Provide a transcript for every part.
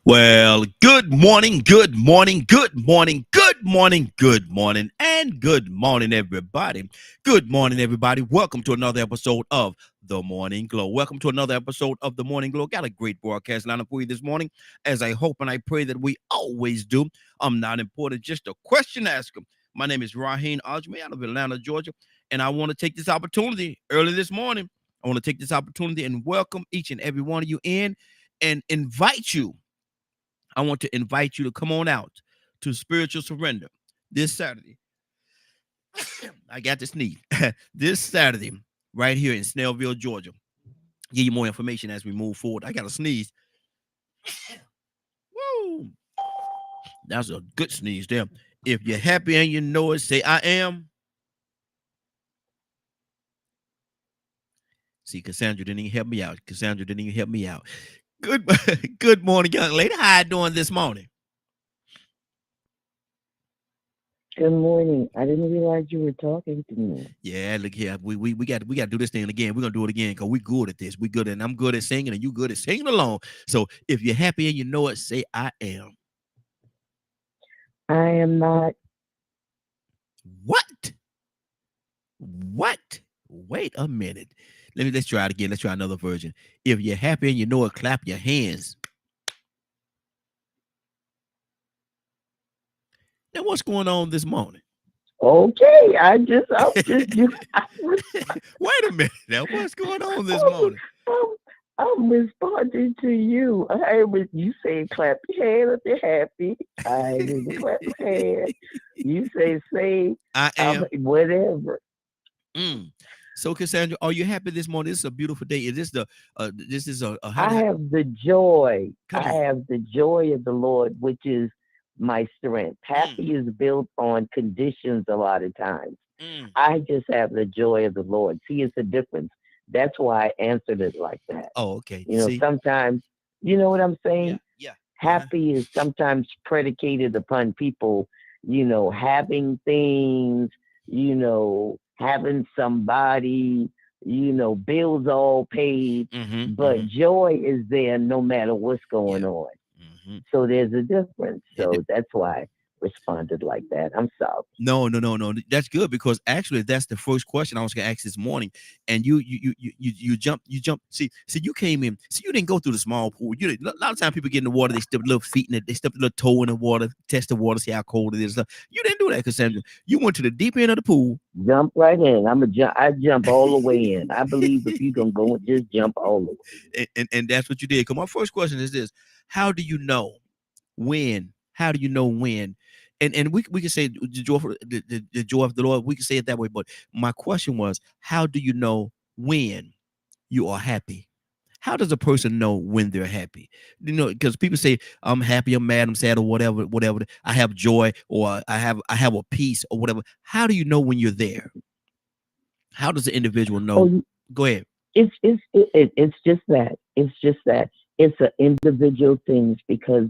Well, good morning, good morning, good morning, good morning, good morning, and good morning, everybody. Good morning, everybody. Welcome to another episode of The Morning Glow. Welcome to another episode of The Morning Glow. Got a great broadcast lineup for you this morning, as I hope and I pray that we always do. I'm not important, just a question asker. My name is Raheem Ajmi out of Atlanta, Georgia, and I want to take this opportunity early this morning. I want to take this opportunity and welcome each and every one of you in and invite you. I want to invite you to come on out to Spiritual Surrender this Saturday. I got to sneeze. This Saturday, right here in Snellville, Georgia. Give you more information as we move forward. I got to sneeze. Woo! That's a good sneeze there. If you're happy and you know it, say I am. See, Cassandra didn't even help me out. Cassandra didn't even help me out. Good, good morning, young lady. How you doing this morning? Good morning. I didn't realize you were talking to me. Yeah, look here. We got to do this thing again. We're gonna do it again because we're good at this. We good, and I'm good at singing, and you good at singing along. So if you're happy and you know it, say I am. I am not. What? What? Wait a minute. Let's try it again. Let's try another version. If you're happy and you know it, clap your hands. Now what's going on this morning? Okay. I'm just, Wait a minute. Now what's going on this I'm, morning? I'm, I'm responding to you. I was, you say clap your hands if you're happy. I didn't clap my hands. You say, I am. whatever. Mm. So Cassandra, are you happy this morning? This is a beautiful day. Is this the this is a how, I have the joy. come I on. have the joy of the Lord, which is my strength. Mm, Happy is built on conditions a lot of times. mm. I just have the joy of the Lord. See, it's a difference. That's why I answered it like that. Oh, okay. You know, See? sometimes, you know what I'm Yeah, saying? yeah. Uh-huh. Happy is sometimes predicated upon people, having things, having somebody, bills all paid. Mm-hmm. But Mm-hmm. joy is there no matter what's going Yeah. on. Mm-hmm. So there's a difference. So that's why I responded like that. I'm sorry. No, no, no, no. That's good because actually that's the first question I was gonna ask this morning. And you jump. See, you came in. See, you didn't go through the small pool. A lot of times people get in the water, they step a little feet in it, they step a little toe in the water, test the water, see how cold it is. You didn't do that, Cassandra. You went to the deep end of the pool. Jump right in. I'm a jump. I jump all the way in. I believe if you gonna go, just jump all the way. And that's what you did. Because my first question is this: how do you know when? How do you know when? And we can say the joy of the Lord. We can say it that way. But my question was, how do you know when you are happy? How does a person know when they're happy? Because people say I'm happy, I'm mad, I'm sad, or whatever, whatever. I have joy, or I have a peace, or whatever. How do you know when you're there? How does the individual know? Oh, Go ahead. it's just that. It's just that. It's an individual things because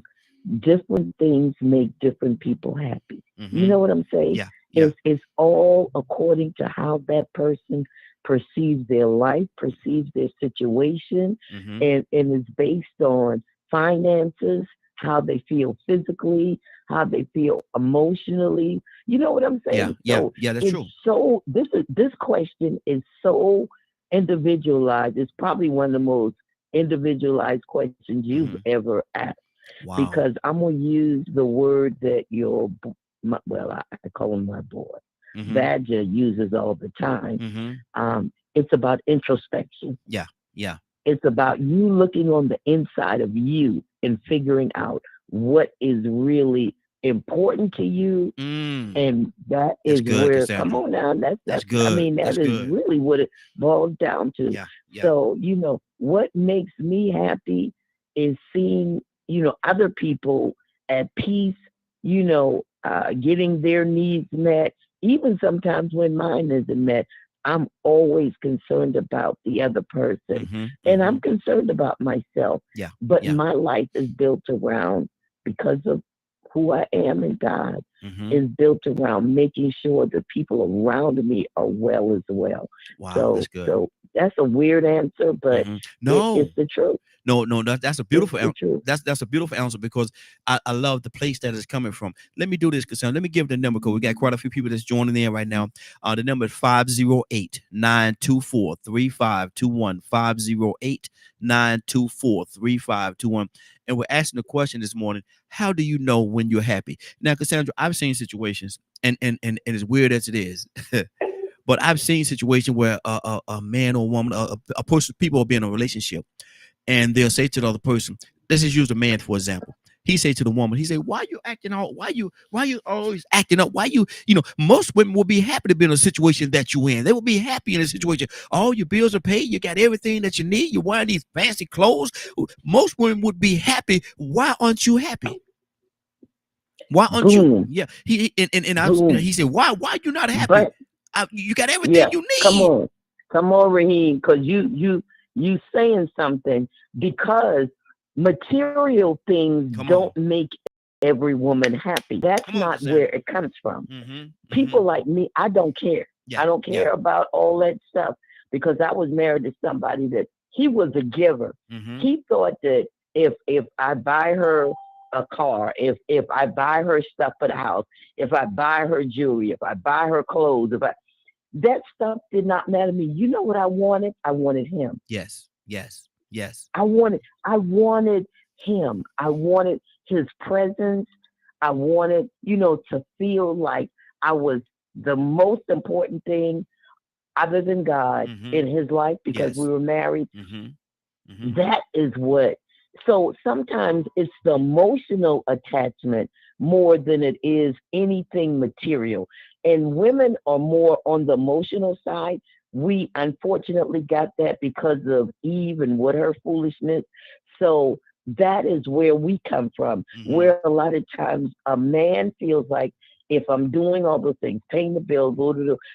different things make different people happy. You Mm-hmm. know what I'm saying? Yeah, yeah. It's all according to how that person perceives their life, perceives their situation, Mm-hmm. and it's based on finances, how they feel physically, how they feel emotionally. You know what I'm Yeah, saying? yeah, So yeah. That's it's true. so this question is so individualized. It's probably one of the most individualized questions you've Mm-hmm. ever asked Wow. because I'm gonna use the word that I call him my boy. Mm-hmm. Badger uses all the time. Mm-hmm. It's about introspection. Yeah, yeah. It's about you looking on the inside of you and figuring out what is really important to you, Mm. and that That's is good, where come Cassandra. on now. That's That's I good. mean That's that is good. really what it boils down to. Yeah, yeah. So what makes me happy is seeing other people at peace, getting their needs met. Even sometimes when mine isn't met, I'm always concerned about the other person, Mm-hmm. and Mm-hmm. I'm concerned about myself. Yeah, But yeah. my life is built around because of who I am in God Mm-hmm. is built around making sure the people around me are well as well. Wow, So that's good. so That's a weird answer, but No, it's the truth. no, that's a It's beautiful the truth. that's a beautiful answer because I love the place that it's coming from. Let me do this, Cassandra. Let me give the number because we got quite a few people that's joining in right now. The number is 508-924-3521. 508-924-3521. And we're asking the question this morning: how do you know when you're happy? Now, Cassandra, I've seen situations, and as weird as it is, but I've seen situations where a man or woman, a person, people will be in a relationship, and they'll say to the other person, let's just use the man for example. He say to the woman, he say, why you acting out? Why you always acting up? Why most women will be happy to be in a situation that you in. They will be happy in a situation. All your bills are paid. You got everything that you need. You're wearing these fancy clothes. Most women would be happy. Why aren't you happy? Why aren't you? Boom, Yeah. boom. He said, why you not happy? But You got everything yeah, you come need. come on, Raheem, because you saying something because material things Come on. don't make every woman happy. That's Come on, not where Cassandra. it comes from. Mm-hmm. People like me, I don't care. Yeah. I don't Yeah. care about all that stuff because I was married to somebody that he was a giver. Mm-hmm. He thought that if I buy her a car, if I buy her stuff for the house, if I buy her jewelry, if I buy her clothes, if I that stuff did not matter to me. You know what I wanted? I wanted him. Yes. Yes. Yes. I wanted him. I wanted his presence. I wanted, to feel like I was the most important thing other than God Mm-hmm. in his life because we Yes. were married. Mm-hmm. Mm-hmm. That is what. So sometimes it's the emotional attachment more than it is anything material. And women are more on the emotional side. We unfortunately got that because of Eve and what her foolishness. So that is where we come from, Mm-hmm. where a lot of times a man feels like if I'm doing all those things, paying the bill,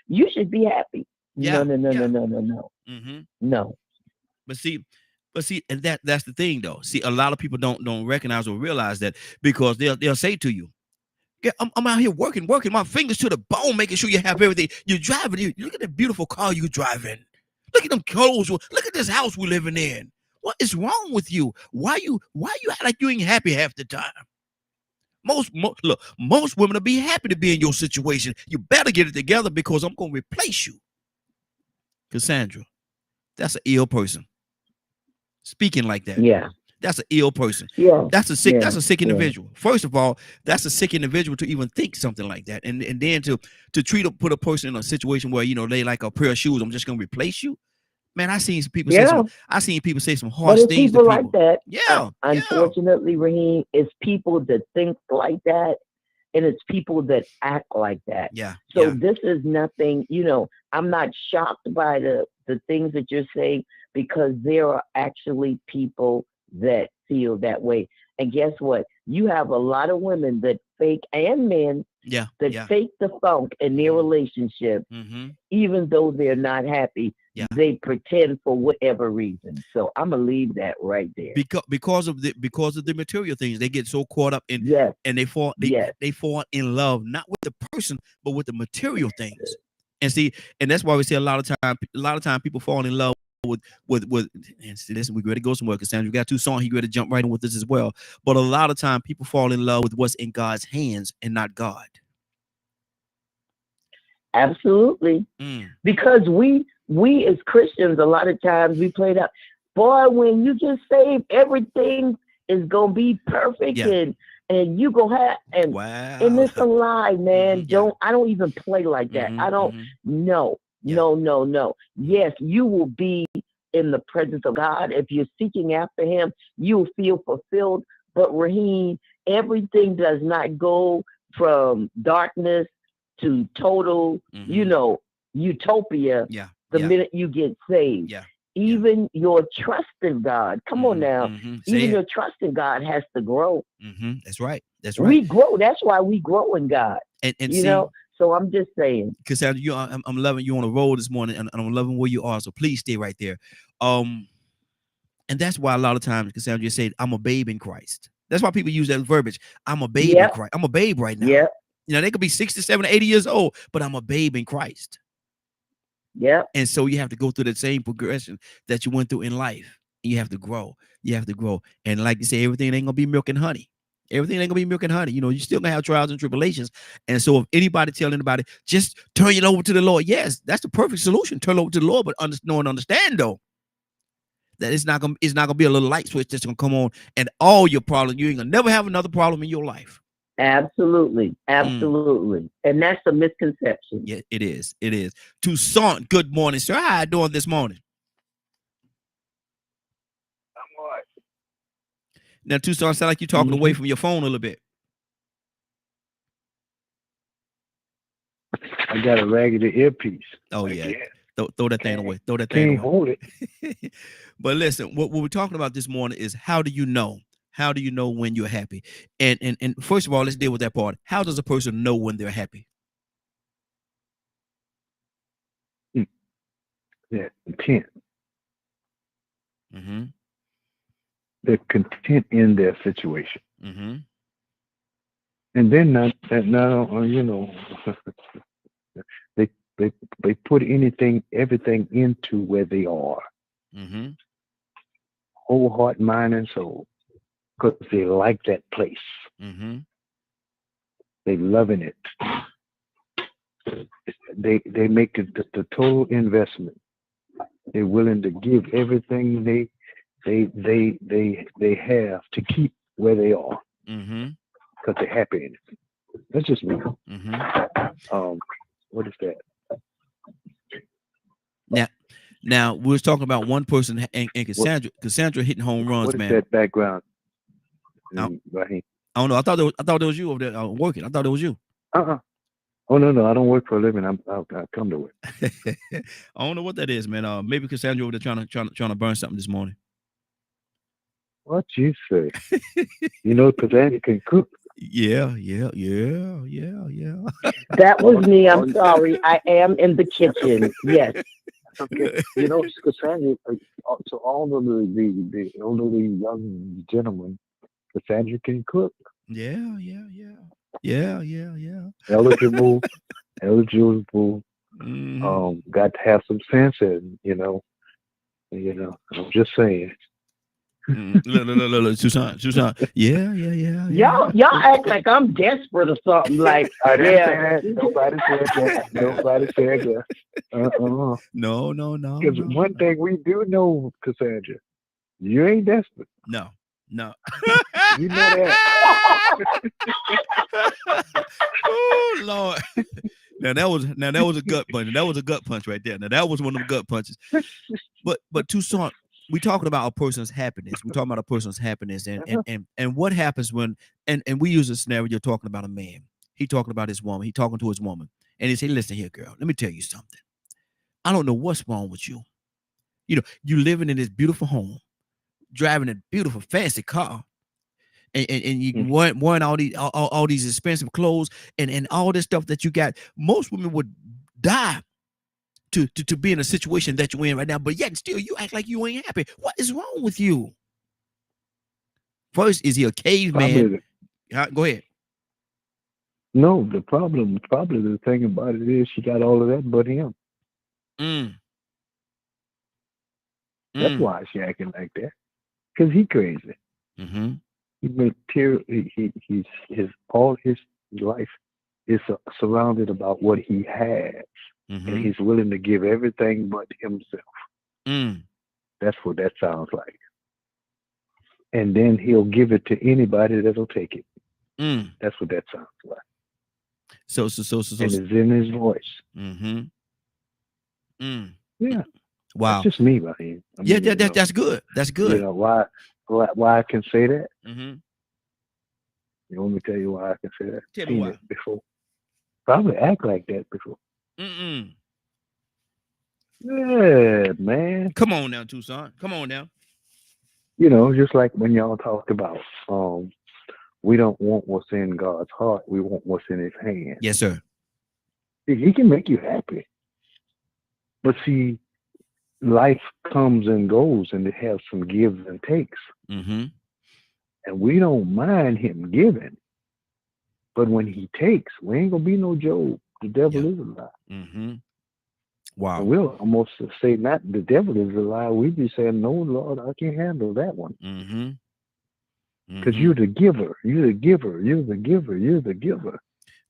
you should be happy. No, Yeah. no, no, no, Yeah. no, no, no, Mm-hmm. no. But see, and that's the thing though. See, a lot of people don't recognize or realize that because they'll say to you, yeah, I'm out here working my fingers to the bone, making sure you have everything. You're driving. You look at the beautiful car you driving. Look at them clothes. Look at this house we're living in. What is wrong with you? Why you act like you ain't happy half the time? Look, most women will be happy to be in your situation. You better get it together because I'm gonna replace you. Cassandra, that's an ill person. Speaking like that. Yeah, That's an ill person. yeah, That's yeah, a sick yeah. individual. First of all, that's a sick individual to even think something like that. And then to put a person in a situation where they like a pair of shoes, I'm just gonna replace you. Man, Yeah, I seen people say some but harsh it's things to people like people. that. Yeah, yeah, Unfortunately, Raheem, it's people that think like that, and it's people that act like that. yeah, So yeah. this is nothing. I'm not shocked by the things that you're saying because there are actually people that feel that way. And guess what? You have a lot of women that fake and men Yeah, that yeah. fake the funk in their Mm-hmm. relationship Mm-hmm. even though they're not happy, Yeah. they pretend for whatever reason. So I'm gonna leave that right there. Because of the material things, they get so caught up in Yes, and yes, they fall in love not with the person but with the material things. And see, and that's why we say a lot of time people fall in love with and see, listen, we ready to go somewhere, Cassandra. We got two songs, he ready to jump right in with this as well. But a lot of time people fall in love with what's in God's hands and not God. absolutely. Mm, Because we as Christians, a lot of times we play that. Boy, when you get saved, everything is gonna be perfect, yeah. and you gonna have and Wow. it's a lie, man. Yeah. I don't even play like that. I don't. Mm-hmm. No, Yeah. no, no, no. Mm-hmm. Yes, you will be in the presence of God if you're seeking after Him. You'll feel fulfilled. But Raheem, everything does not go from darkness to total, Mm-hmm. utopia Yeah. the Yeah. minute you get saved. Yeah. Yeah. Even your trust in God, come on Mm-hmm. now, Mm-hmm. Say even it. your trust in God has to grow. Mm-hmm. That's right. That's right. We grow. That's why we grow in God, And you see, know? So I'm just saying, Cassandra, I'm loving you on the road this morning, and I'm loving where you are. So please stay right there. Um, and that's why a lot of times Cassandra just said, "I'm a babe in Christ." That's why people use that verbiage. I'm a babe in yep, Christ. I'm a babe right now. yep, They could be 60, 70, 80 years old, but I'm a babe in Christ. Yep. And so you have to go through the same progression that you went through in life. You have to grow. You have to grow. And like you say, everything ain't gonna be milk and honey. Everything ain't gonna be milk and honey. You know, you still gonna have trials and tribulations. And so if anybody tell anybody, just turn it over to the Lord. Yes, that's the perfect solution. Turn it over to the Lord, but know and understand though that it's not gonna be a little light switch that's gonna come on and all your problems. You ain't gonna never have another problem in your life. Absolutely. Absolutely. And that's a misconception. Yeah, it is. It is. Toussaint, good morning, sir. How you doing this morning? I'm all right. Now, Toussaint, sound like you're talking away from your phone a little bit. I got a raggedy earpiece. Oh, yeah. Throw that thing away. Throw that Can't thing hold away. it. But listen, what we're talking about this morning is how do you know? How do you know when you're happy? And first of all, let's deal with that part. How does a person know when they're happy? Yeah, content. Mm-hmm. They're content in their situation. Mm-hmm. And then not you know, they put everything into where they are. Mm-hmm. Whole heart, mind, and soul. Because they like that place. Mm-hmm. They loving it. They make it the total investment. They're willing to give everything they have to keep where they are. Mm-hmm. Because they're happy in it. That's just me. Mm-hmm. What is that? Now we was talking about one person and Cassandra hitting home runs, what is man. that background? I don't know. I thought it was you over there working. I thought it was you. Oh no, I don't work for a living. I come to work. I don't know what that is, man. Maybe Cassandra over there trying to burn something this morning. What you say? You know, Cassandra can cook. Yeah. That was me. I'm sorry. I am in the kitchen. Yes. Okay. You know, Cassandra, to all of the elderly young gentlemen, Cassandra can cook. Yeah. Eligible. Mm-hmm. Got to have some sense, and you know, I'm just saying. Look, Toussaint. Yeah. Y'all act like I'm desperate or something. Like, I didn't yeah. say that. Nobody said that. Nobody said that. No. Because one thing we do know, Cassandra, you ain't desperate. No. You know that. Oh Lord. Now that was a gut punch. That was a gut punch right there. Now that was one of them gut punches. But Toussaint, we talking about a person's happiness. We're talking about a person's happiness and what happens when and we use a scenario. You're talking about a man. He talking about his woman. He talking to his woman, and he say, "Listen here, girl. Let me tell you something. I don't know what's wrong with you. You know, you living in this beautiful home, driving a beautiful fancy car, and you wearing all these expensive clothes and all this stuff that you got. Most women would die to be in a situation that you're in right now, but yet still you act like you ain't happy. What is wrong with you? First, is he a caveman? Go ahead. No, probably the thing about it is she got all of that but him. That's why she acting like that. Because he crazy. Mm-hmm. All his life is surrounded about what he has. Mm-hmm. And he's willing to give everything but himself. That's what that sounds like. And then he'll give it to anybody that'll take it. That's what that sounds like. So and it's in his voice. Mm-hmm. Yeah. Wow. That's just me, Raheem. That's good. That's good. You know why I can say that? Mm-hmm. You want me to tell you why I can say that? Tell me why. Before. Probably act like that before. Yeah, man. Come on now, Toussaint. Come on now. You know, just like when y'all talked about, we don't want what's in God's heart. We want what's in his hand. Yes, sir. He can make you happy. But see, life comes and goes, and it has some gives and takes. Mm-hmm. And we don't mind him giving. But when he takes, we ain't going to be no Job. The devil is a lie. Mm-hmm. Wow. And we'll almost say, not the devil is a lie. We be saying, no, Lord, I can't handle that one. Because you're the giver. You're the giver. You're the giver. You're the giver.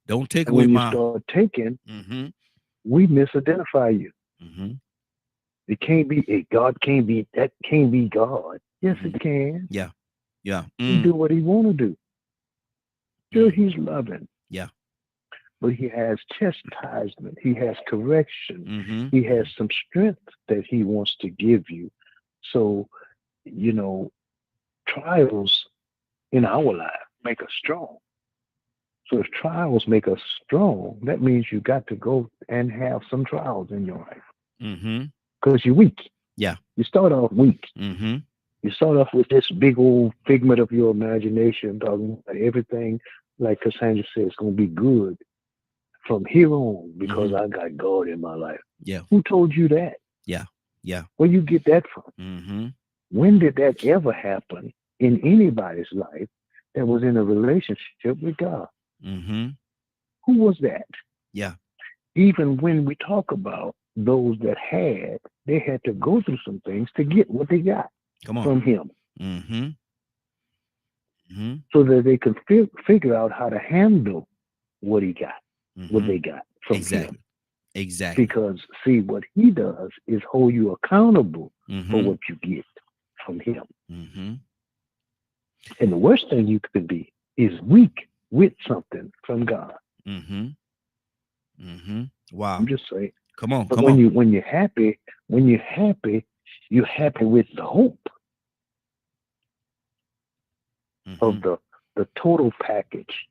Don't take and away when my. you start taking, we misidentify you. It can't be God. Can't be that. Can't be God. Yes, it can. Yeah. He do what he want to do. Sure, he's loving. Yeah. But he has chastisement. He has correction. He has some strength that he wants to give you. So, trials in our life make us strong. So if trials make us strong, that means you got to go and have some trials in your life. Because you're weak. Yeah. You start off weak. You start off with this big old figment of your imagination, talking about everything, like Cassandra said, it's going to be good from here on because I got God in my life. Yeah. Who told you that? Yeah. Where you get that from? When did that ever happen in anybody's life that was in a relationship with God? Who was that? Yeah. Even when we talk about those that they had to go through some things to get what they got from him. So that they could figure out how to handle what he got, what they got from him. Exactly. Because see, what he does is hold you accountable for what you get from him. And the worst thing you could be is weak with something from God. Wow. I'm just saying. Come on. But when you're happy, you're happy with the hope of the total package.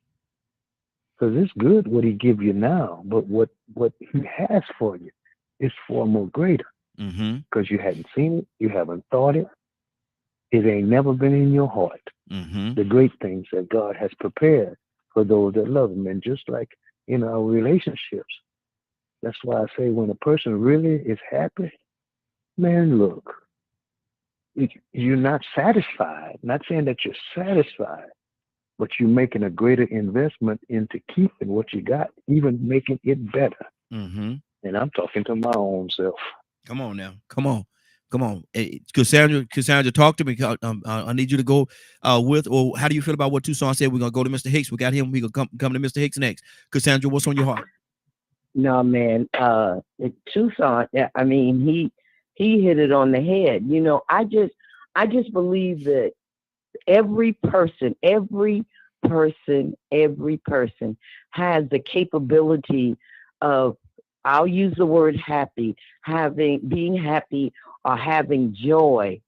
Because it's good what he give you now, but what he has for you is far more greater. Because you hadn't seen it, you haven't thought it. It ain't never been in your heart. The great things that God has prepared for those that love him. And just like in our relationships, that's why I say when a person really is happy, man, look, you're not satisfied. Not saying that you're satisfied, but you're making a greater investment into keeping what you got, even making it better. And I'm talking to my own self. Come on now. Come on. Hey, Cassandra, talk to me. I need you to go or how do you feel about what Tucson said? We're going to go to Mr. Hicks. We got him. We're going to come to Mr. Hicks next. Cassandra, what's on your heart? No, man. Tucson, I mean, he hit it on the head. I just believe that every person has the capability of, I'll use the word happy, being happy or having joy.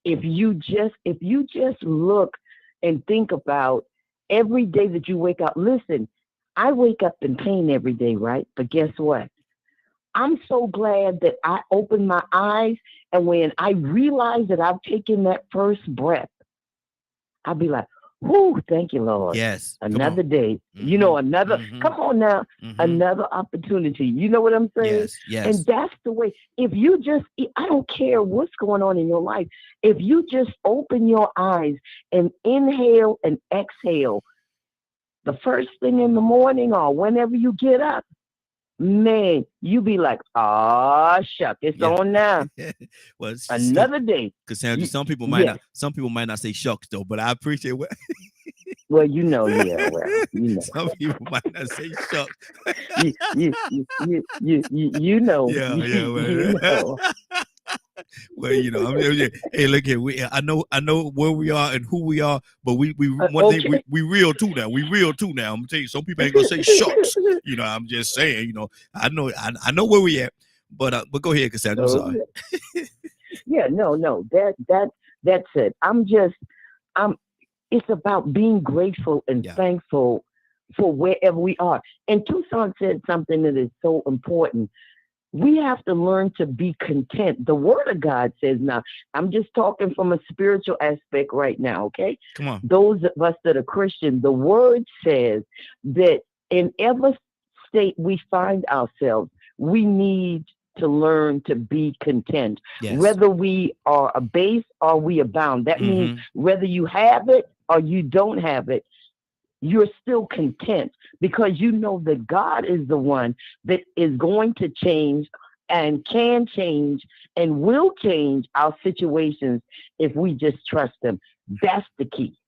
If you just look and think about every day that you wake up, listen, I wake up in pain every day, right? But guess what? I'm so glad that I opened my eyes, and when I realize that I've taken that first breath, I'll be like, whoo, thank you, Lord. Yes. Another day. Another, come on now, another opportunity. You know what I'm saying? Yes. And that's the way. If you just, I don't care what's going on in your life. If you just open your eyes and inhale and exhale the first thing in the morning or whenever you get up, man, you be like, shuck, it's on now. Well, another day. Cassandra, some people might not say shucks though, but I appreciate what. Well, yeah. Well, some people might not say shucks. you know. Yeah. You know. Well, hey, look here. I know where we are and who we are, but we thing we real too now. We real too now. I'm gonna tell you, some people ain't gonna say shucks. I'm just saying. I know where we at, but go ahead, Cassandra. I'm sorry. Yeah, no. That's it. It's about being grateful and thankful for wherever we are. And Tucson said something that is so important. We have to learn to be content. The word of God says, now, I'm just talking from a spiritual aspect right now, okay? Come on. Those of us that are Christian, the word says that in every state we find ourselves, we need to learn to be content. Yes. Whether we are abased or we abound. That means whether you have it or you don't have it, you're still content because you know that God is the one that is going to change and can change and will change our situations if we just trust him. That's the key.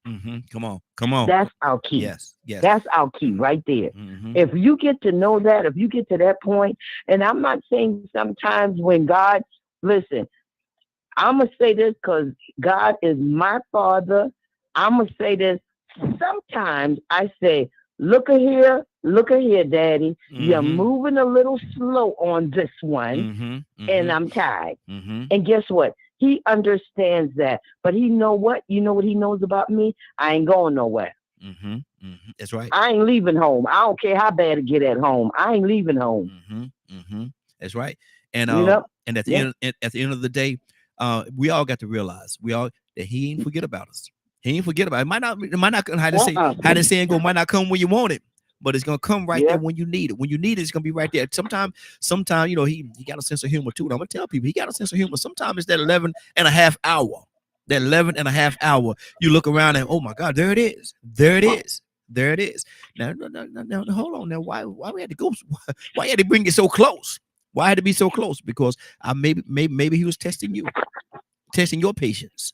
Come on. That's our key. Yes. That's our key right there. Mm-hmm. If you get to know that, if you get to that point, and I'm not saying sometimes when God, listen, I'm going to say this because God is my father. I'm going to say this. Sometimes I say, look at here, Daddy. You're moving a little slow on this one, and I'm tired. And guess what? He understands that. But he know what? You know what he knows about me? I ain't going nowhere. That's right. I ain't leaving home. I don't care how bad it get at home. I ain't leaving home. That's right. And and at the end of the day, we all got to realize that he ain't forget about us. He ain't forget about it. It might not how to say go, might not come when you want it, but it's gonna come right there when you need it. When you need it, it's gonna be right there. Sometimes, he got a sense of humor too. And I'm gonna tell people he got a sense of humor. Sometimes it's that 11 and a half hour. That 11 and a half hour. You look around and oh my God, there it is. There it is. Now, hold on. Now, why we had to go? Why had to bring it so close? Why had to be so close? Because maybe he was testing you, testing your patience.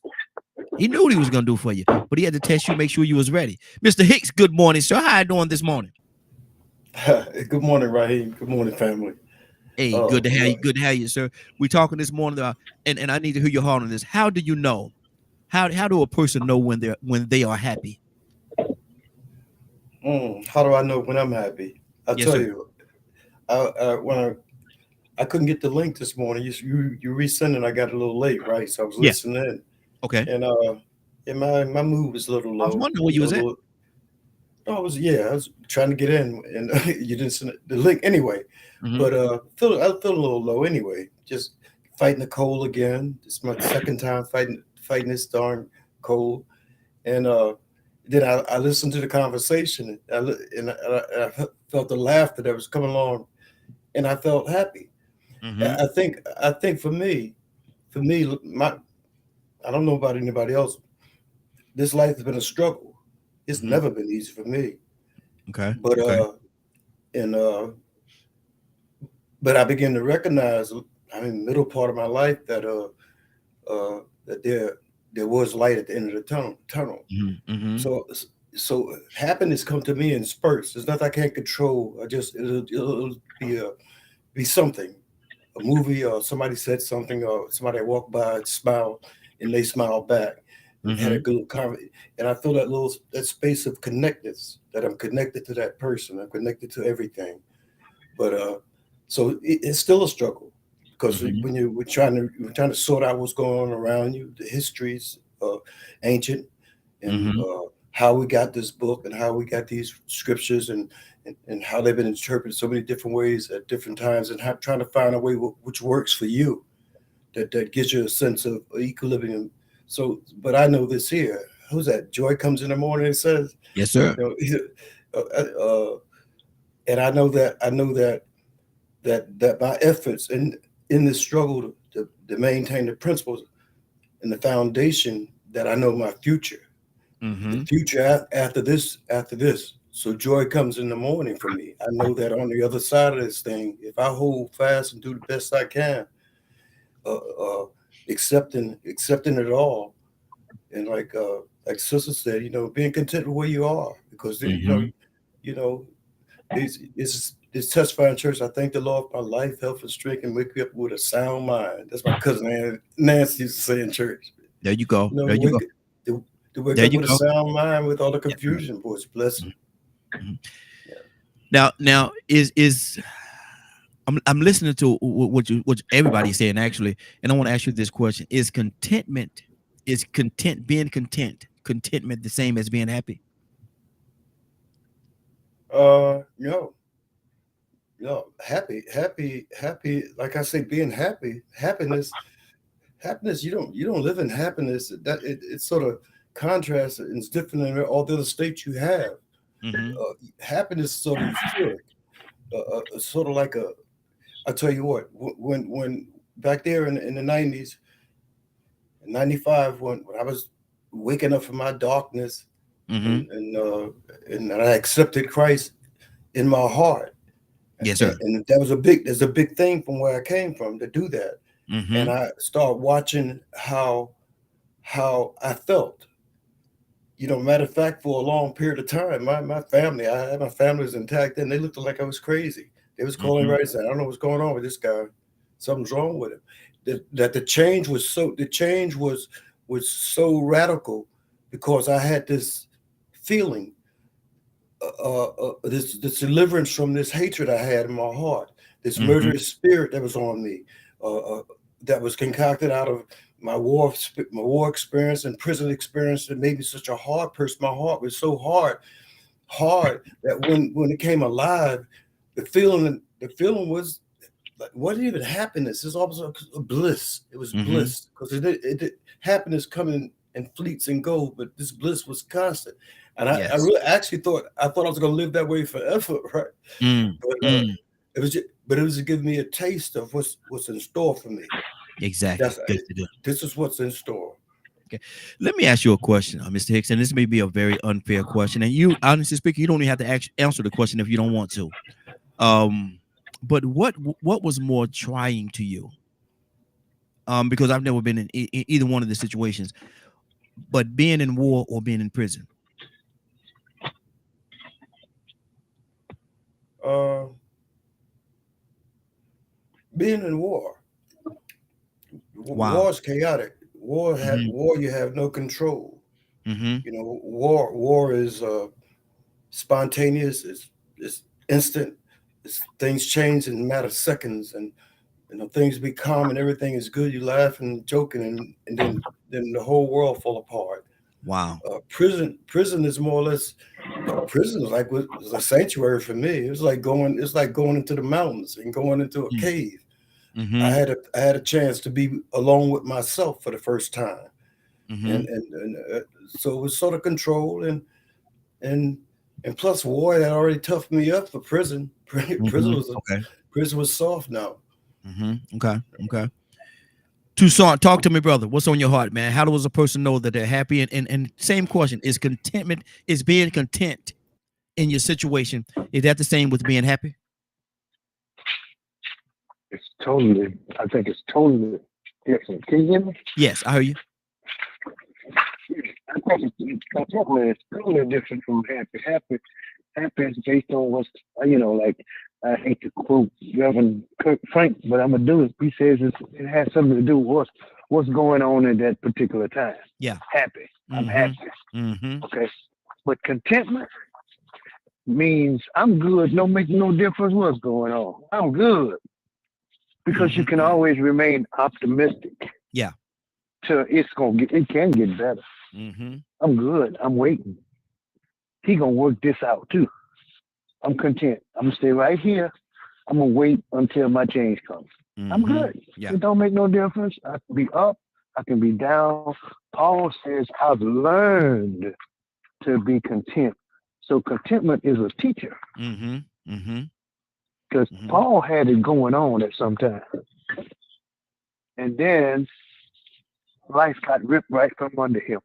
He knew what he was going to do for you, but he had to test you, make sure you was ready. Mr. Hicks, good morning, sir. How you doing this morning? Good morning, Raheem. Good morning, family. Hey, good to have you. Good to have you, sir. We're talking this morning, and I need to hear your heart on this. How do you know? How do a person know when they are happy? How do I know when I'm happy? I'll tell you. When I couldn't get the link this morning, you resent it. I got a little late, right? So I was listening in. Okay. And my mood was a little low. I was wondering where you was at. I was trying to get in, and you didn't send the link anyway. But I feel a little low anyway. Just fighting the cold again. It's my second time fighting this darn cold, and then I listened to the conversation, and I felt the laughter that was coming along, and I felt happy. I think for me, I don't know about anybody else. This life has been a struggle. It's never been easy for me. Okay. But but I began to recognize, middle part of my life that that there was light at the end of the tunnel. So happiness come to me in spurts. There's nothing I can't control. It'll be something, a movie, or somebody said something, or somebody walked by, smiled, and they smiled back. And had a good conversation, and I feel that space of connectedness, that I'm connected to that person, I'm connected to everything. But so it's still a struggle, because when we're trying to sort out what's going on around you, the histories ancient, and how we got this book, and how we got these scriptures, and how they've been interpreted so many different ways at different times, and trying to find a way which works for you, that gives you a sense of equilibrium. So, but I know this here. Who's that? Joy comes in the morning and says, "Yes, sir." And I know that my efforts in this struggle to maintain the principles and the foundation, that I know my future, the future after this. So joy comes in the morning for me. I know that on the other side of this thing, if I hold fast and do the best I can, accepting it all, and like Sister said, being content with where you are, because it's testifying church. I thank the Lord for my life, health, and strength, and wake me up with a sound mind. That's my cousin Nancy used to say in church. There you go. To wake up with a sound mind, with all the confusion, boys, blessing. Now is I'm listening to what everybody's saying, actually, and I want to ask you this question: contentment the same as being happy? No, happy. Like I say, being happiness. You don't live in happiness. That it's sort of contrast, and it's different in all the other states you have. Happiness is sort of euphoric, sort of like I'll tell you what, when back there in the 90s, in 95, when I was waking up from my darkness, and I accepted Christ in my heart, Yes, sir. And there's a big thing from where I came from to do that. And I started watching how I felt. Matter of fact, for a long period of time, my family was intact, and they looked like I was crazy. They was calling right and saying, I don't know what's going on with this guy. Something's wrong with him. The change was so radical because I had this feeling, this deliverance from this hatred I had in my heart, this murderous spirit that was on me, that was concocted out of my war experience and prison experience that made me such a hard person. My heart was so hard that when it came alive, the feeling was like, what even happiness? It's almost a bliss. It was bliss because happiness coming in fleets and go, but this bliss was constant. And I really actually thought I was going to live that way forever, right? It was to give me a taste of what's in store for me. Exactly. This is what's in store. Okay. Let me ask you a question, Mr. Hicks, and this may be a very unfair question. And you, honestly speaking, you don't even have to answer the question if you don't want to. But what was more trying to you? Because I've never been in either one of the situations, but being in war or being in prison. Being in war. Wow. War is chaotic. War you have no control. War is spontaneous. It's instant. Things change in a matter of seconds, and things be calm and everything is good. You laugh and joking, and then the whole world fall apart. Wow. Prison is more or less. Prison was a sanctuary for me. It was like going into the mountains and going into a cave. I had a chance to be alone with myself for the first time, and so it was sort of control and plus war had already toughed me up for prison. Prison was soft now. Okay. Toussaint, talk to me, brother. What's on your heart, man? How does a person know that they're happy? And same question: is being content in your situation? Is that the same with being happy? I think it's totally different. Can you hear me? Yes, I hear you. I think it's totally different from happy. Happy is based on what's, like, I hate to quote Reverend Kirk Frank, but I'm going to do it. He says it has something to do with what's going on at that particular time. Yeah. Happy. I'm happy. Okay. But contentment means I'm good. No make no difference what's going on. I'm good. Because you can always remain optimistic. Yeah. It can get better. I'm good. I'm waiting. He gonna work this out too. I'm content. I'm gonna stay right here. I'm gonna wait until my change comes. I'm good. Yeah. It don't make no difference. I can be up. I can be down. Paul says I've learned to be content. So contentment is a teacher. Because Paul had it going on at some time. And then life got ripped right from under him.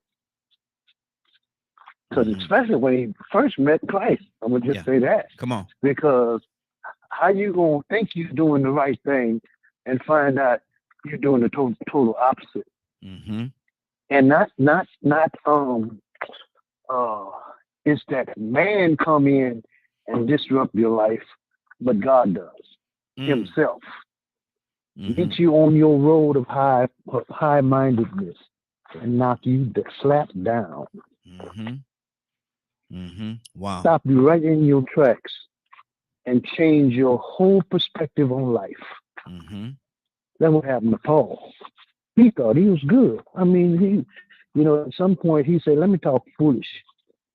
Because especially when he first met Christ, I'm going to just say that. Come on. Because how you going to think you're doing the right thing and find out you're doing the total opposite? And it's that man come in and disrupt your life, but God does himself. Get you on your road of high-mindedness and knock you slap down. Wow. Stop you right in your tracks and change your whole perspective on life. That's what happened to Paul. He thought he was good. I mean, at some point he said, let me talk foolish.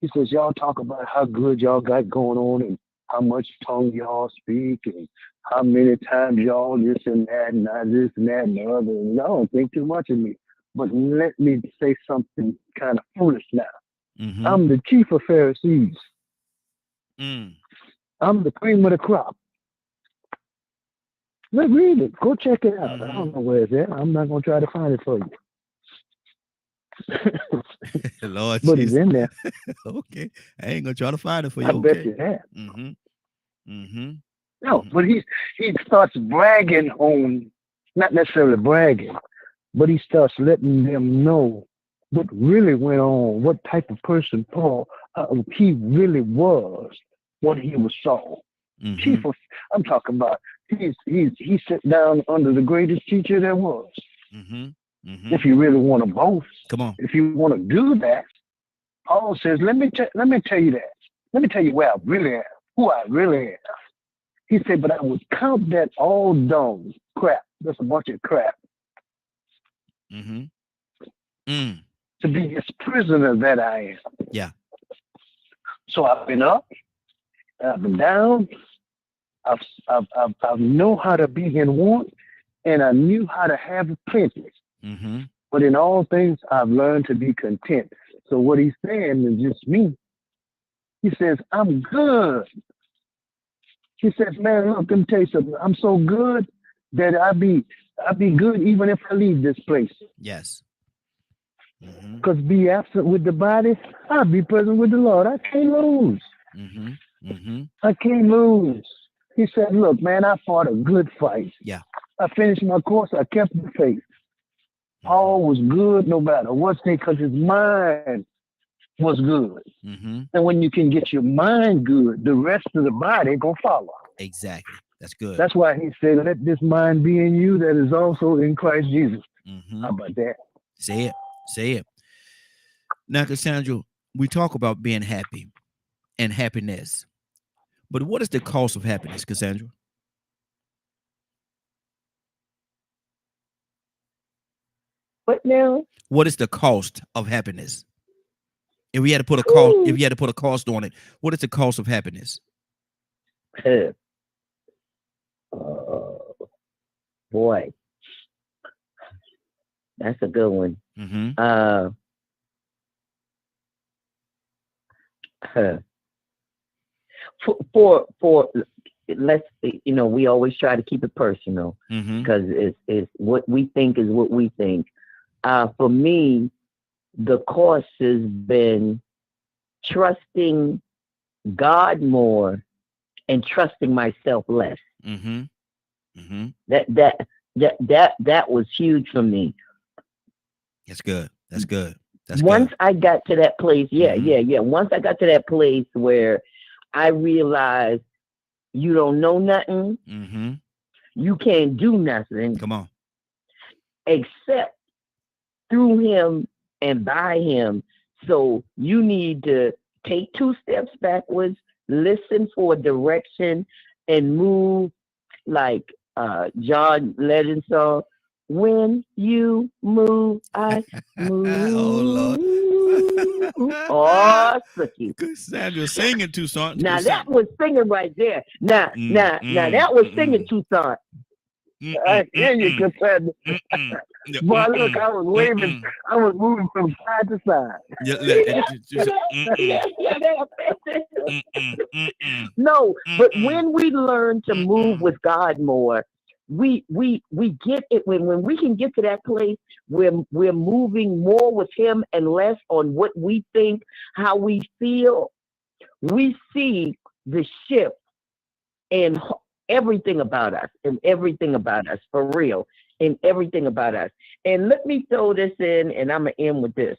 He says, y'all talk about how good y'all got going on and how much tongue y'all speak and how many times y'all this and that and this and that and the other. And y'all don't think too much of me. But let me say something kind of foolish now. I'm the chief of Pharisees. I'm the cream of the crop. Let's read it. Go check it out. I don't know where it's at. I'm not going to try to find it for you. Lord but Jesus. It's in there. Okay. I ain't going to try to find it for you. I bet you have. No, but he starts bragging on, not necessarily bragging, but he starts letting them know what really went on, what type of person Paul he really was when he was Saul. Mm-hmm. I'm talking about he sat down under the greatest teacher there was. Mm-hmm. Mm-hmm. If you really want to boast, come on. If you want to do that, Paul says, let me tell you that. Let me tell you where I really am, who I really am. He said, but I would count that all dung, crap. That's a bunch of crap. Mm-hmm. To be this prisoner that I am. Yeah. So I've been up, I've been down. I know how to be in want, and I knew how to have plenty. Mm-hmm. But in all things, I've learned to be content. So what he's saying is just me. He says, I'm good. He says, man, look, let me tell you something. I'm so good that I'll be good even if I leave this place. Yes. Because be absent with the body, I'll be present with the Lord. I can't lose. I can't lose. He said, look, man, I fought a good fight. Yeah. I finished my course. I kept the faith. All was good no matter what's there because his mind was good. And when you can get your mind good, the rest of the body going to follow. Exactly. That's good. That's why he said, let this mind be in you that is also in Christ Jesus. How about that? Say it. Say it. Now, Cassandra, we talk about being happy and happiness. But what is the cost of happiness, Cassandra? What now? What is the cost of happiness? If we had to put a cost, if you had to put a cost on it, what is the cost of happiness? Boy, that's a good one. For let's, we always try to keep it personal because it's what we think is what we think. For me, the cost has been trusting God more and trusting myself less. That was huge for me. That's good. That's good. Once I got to that place, once I got to that place where I realized you don't know nothing, you can't do nothing. Come on. Except through him and by him. So you need to take 2 steps backwards, listen for direction, and move like John Legend song. When you move, I move. Oh, Lord. Oh, Suki. Cassandra singing 2 songs. Now that was singing right there. Now that was singing 2 songs. I hear you, Cassandra. Boy, look, I was waving. I was moving from side to side. No, but when we learn to move with God more, we get it when we can get to that place where we're moving more with him and less on what we think, how we feel. We see the shift in everything about us, for real, in everything about us. And let me throw this in, and I'm gonna end with this.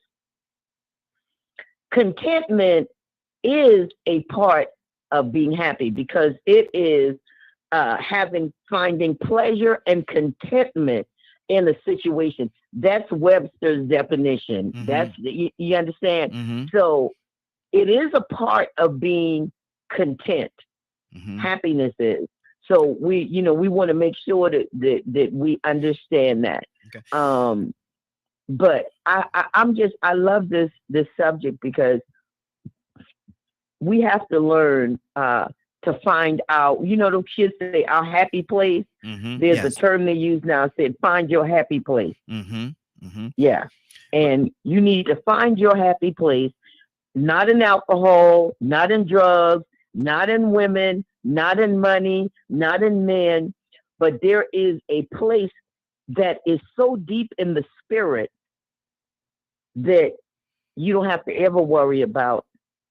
Contentment is a part of being happy because it is finding pleasure and contentment in a situation. That's Webster's definition. That's you understand. So it is a part of being content. Happiness is. So we want to make sure that we understand that. Okay. But I love this subject because we have to learn to find out, the kids say our happy place. There's a term they use now, said find your happy place. Yeah. And you need to find your happy place, not in alcohol, not in drugs, not in women, not in money, not in men, but there is a place that is so deep in the spirit that you don't have to ever worry about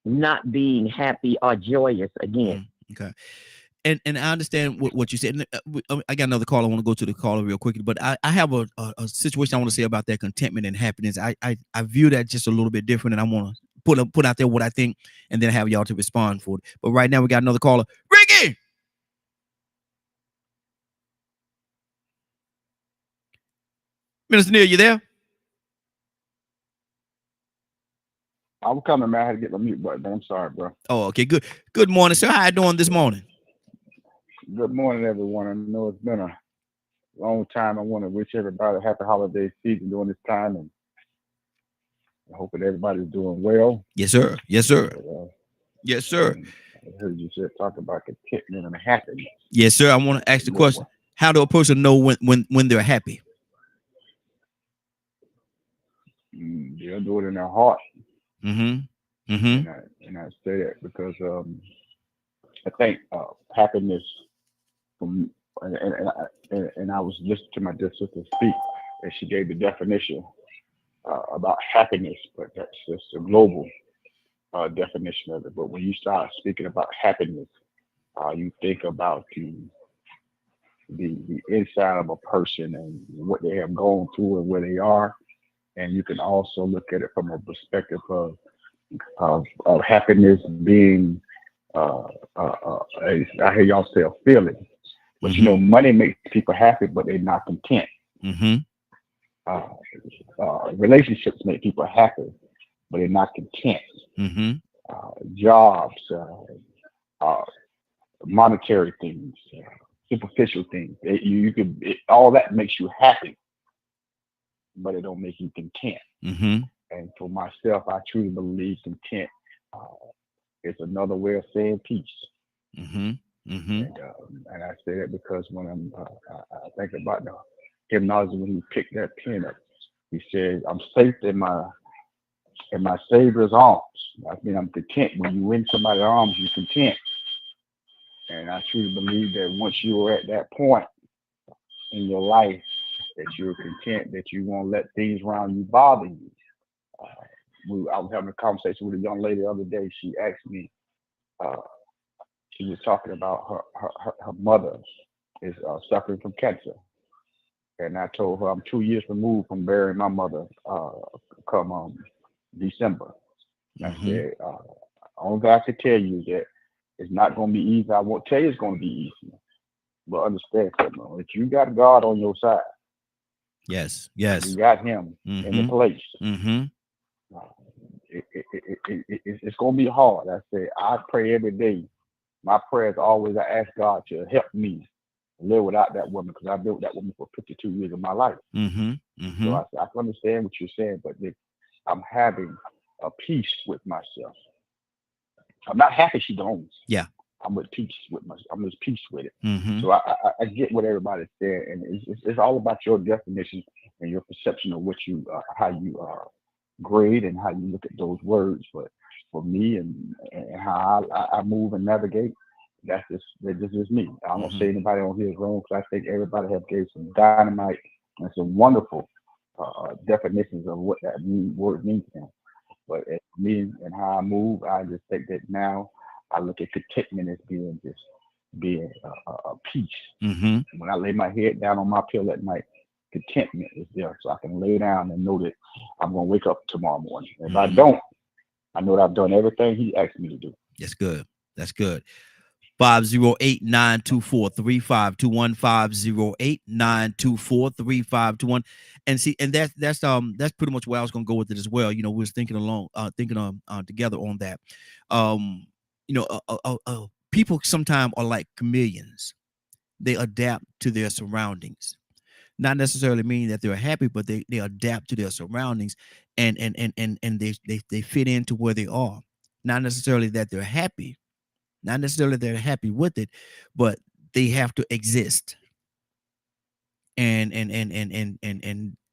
not being happy or joyous again. Okay. and I understand what you said. I got another call. I want to go to the caller real quickly, but I have a situation I want to say about that contentment and happiness. I view that just a little bit different, and I want to put out there what I think, and then have y'all to respond for it. But right now we got another caller, Ricky. Minister Neil, you there? I'm coming, man. I had to get my mute button. I'm sorry, bro. Oh, okay. Good morning, sir. How you doing this morning? Good morning, everyone. I know it's been a long time. I want to wish everybody a happy holiday season during this time, and I hope that everybody's doing well. Yes, sir. Yes, sir. Yes, sir. I heard you said talk about contentment and happiness. Yes, sir. I want to ask the question: how do a person know when they're happy? They'll do it in their heart. Mm-hmm. Mm-hmm. And I say that because I think happiness, and I was listening to my dear sister speak, and she gave the definition about happiness, but that's just a global definition of it. But when you start speaking about happiness, you think about the inside of a person and what they have gone through and where they are. And you can also look at it from a perspective of happiness being, I hear y'all say a feeling, but you know, money makes people happy, but they're not content. Relationships make people happy, but they're not content. Jobs, monetary things, superficial things, all that makes you happy, but it don't make you content. And for myself, I truly believe content is another way of saying peace. And I say that because when I think about the hymnology, when he picked that pen up, he said, "I'm safe in my Savior's arms." I mean, I'm content. When you in somebody's arms, you're content. And I truly believe that once you are at that point in your life, that you're content, that you won't let things around you bother you. I was having a conversation with a young lady the other day. She asked me, she was talking about her mother is suffering from cancer. And I told her I'm 2 years removed from burying my mother come December. And I said, only thing I could tell you is that it's not going to be easy. I won't tell you it's going to be easy. But understand something, if you got God on your side, yes, you got him in the place. It's going to be hard. I say, I pray every day. My prayers always, I ask God to help me live without that woman, because I've been with that woman for 52 years of my life. So I can understand what you're saying, but I'm having a peace with myself. I'm not happy she gone. Yeah. I'm at peace with myself. I'm at peace with it. So I get what everybody's saying, and it's all about your definition and your perception of what you, how you grade and how you look at those words. But for me and how I move and navigate, that's just me. I don't say anybody on here is wrong, because I think everybody have gave some dynamite and some wonderful definitions of what that word means to them. But as me and how I move, I just think that now I look at contentment as being a peace. When I lay my head down on my pillow at night, contentment is there, so I can lay down and know that I'm going to wake up tomorrow morning. If I don't, I know that I've done everything he asked me to do. That's good. That's good. 508-924-3521, 508-924-3521. And see, and that's pretty much where I was gonna go with it as well. You know, we was thinking together on that. People sometimes are like chameleons. They adapt to their surroundings. Not necessarily meaning that they're happy, but they adapt to their surroundings, and they fit into where they are. Not necessarily that they're happy. Not necessarily they're happy with it, but they have to exist. And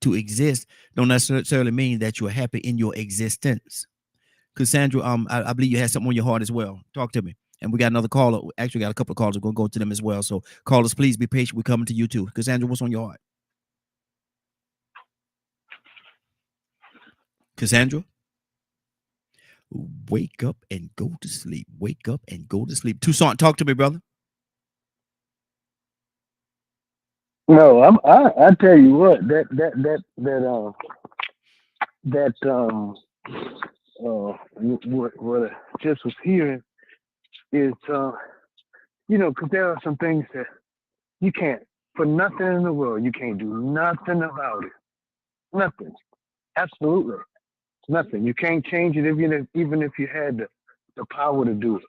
to exist don't necessarily mean that you're happy in your existence. Cassandra, I believe you had something on your heart as well. Talk to me. And we got another caller. Actually, got a couple of calls. We're gonna go to them as well. So callers, please be patient. We're coming to you too. Cassandra, what's on your heart? Cassandra? Wake up and go to sleep. Wake up and go to sleep. Toussaint, talk to me, brother. No, I tell you what, what I just was hearing is, because there are some things that you can't, for nothing in the world, you can't do nothing about it. Nothing. Absolutely. Nothing. You can't change it even if you had the power to do it.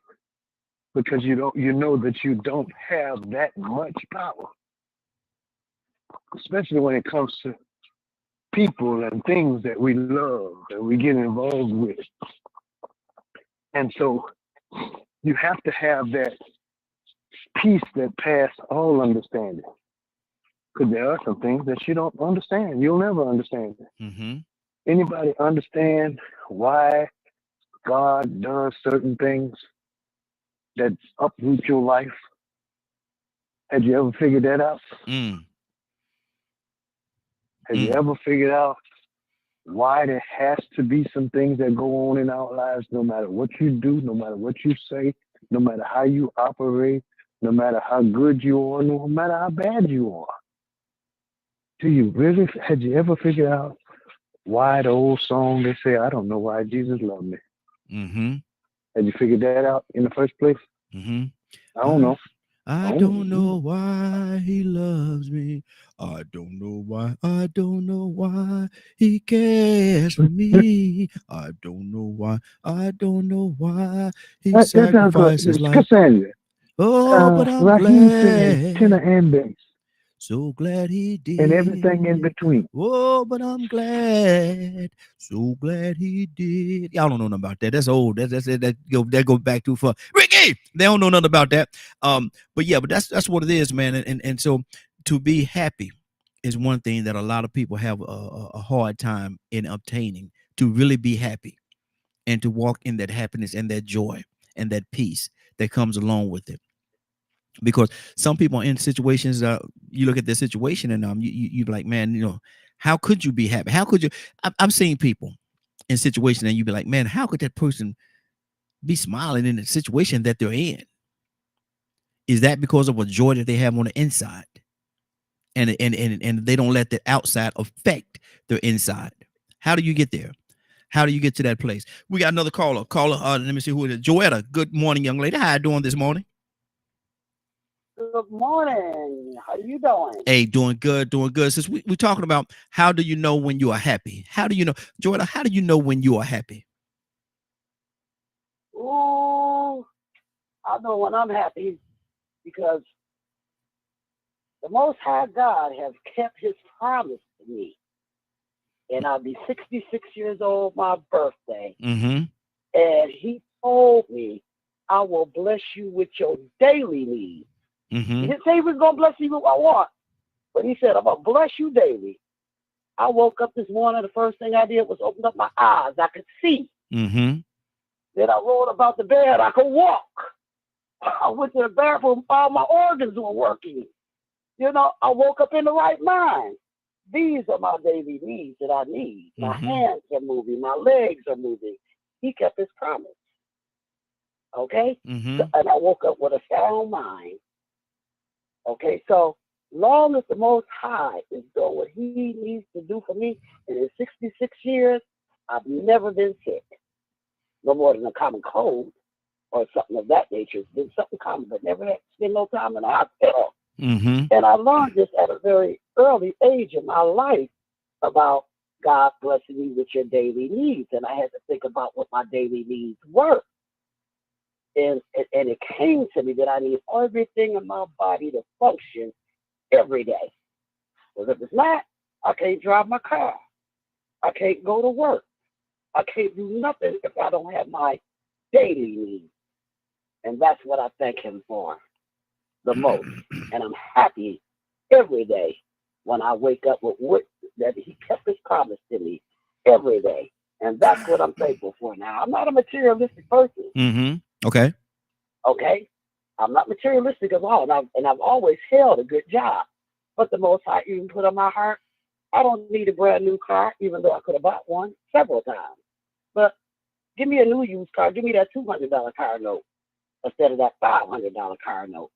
Because you know that you don't have that much power. Especially when it comes to people and things that we love, that we get involved with. And so you have to have that peace that passes all understanding. Because there are some things that you don't understand. You'll never understand it. Mm-hmm. Anybody understand why God does certain things that uproot your life? Had you ever figured that out? Have you ever figured out why there has to be some things that go on in our lives, no matter what you do, no matter what you say, no matter how you operate, no matter how good you are, no matter how bad you are? Had you ever figured out why the old song they say, I don't know why Jesus loved me? Mm-hmm. Had you figured that out in the first place? Mm-hmm. I don't know. I don't know why he loves me. I don't know why. I don't know why he cares for me. I don't know why. I don't know why he sacrificed his life. Cassandra. Oh, but I'm Raheem said tenor glad. and bass. So glad he did. And everything in between. Oh, but I'm glad. So glad he did. Y'all don't know nothing about that. That's old. That goes back too far. Ricky, they don't know nothing about that. But yeah, but that's what it is, man. And so to be happy is one thing that a lot of people have a hard time in obtaining. To really be happy and to walk in that happiness and that joy and that peace that comes along with it. Because some people are in situations, you look at their situation and you be like, man, how could you be happy? How could you? I've seen people in situations and you be like, man, how could that person be smiling in the situation that they're in? Is that because of a joy that they have on the inside, and they don't let the outside affect their inside? How do you get there? How do you get to that place? We got another caller. Let me see who it is. Joetta. Good morning, young lady. How you doing this morning? Good morning. How you doing? Hey, doing good. Since we're talking about how do you know when you are happy? How do you know, Joetta, how do you know when you are happy? Ooh, I know when I'm happy because the Most High God has kept his promise to me. And I'll be 66 years old my birthday. Mm-hmm. And he told me, I will bless you with your daily needs. Mm-hmm. He didn't say he was going to bless you with what I want, but he said, I'm going to bless you daily. I woke up this morning, the first thing I did was open up my eyes. I could see. Mm-hmm. Then I rolled about the bed. I could walk. I went to the bathroom. All my organs were working. I woke up in the right mind. These are my daily needs that I need. My hands are moving. My legs are moving. He kept his promise. Okay? Mm-hmm. And I woke up with a sound mind. Okay? So long as the Most High is doing what he needs to do for me, and in 66 years, I've never been sick. No more than a common cold or something of that nature. It's been something common, but never had to spend no time in the hospital. Mm-hmm. And I learned this at a very early age in my life about God blessing me with your daily needs. And I had to think about what my daily needs were. And it came to me that I need everything in my body to function every day. Because if it's not, I can't drive my car. I can't go to work. I can't do nothing if I don't have my daily needs. And that's what I thank him for the most. And I'm happy every day when I wake up with what that he kept his promise to me every day. And that's what I'm thankful for now. I'm not a materialistic person. Mm-hmm. Okay. Okay? I'm not materialistic at all. And I've always held a good job. But the Most High even put on my heart, I don't need a brand new car, even though I could have bought one several times. But give me a new used car. Give me that $200 car note instead of that $500 car note.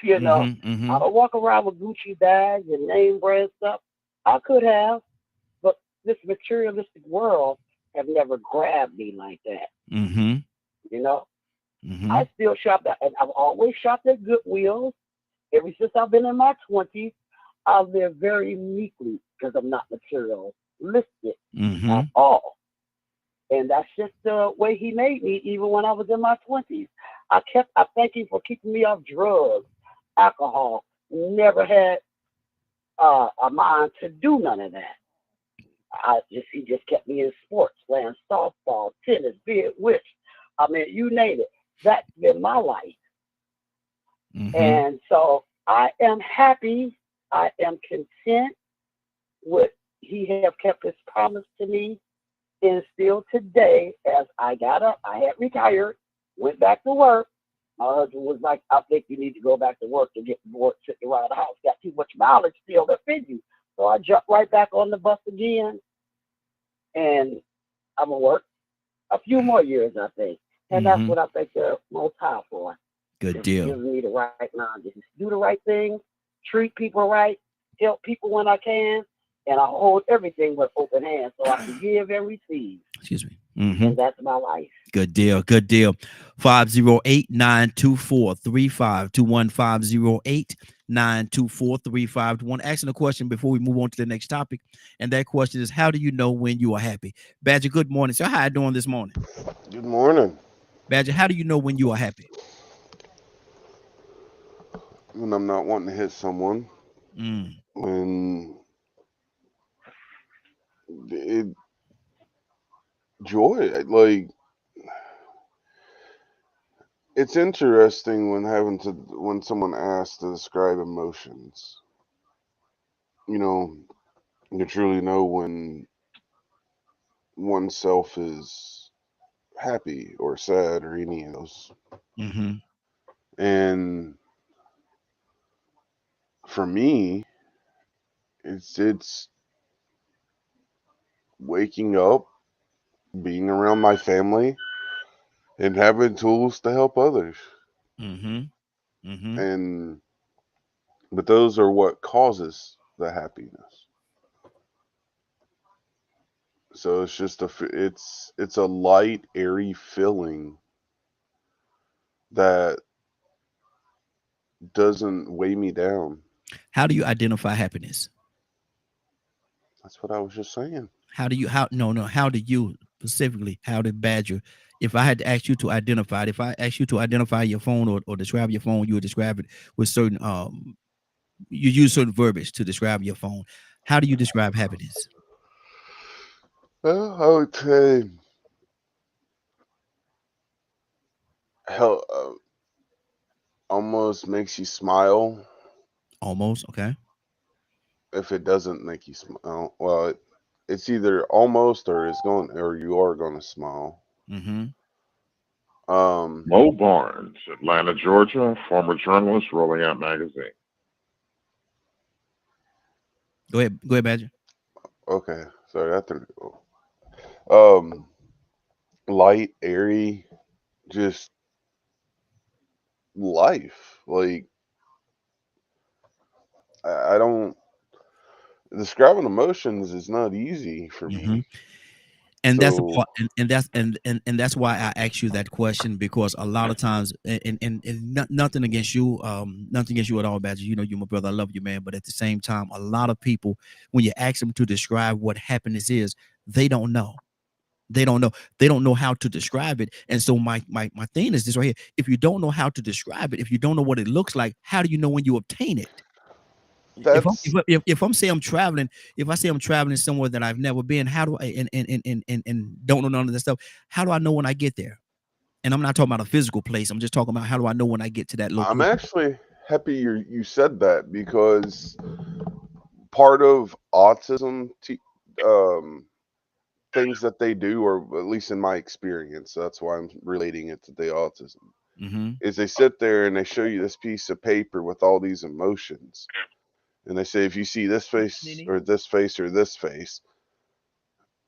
You know, I don't walk around with Gucci bags and name brand stuff. I could have, but this materialistic world have never grabbed me like that. You know, I still shop at, and I've always shopped at Goodwill. Ever since I've been in my 20s, I live very uniquely because I'm not materialistic at all. And that's just the way he made me, even when I was in my 20s. I thank him for keeping me off drugs, alcohol. Never had a mind to do none of that. He just kept me in sports, playing softball, tennis, be it which. I mean, you name it. That's been my life. And so I am happy. I am content with he have kept his promise to me. And still today, as I got up, I had retired, went back to work. My husband was like, I think you need to go back to work to get bored sitting around the house. Got too much mileage still left in you. So I jumped right back on the bus again. And I'm going to work a few more years, I think. And that's what I think the most high for. Good deal. Gives me the right mind. Just do the right thing, treat people right, help people when I can. And I hold everything with open hands so I can give and receive. Excuse me. And that's my life. Good deal. Good deal. 508-924-3521. 508-924-3521. Asking a question before we move on to the next topic. And that question is, how do you know when you are happy? Badger, good morning. So how you doing this morning? Good morning. Badger, how do you know when you are happy? When I'm not wanting to hit someone. When joy, like, it's interesting when someone asks to describe emotions. You know, you truly know when oneself is happy or sad or any of those. And for me, it's waking up, being around my family, and having tools to help others. But those are what causes the happiness. So it's just it's a light, airy feeling that doesn't weigh me down. How do you identify happiness? That's what I was just saying. How do you specifically, how did Badger, if I had to ask you to identify it, if I asked you to identify your phone or describe your phone, you would describe it with certain you use certain verbiage to describe your phone. How do you describe happiness? Well, I would say almost makes you smile. Almost, okay. If it doesn't make you smile, well, it's either almost or you are going to smile. Mo Barnes, Atlanta, Georgia, former journalist, Rolling Out Magazine. Go ahead, Badger. Okay, sorry, I threw it. Light, airy, just life. Like, I don't describing emotions is not easy for me. And that's a part, and that's why I asked you that question, because a lot of times, and nothing against you, nothing against you at all, Badger. You know, you're my brother. I love you, man. But at the same time, a lot of people, when you ask them to describe what happiness is, they don't know. They don't know how to describe it. And so my thing is this right here. If you don't know how to describe it, if you don't know what it looks like, how do you know when you obtain it? If I'm saying I'm traveling, if I say I'm traveling somewhere that I've never been, how do I and don't know none of that stuff? How do I know when I get there? And I'm not talking about a physical place. I'm just talking about how do I know when I get to that location? I'm actually happy you said that, because part of autism things that they do, or at least in my experience, that's why I'm relating it to the autism, is they sit there and they show you this piece of paper with all these emotions. And they say, if you see this face or this face or this face,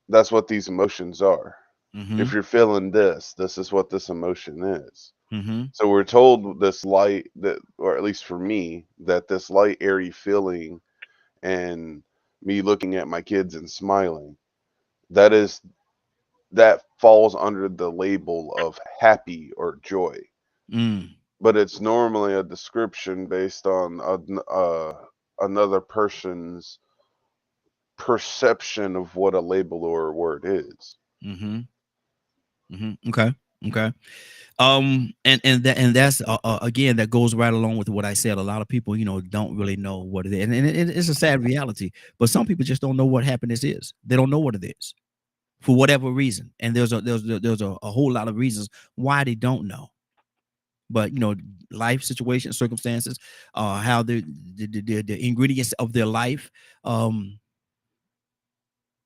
that's what these emotions are. If you're feeling this is what this emotion is. So we're told this light that, or at least for me, that this light, airy feeling and me looking at my kids and smiling, that falls under the label of happy or joy. But it's normally a description based on another person's perception of what a label or a word is. Okay. And that's again, that goes right along with what I said. A lot of people, don't really know what it is, and it's a sad reality. But some people just don't know what happiness is. They don't know what it is for whatever reason, and there's a whole lot of reasons why they don't know. But life situations, circumstances, how the ingredients of their life,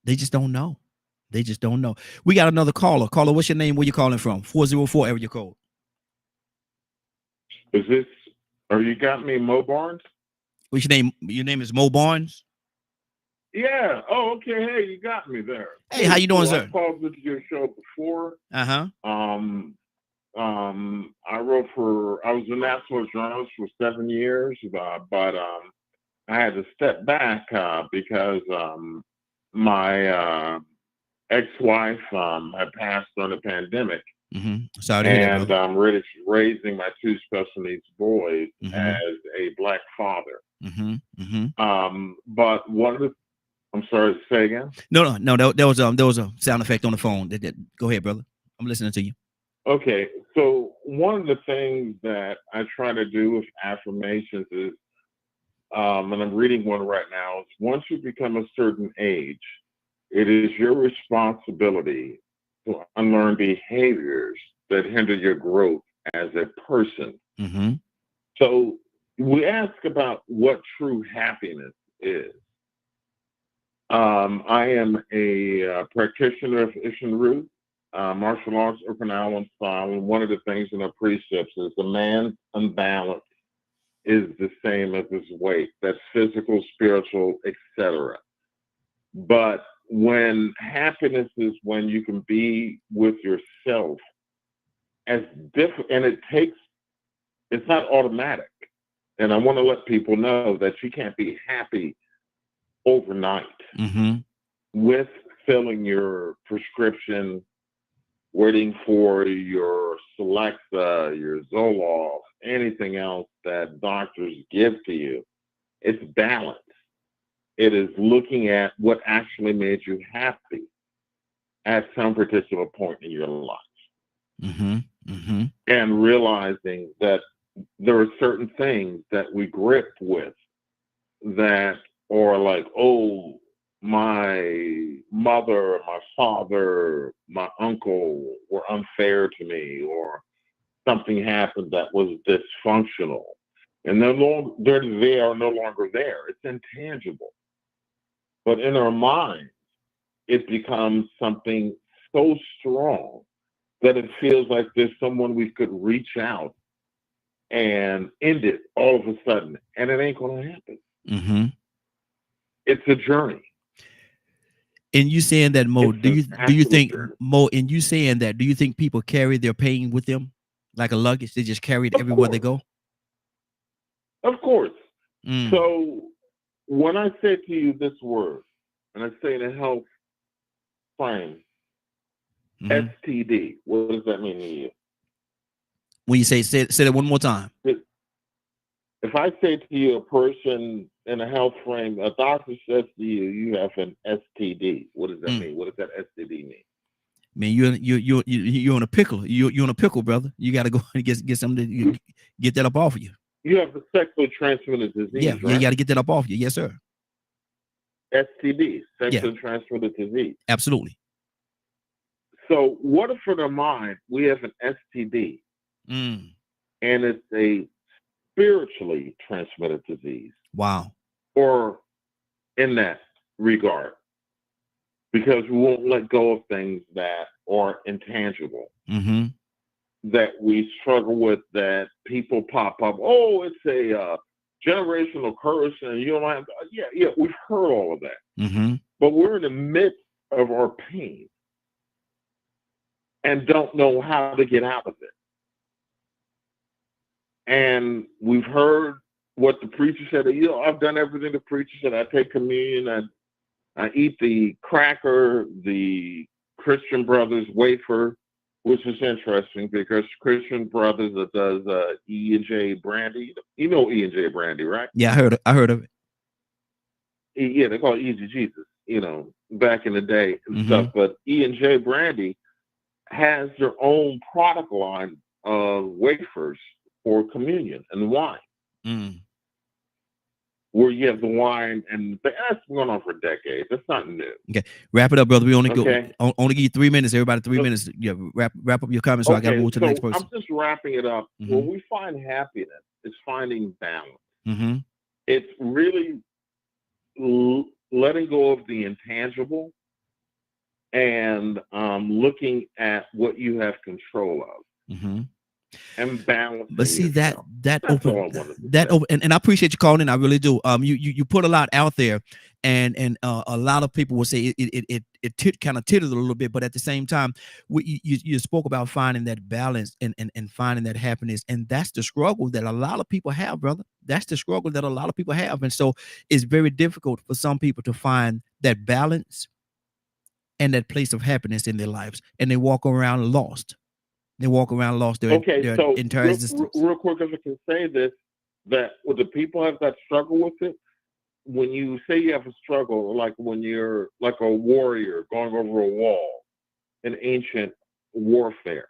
they just don't know. They just don't know. We got another caller. Caller, what's your name? Where you calling from? 404 area code. Is this? Or you got me, Mo Barnes? What's your name? Your name is Mo Barnes. Yeah. Oh, okay. Hey, you got me there. Hey, how you doing, sir? I called into your show before. I was a national journalist for 7 years, but I had to step back because my ex-wife had passed during the pandemic. Sorry to hear that, and I'm raising my two special needs boys as a Black father. But one of the, I'm sorry, say again? No. There was a sound effect on the phone. Go ahead, brother. I'm listening to you. Okay, so one of the things that I try to do with affirmations is, and I'm reading one right now, is once you become a certain age, it is your responsibility to unlearn behaviors that hinder your growth as a person. So we ask about what true happiness is. I am a practitioner of Ishin martial arts, Okinawan style, and one of the things in the precepts is the man's unbalance is the same as his weight. That's physical, spiritual, etc. But when happiness is when you can be with yourself, as different, and it's not automatic. And I want to let people know that you can't be happy overnight with filling your prescription, waiting for your Celexa, your Zoloft, anything else that doctors give to you. It's balance. It is looking at what actually made you happy at some particular point in your life. And realizing that there are certain things that we grip with that are like, oh, my mother, my father, my uncle were unfair to me, or something happened that was dysfunctional. And they are no longer there. It's intangible. But in our minds, it becomes something so strong that it feels like there's someone we could reach out and end it all of a sudden. And it ain't going to happen. It's a journey. And you saying that, Mo, do you think, Mo, and you saying that, do you think people carry their pain with them like a luggage? They just carry it everywhere they go? Of course. So when I say to you this word, and I say in a health frame, STD, what does that mean to you? When you say that one more time. If I say to you, a person in a health frame, a doctor says to you, you have an STD. What does that mean? What does that STD mean? Man, you're in a pickle. You're in a pickle, brother. You got to go and get something to get that up off of you. You have a sexually transmitted disease. Yeah, right? you got to get that up off you. Yes, sir. STD, sexually transmitted disease. Absolutely. So what if in our mind we have an STD and it's a spiritually transmitted disease? Wow. Or in that regard, because we won't let go of things that are intangible, that we struggle with, that people pop up. Oh, it's a generational curse, and you don't have. Yeah, we've heard all of that. But we're in the midst of our pain and don't know how to get out of it. And we've heard what the preacher said. You know, I've done everything the preacher said. I take communion. I eat the cracker, the Christian Brothers wafer, which is interesting because Christian Brothers that does E&J brandy. You know E&J brandy, right? Yeah, I heard of it. Yeah, they call it Easy Jesus, you know, back in the day and stuff. But E&J brandy has their own product line of wafers for communion and wine. Where you have the wine, and that's going on for decades. That's not new. Okay, wrap it up, brother. We only only give you 3 minutes. Everybody, 3 minutes. Yeah, wrap up your comments. So I got to move to the next person. I'm just wrapping it up. When we find happiness, it's finding balance. It's really letting go of the intangible and looking at what you have control of. And balance. But see that open, and I appreciate you calling in. I really do. You put a lot out there, and a lot of people will say it kind of titters a little bit, but at the same time, you spoke about finding that balance and finding that happiness, and that's the struggle that a lot of people have, brother. That's the struggle that a lot of people have, and so it's very difficult for some people to find that balance and that place of happiness in their lives, and they walk around lost. They walk around lost their entire existence. Real quick, if I can say this, that with the people have that struggle with it, when you say you have a struggle, like when you're like a warrior going over a wall in ancient warfare,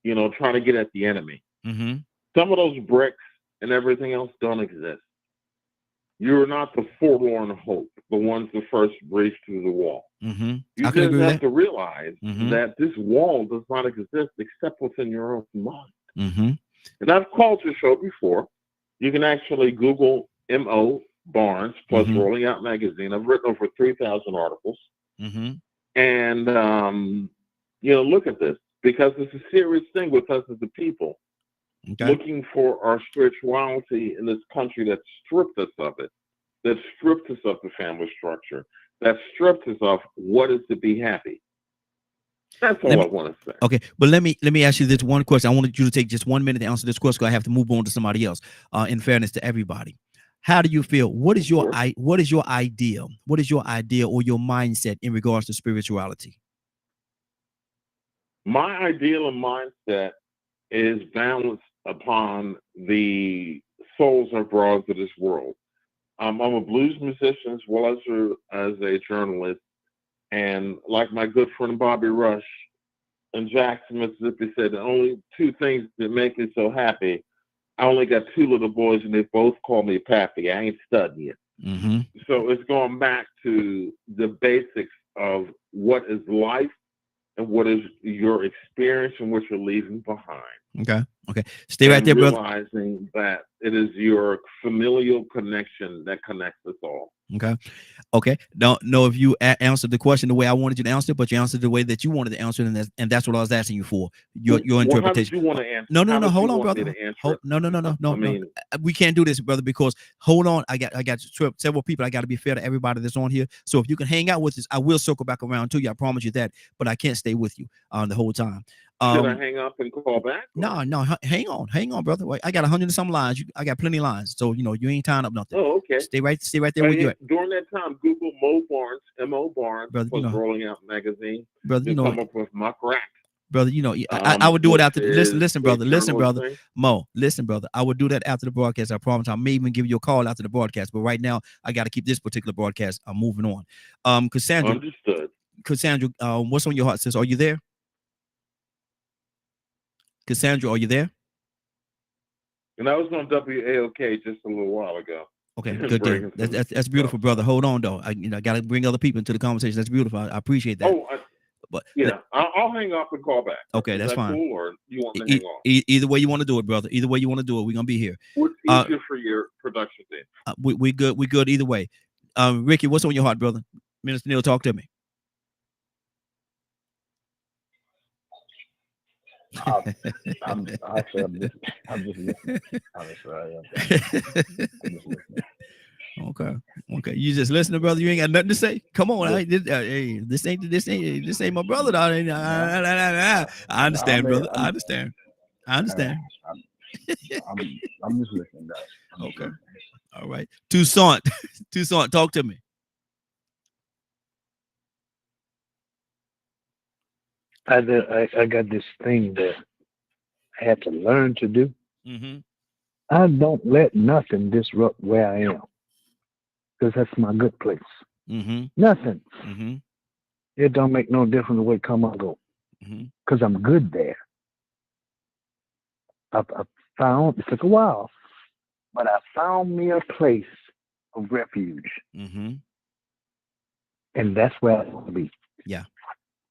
you know, trying to get at the enemy. Some of those bricks and everything else don't exist. You're not the forlorn hope, the ones that first breach through the wall. You just have to realize that this wall does not exist except within your own mind. And I've called your show before. You can actually Google M.O. Barnes plus Rolling Out Magazine. I've written over 3,000 articles. And, you know, look at this, because it's a serious thing with us as a people. Looking for our spirituality in this country that stripped us of it, that stripped us of the family structure, that stripped us of what is to be happy. That's all I want to say. Okay, but let me ask you this one question. I wanted you to take just 1 minute to answer this question, because I have to move on to somebody else. In fairness to everybody, how do you feel? What is your ideal? What is your idea or your mindset in regards to spirituality? My ideal and mindset is balanced upon the souls and broads of this world. I'm a blues musician as well as a journalist, and like my good friend Bobby Rush in Jackson, Mississippi said, the only two things that make me so happy, I only got 2 little boys and they both call me Pappy. I ain't studying. So it's going back to the basics of what is life and what is your experience and what you're leaving behind. Okay. Stay right there, brother. Realizing that it is your familial connection that connects us all. Okay. Don't know if you answered the question the way I wanted you to answer it, but you answered the way that you wanted to answer it, and that's what I was asking you for. Your interpretation. How did you want to answer? No. Hold on, brother. No. We can't do this, brother, because hold on. I got several people. I got to be fair to everybody that's on here. So if you can hang out with us, I will circle back around to you. I promise you that. But I can't stay with you the whole time. Should I hang up and call back? No. Hang on, brother. Wait, I got 100 and some lines. I got plenty of lines, so you know you ain't tying up nothing. Oh, okay. Stay right there where you at. During that time, Google Mo Barnes, M.O. Barnes, brother, plus Rolling Out Magazine. Brother, you know, come up with Muck Rack. Brother, you know, I would do it after. Listen, brother. Mo, listen, brother. I would do that after the broadcast. I promise. I may even give you a call after the broadcast. But right now, I got to keep this particular broadcast moving on. Cassandra. Understood. Cassandra, what's on your heart, sis? Are you there? Cassandra, are you there? And I was on WAOK just a little while ago. Okay, good deal. That's beautiful, brother. Hold on, though. I got to bring other people into the conversation. That's beautiful. I appreciate that. But yeah, I'll hang up and call back. Okay, that's fine. Cool, or you want to hang on? Either way you want to do it, brother. Either way you want to do it, we're gonna be here. What's easier for your production team? We good. We good either way. Ricky, what's on your heart, brother? Minister Neil, talk to me. I'm just listening. Honestly, I am. I'm just listening. Okay. You just listening, brother. You ain't got nothing to say. Come on, this ain't my brother. I understand, brother. I understand. I'm just listening, guys. Okay. All right. Toussaint. Toussaint, talk to me. I got this thing that I had to learn to do. Mm-hmm. I don't let nothing disrupt where I am because that's my good place. Mm-hmm. Nothing. Mm-hmm. It don't make no difference the way come or go because I'm good there. I found, it took a while, but I found me a place of refuge. Mm-hmm. And that's where I want to be. Yeah.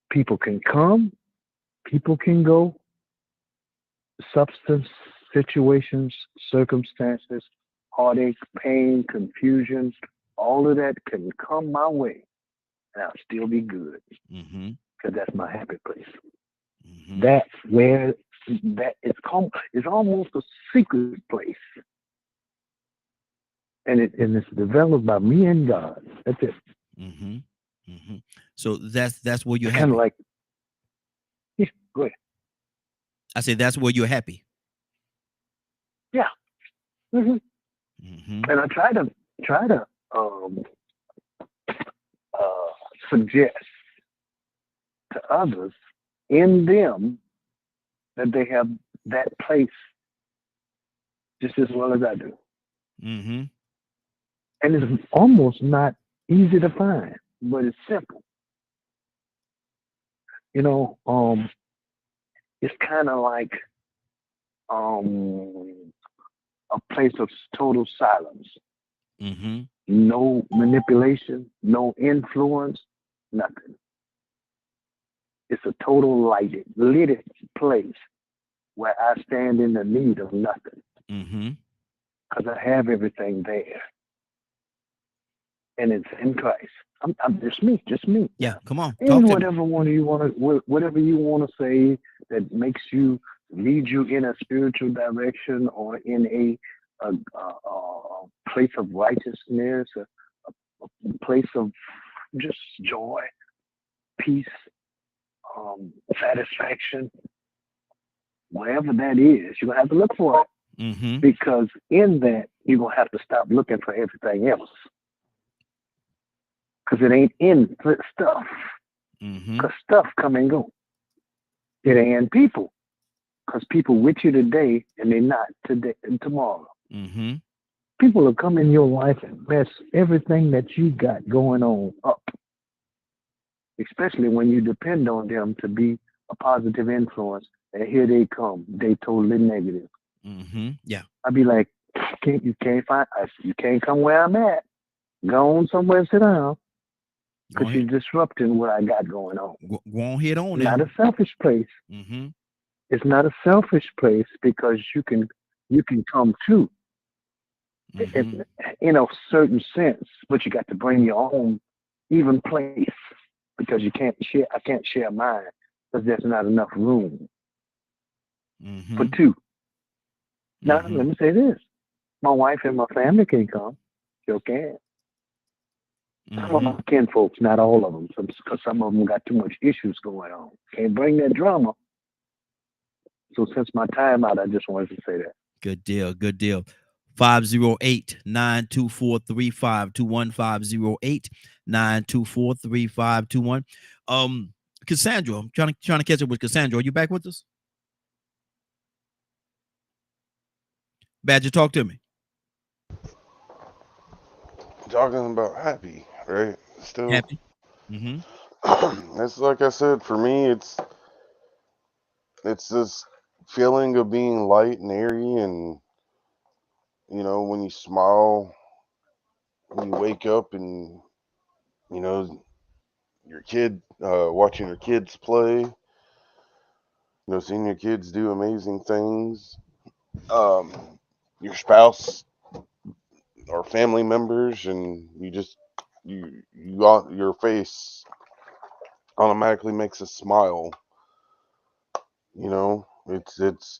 People can come, people can go, substance, situations, circumstances, heartache, pain, confusion, all of that can come my way and I'll still be good. Because that's my happy place. That's where that it's almost a secret place. And it's developed by me and God. That's it. So that's where you're it's happy. Kind of like, yeah, go ahead. I say that's where you're happy. Yeah. And I try to suggest to others in them that they have that place just as well as I do. And it's almost not easy to find, but it's simple. You know, it's kind of like a place of total silence. No manipulation, no influence, nothing. It's a total lit place where I stand in the need of nothing. Because I have everything there. And it's in Christ. I'm just me. Yeah, come on. And whatever you want to say that makes you lead you in a spiritual direction or in a place of righteousness, a place of just joy, peace, satisfaction, wherever that is, you're gonna have to look for it. Because in that you're gonna have to stop looking for everything else. Because it ain't in stuff. Because stuff come and go. It ain't in people. Because people with you today and they're not today and tomorrow. People will come in your life and mess everything that you got going on up. Especially when you depend on them to be a positive influence. And here they come. They totally negative. Yeah. I'd be like, you can't come where I'm at. Go on somewhere and sit down. Because you're disrupting what I got going on. Go on head on. Not a selfish place. It's not a selfish place because you can come too. In a certain sense, but you got to bring your own even place because I can't share mine because there's not enough room for two. Now let me say this: my wife and my family can come. Sure can. Some of my kin folks, not all of them, because some of them got too much issues going on. Can't bring that drama. So since my time out, I just wanted to say that. Good deal. 508-924-3521. 508-924-3521. Cassandra, I'm trying to catch up with Cassandra. Are you back with us? Badger, talk to me. Talking about happy, right? Still happy. It's like I said, for me, it's this feeling of being light and airy, and when you smile, when you wake up, and your kid watching your kids play, seeing your kids do amazing things, your spouse or family members, and your face automatically makes a smile. It's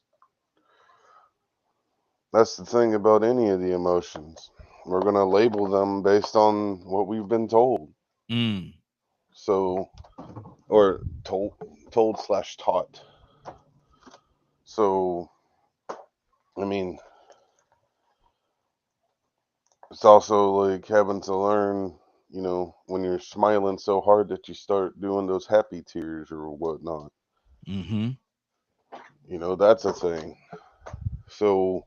that's the thing about any of the emotions. We're gonna label them based on what we've been told. So, or told / taught. So, I mean, it's also like having to learn, when you're smiling so hard that you start doing those happy tears or whatnot. Mm-hmm. That's a thing. So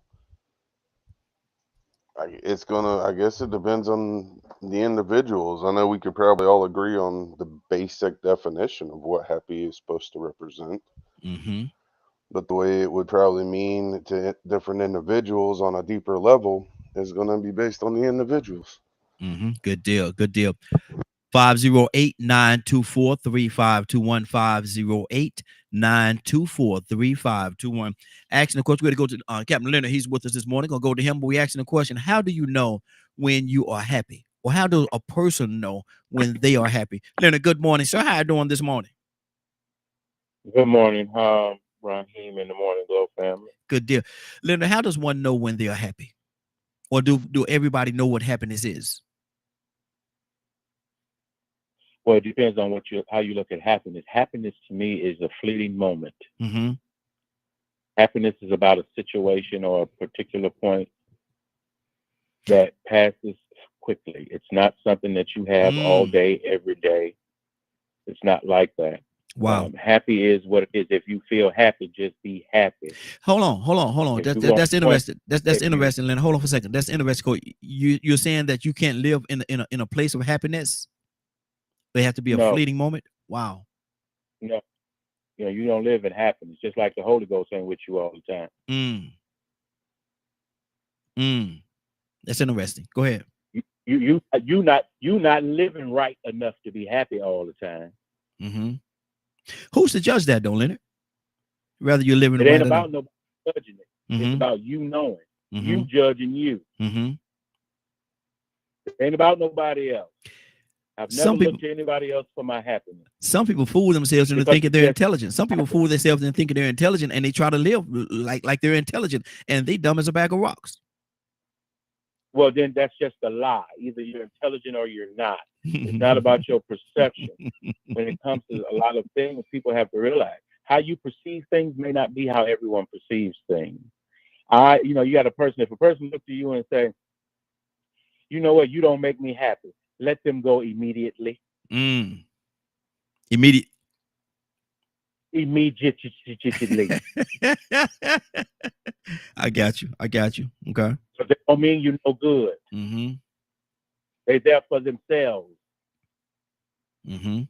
I guess it depends on the individuals. I know we could probably all agree on the basic definition of what happy is supposed to represent. Mm-hmm. But the way it would probably mean to different individuals on a deeper level is going to be based on the individuals. Mm-hmm. Good deal. Good deal. 508-924-3521. 508-924-3521. Asking the question, we're going to go to Captain Leonard. He's with us this morning. Gonna go to him, but we asking the question: how do you know when you are happy, or how does a person know when they are happy? Leonard, good morning, sir. How are you doing this morning? Good morning, Raheem and the Morning Glow family. Good deal. Leonard, how does one know when they are happy, or do everybody know what happiness is? Well, it depends on how you look at happiness. Happiness to me is a fleeting moment. Mm-hmm. Happiness is about a situation or a particular point that passes quickly. It's not something that you have all day, every day. It's not like that. Wow. Happy is what it is. If you feel happy, just be happy. Hold on. That's interesting. That's interesting, Leonard. Hold on for a second. That's interesting. You're saying that you can't live in a place of happiness? They have to be a fleeting moment? Wow. No. You don't live in happiness, just like the Holy Ghost ain't with you all the time. That's interesting. Go ahead. You not living right enough to be happy all the time. Mm-hmm. Who's to judge that, though, Leonard? Rather you're living. It ain't about nobody judging it. Mm-hmm. It's about you knowing. Mm-hmm. You judging you. Mm-hmm. It ain't about nobody else. I've never looked to anybody else for my happiness. Some people fool themselves into thinking they're intelligent. Some people fool themselves into thinking they're intelligent, and they try to live like they're intelligent, and they dumb as a bag of rocks. Well, then that's just a lie. Either you're intelligent or you're not. It's not about your perception. When it comes to a lot of things, people have to realize how you perceive things may not be how everyone perceives things. You got a person, if a person looks to you and say, you know what, you don't make me happy, let them go immediately. Immediately. I got you. Okay. So they don't mean you no good. Mm-hmm. They're there for themselves. Mm-hmm.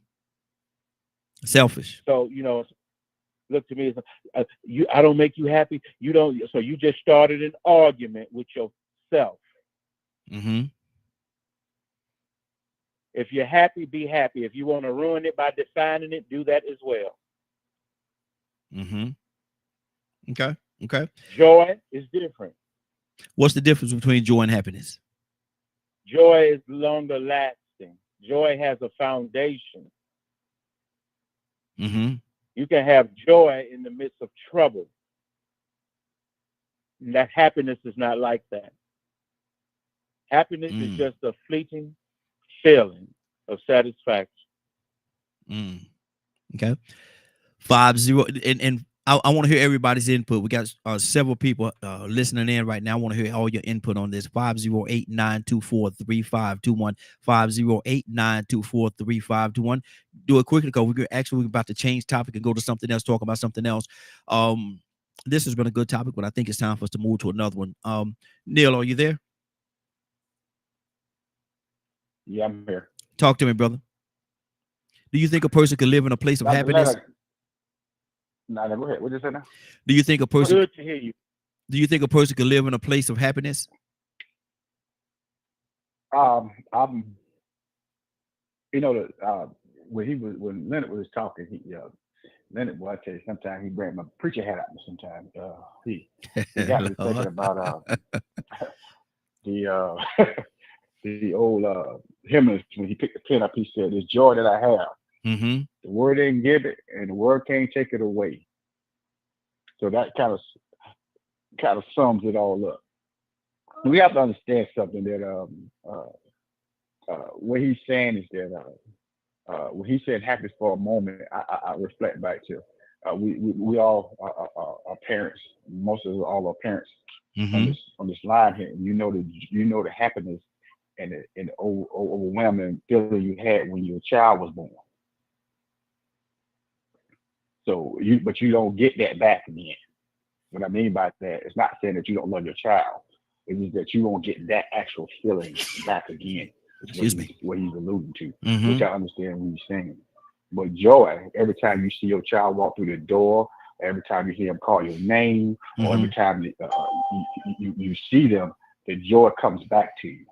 Selfish. So, look to me, I don't make you happy. You don't. So you just started an argument with yourself. Mm-hmm. If you're happy, be happy. If you want to ruin it by defining it, do that as well. Mm-hmm. Okay. Joy is different. What's the difference between joy and happiness? Joy is longer lasting. Joy has a foundation. Mm-hmm. You can have joy in the midst of trouble. And that happiness is not like that. Happiness is just a fleeting feeling of satisfaction. Okay. 50 and I want to hear everybody's input. We got several people listening in right now. I want to hear all your input on this. 508-924-3521. 508-924-3521. Do it quickly because we're about to change topic and go to something else, talk about something else. This has been a good topic, but I think it's time for us to move to another one. Neil, are you there? Yeah, I'm here. Talk to me, brother. Do you think a person could live in a place of happiness? No, go ahead. What did you say now? Do you think a person? Good to hear you. Do you think a person could live in a place of happiness? When Leonard was talking, Leonard, well, I tell you, sometimes he bring my preacher hat out. Sometimes he got me thinking about the old hymnist when he picked the pen up. He said, "This joy that I have, mm-hmm. the word didn't give it, and the word can't take it away." So that kind of sums it all up. We have to understand something that what he's saying is that when he said happy for a moment, I reflect back to we all are parents. Most of us all are parents, on this line here, and you know the happiness and the overwhelming feeling you had when your child was born. So but you don't get that back again. What I mean by that, it's not saying that you don't love your child. It is that you won't get that actual feeling back again. Excuse me. What he's alluding to, which I understand what he's saying. But joy, every time you see your child walk through the door, every time you hear him call your name, or every time you see them, the joy comes back to you.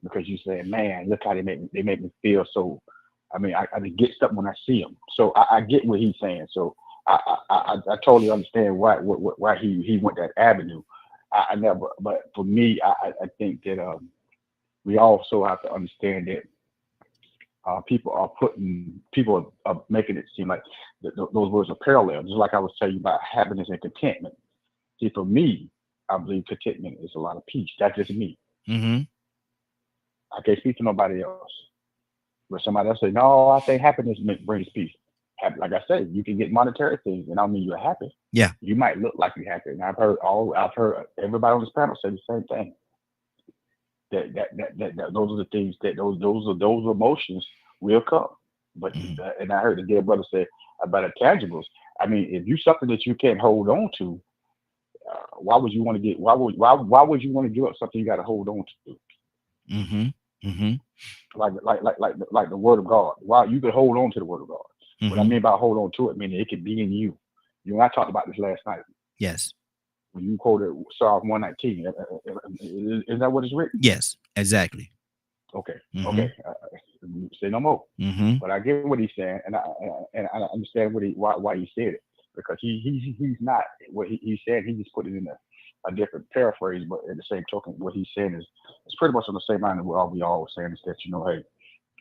Because you say, man, look how they make me feel. So, I mean, I get something when I see them. So I get what he's saying. So I totally understand why he went that avenue. I never, but for me, I think that we also have to understand that people are making it seem like those words are parallel. Just like I was telling you about happiness and contentment. See, for me, I believe contentment is a lot of peace. That's just me. I can't speak to nobody else. But somebody else say, no, I think happiness brings peace. Like I said, you can get monetary things, and I don't mean you're happy. Yeah. You might look like you're happy, and I've heard everybody on this panel say the same thing. That those are the things that those emotions will come. But and I heard the dear brother say about intangibles. I mean, if you something that you can't hold on to, why would you want to why would you want to give up something you got to hold on to? Like the word of God. Why you could hold on to the word of God. What I mean by hold on to it, meaning it could be in you. You know, I talked about this last night. Yes. When you quoted Psalm 119, is that what is written? Yes, exactly. Okay. Okay. Say no more. But I get what he's saying, and I understand why he said it, because he's not what he said. He just put it in a different paraphrase, but at the same token, what he's saying is it's pretty much on the same line as what we all saying, is that, you know, hey,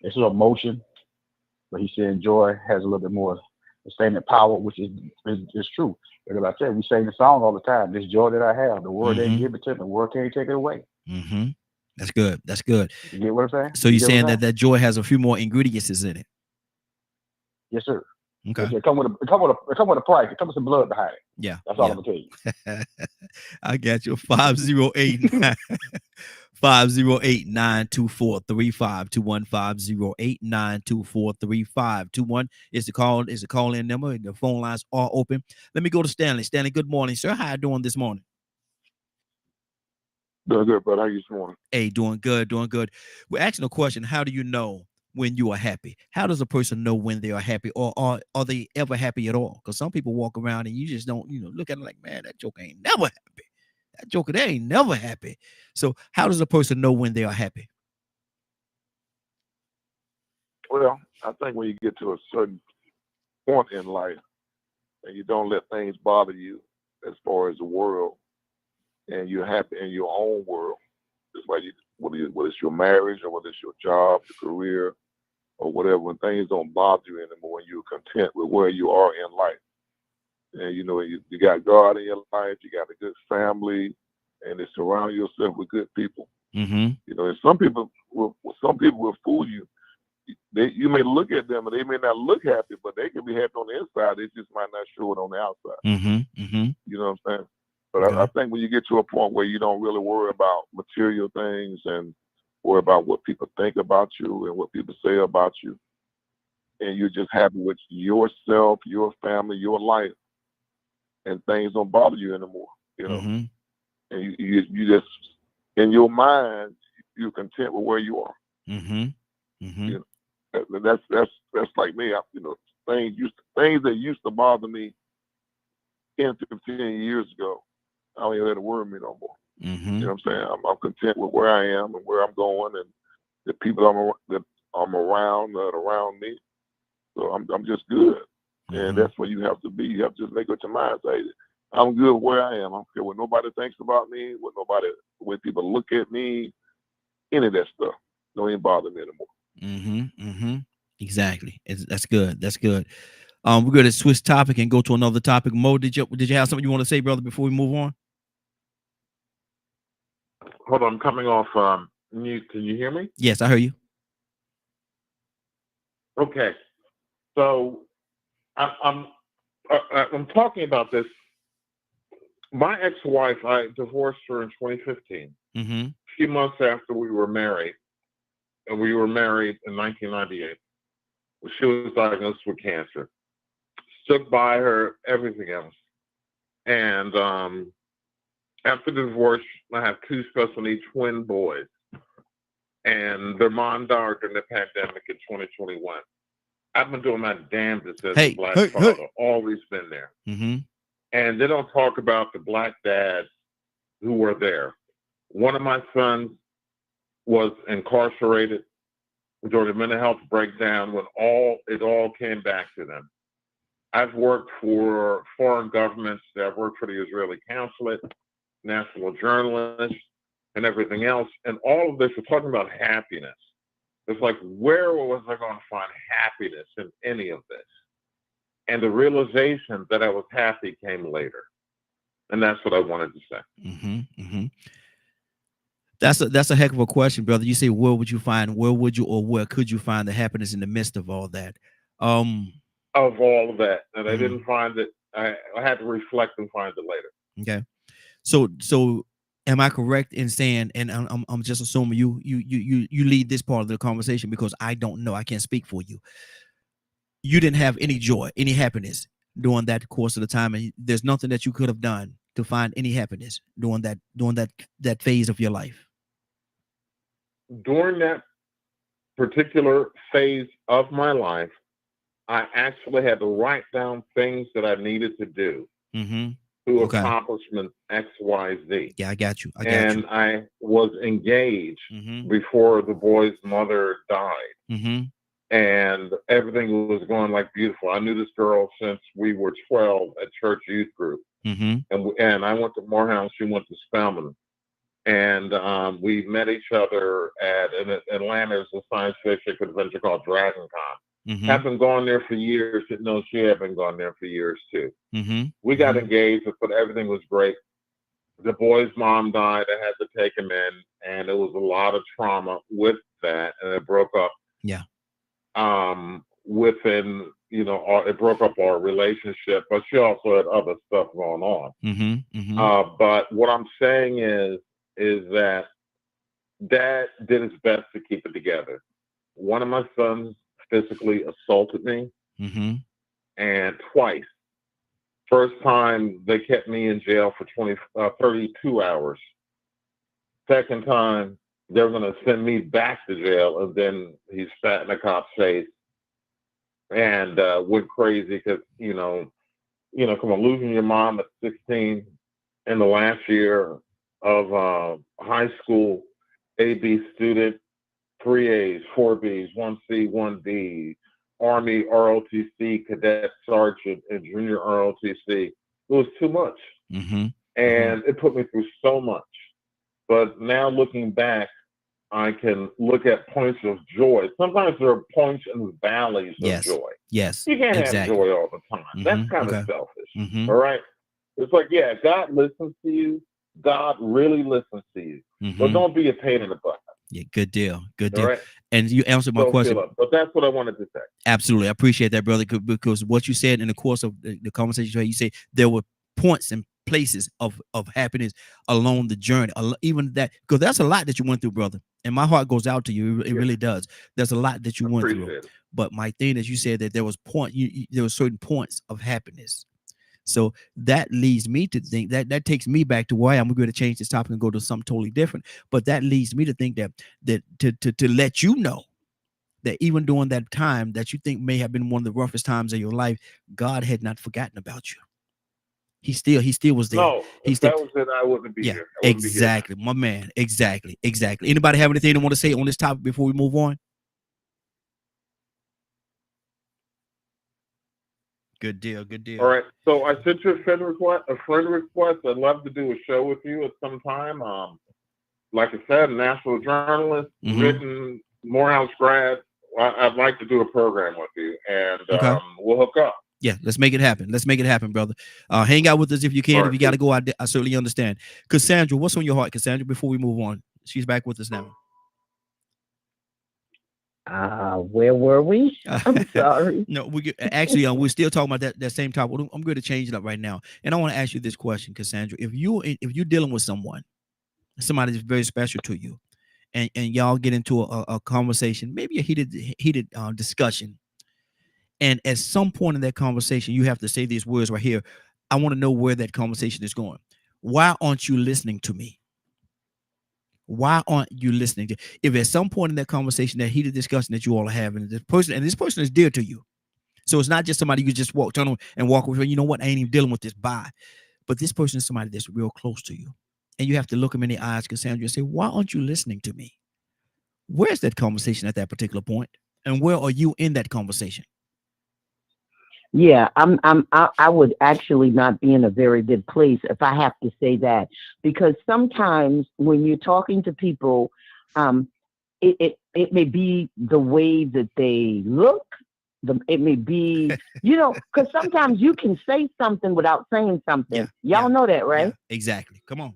it's an emotion, but he's saying joy has a little bit more sustainment power, which is true. Because like I said, we sing the song all the time. This joy that I have, the world ain't give it to me, the world can't take it away. That's good. That's good. You get what I'm saying? So you're saying that joy has a few more ingredients in it? Yes, sir. Okay. It come with a price. It comes with some blood behind it. Yeah. That's all I'm gonna tell you. I got you. 508 508-924-3521 508-924-3521 is the call-in number, and the phone lines are open. Let me go to Stanley. Stanley, good morning, sir. How you doing this morning? Doing good, brother. How you this morning? Hey, doing good. We're asking a question. How do you know when you are happy? How does a person know when they are happy, or are they ever happy at all? Because some people walk around and you just don't, look at them like, man, that joker ain't never happy. That joker, they ain't never happy. So how does a person know when they are happy? Well, I think when you get to a certain point in life and you don't let things bother you as far as the world, and you're happy in your own world, just like whether it's your marriage or whether it's your job, your career, or whatever, when things don't bother you anymore, when you're content with where you are in life. And you got God in your life, you got a good family, and to surround yourself with good people. And some people will fool you. You may look at them and they may not look happy, but they can be happy on the inside. They just might not show it on the outside. You know what I'm saying? But I think when you get to a point where you don't really worry about material things and worry about what people think about you and what people say about you, and you're just happy with yourself, your family, your life, and things don't bother you anymore, and you just, in your mind, you're content with where you are. That's like me. Things that used to bother me 10, 15 years ago, I don't even have to worry me no more. You know what I'm saying? I'm content with where I am and where I'm going, and the people that I'm around that are around me. So I'm just good. And that's where you have to be. You have to just make up your mind. Say, I'm good where I am. I don't care what nobody thinks about me, when people look at me, any of that stuff. Don't even bother me anymore. Exactly. That's good. That's good. We're going to switch topic and go to another topic. Mo, did you have something you want to say, brother, before we move on? Hold on, I'm coming off mute. Can you hear me? Yes, I hear you. Okay. So I'm talking about this My ex-wife, I divorced her in 2015. Mm-hmm. A few months after we were married, and we were married in 1998. She was diagnosed with cancer. Stood by her, everything else. And after the divorce, I have 2 special needs twin boys. And their mom died during the pandemic in 2021. I've been doing my damnedest as a black father, always been there. Mm-hmm. And they don't talk about the black dads who were there. One of my sons was incarcerated during the mental health breakdown when it all came back to them. I've worked for foreign governments. I've worked for the Israeli consulate, national journalists, and everything else. And all of this, we're talking about happiness. It's like, where was I going to find happiness in any of this? And the realization that I was happy came later. And that's what I wanted to say. Mm-hmm. Mm-hmm. That's a heck of a question, brother. You say, where would you find, where could you find the happiness in the midst of all that? Of all of that. And I didn't find it. I had to reflect and find it later. Okay. So am I correct in saying, and I'm just assuming you lead this part of the conversation because I don't know, I can't speak for you. You didn't have any joy, any happiness during that course of the time, and there's nothing that you could have done to find any happiness during that phase of your life. During that particular phase of my life, I actually had to write down things that I needed to do to accomplishment X, Y, Z. Yeah, I got you. I was engaged before the boy's mother died. And everything was going like beautiful. I knew this girl since we were 12 at church youth group. And I went to Morehouse, she went to Spelman. And we met each other at Atlanta. There's a science fiction convention called Dragon Con. Have been gone there for years. Didn't know she had been gone there for years too. We got engaged, but everything was great. The boy's mom died. I had to take him in, and there was a lot of trauma with that, and it broke up. Yeah. Within, it broke up our relationship, but she also had other stuff going on. But what I'm saying is that Dad did his best to keep it together. One of my sons physically assaulted me, and twice. First time they kept me in jail for 32 hours. Second time they were going to send me back to jail, and then he spat in the cop's face and went crazy because come on, losing your mom at 16 in the last year of high school, AB student, 3 A's, 4 B's, 1 C, 1 D, Army ROTC, cadet sergeant, and junior ROTC. It was too much. And it put me through so much. But now looking back, I can look at points of joy. Sometimes there are points and valleys of joy. Yes. You can't have joy all the time. That's kind of selfish. All right. It's like, yeah, God listens to you. God really listens to you. But don't be a pain in the butt. Yeah, good deal. Good deal. Right. And you answered my question. But that's what I wanted to say. Absolutely. I appreciate that, brother, because what you said in the course of the conversation, you said there were points and places of happiness along the journey. Even that, because that's a lot that you went through, brother. And my heart goes out to you. It really does. There's a lot that you went through. But my thing is, you said that there was there were certain points of happiness. So that leads me to think that takes me back to why I'm going to change this topic and go to something totally different. But that leads me to think that to let you know that even during that time that you think may have been one of the roughest times of your life, God had not forgotten about you. He still was there. No, if that was it, I wouldn't be here. Exactly, my man. Exactly. Anybody have anything they want to say on this topic before we move on? Good deal. All right. So I sent you a friend request. I'd love to do a show with you at some time. Like I said, national journalist, written Morehouse grad. I'd like to do a program with you, and we'll hook up. Yeah, let's make it happen. Brother. Hang out with us if you can. If you got to go, I certainly understand. Cassandra, what's on your heart, Cassandra, before we move on? She's back with us now. Where were we? I'm sorry. No, actually we're still talking about that same topic. I'm going to change it up right now, and I want to ask you this question, Cassandra. If you're dealing with somebody that's very special to you, and y'all get into a conversation, maybe a heated discussion, and at some point in that conversation, you have to say these words right here. I want to know where that conversation is going. Why aren't you listening to me? Why aren't you listening to? If at some point in that conversation, that heated discussion that you all are having, this person is dear to you, so it's not just somebody you just turn on and walk away. You know what? I ain't even dealing with this. Bye. But this person is somebody that's real close to you, and you have to look them in the eyes, Cassandra, and say, "Why aren't you listening to me?" Where's that conversation at that particular point, and where are you in that conversation? Yeah, I would actually not be in a very good place if I have to say that, because sometimes when you're talking to people, it may be the way that they look. It may be, because sometimes you can say something without saying something. Y'all know that, right? Yeah, exactly. Come on.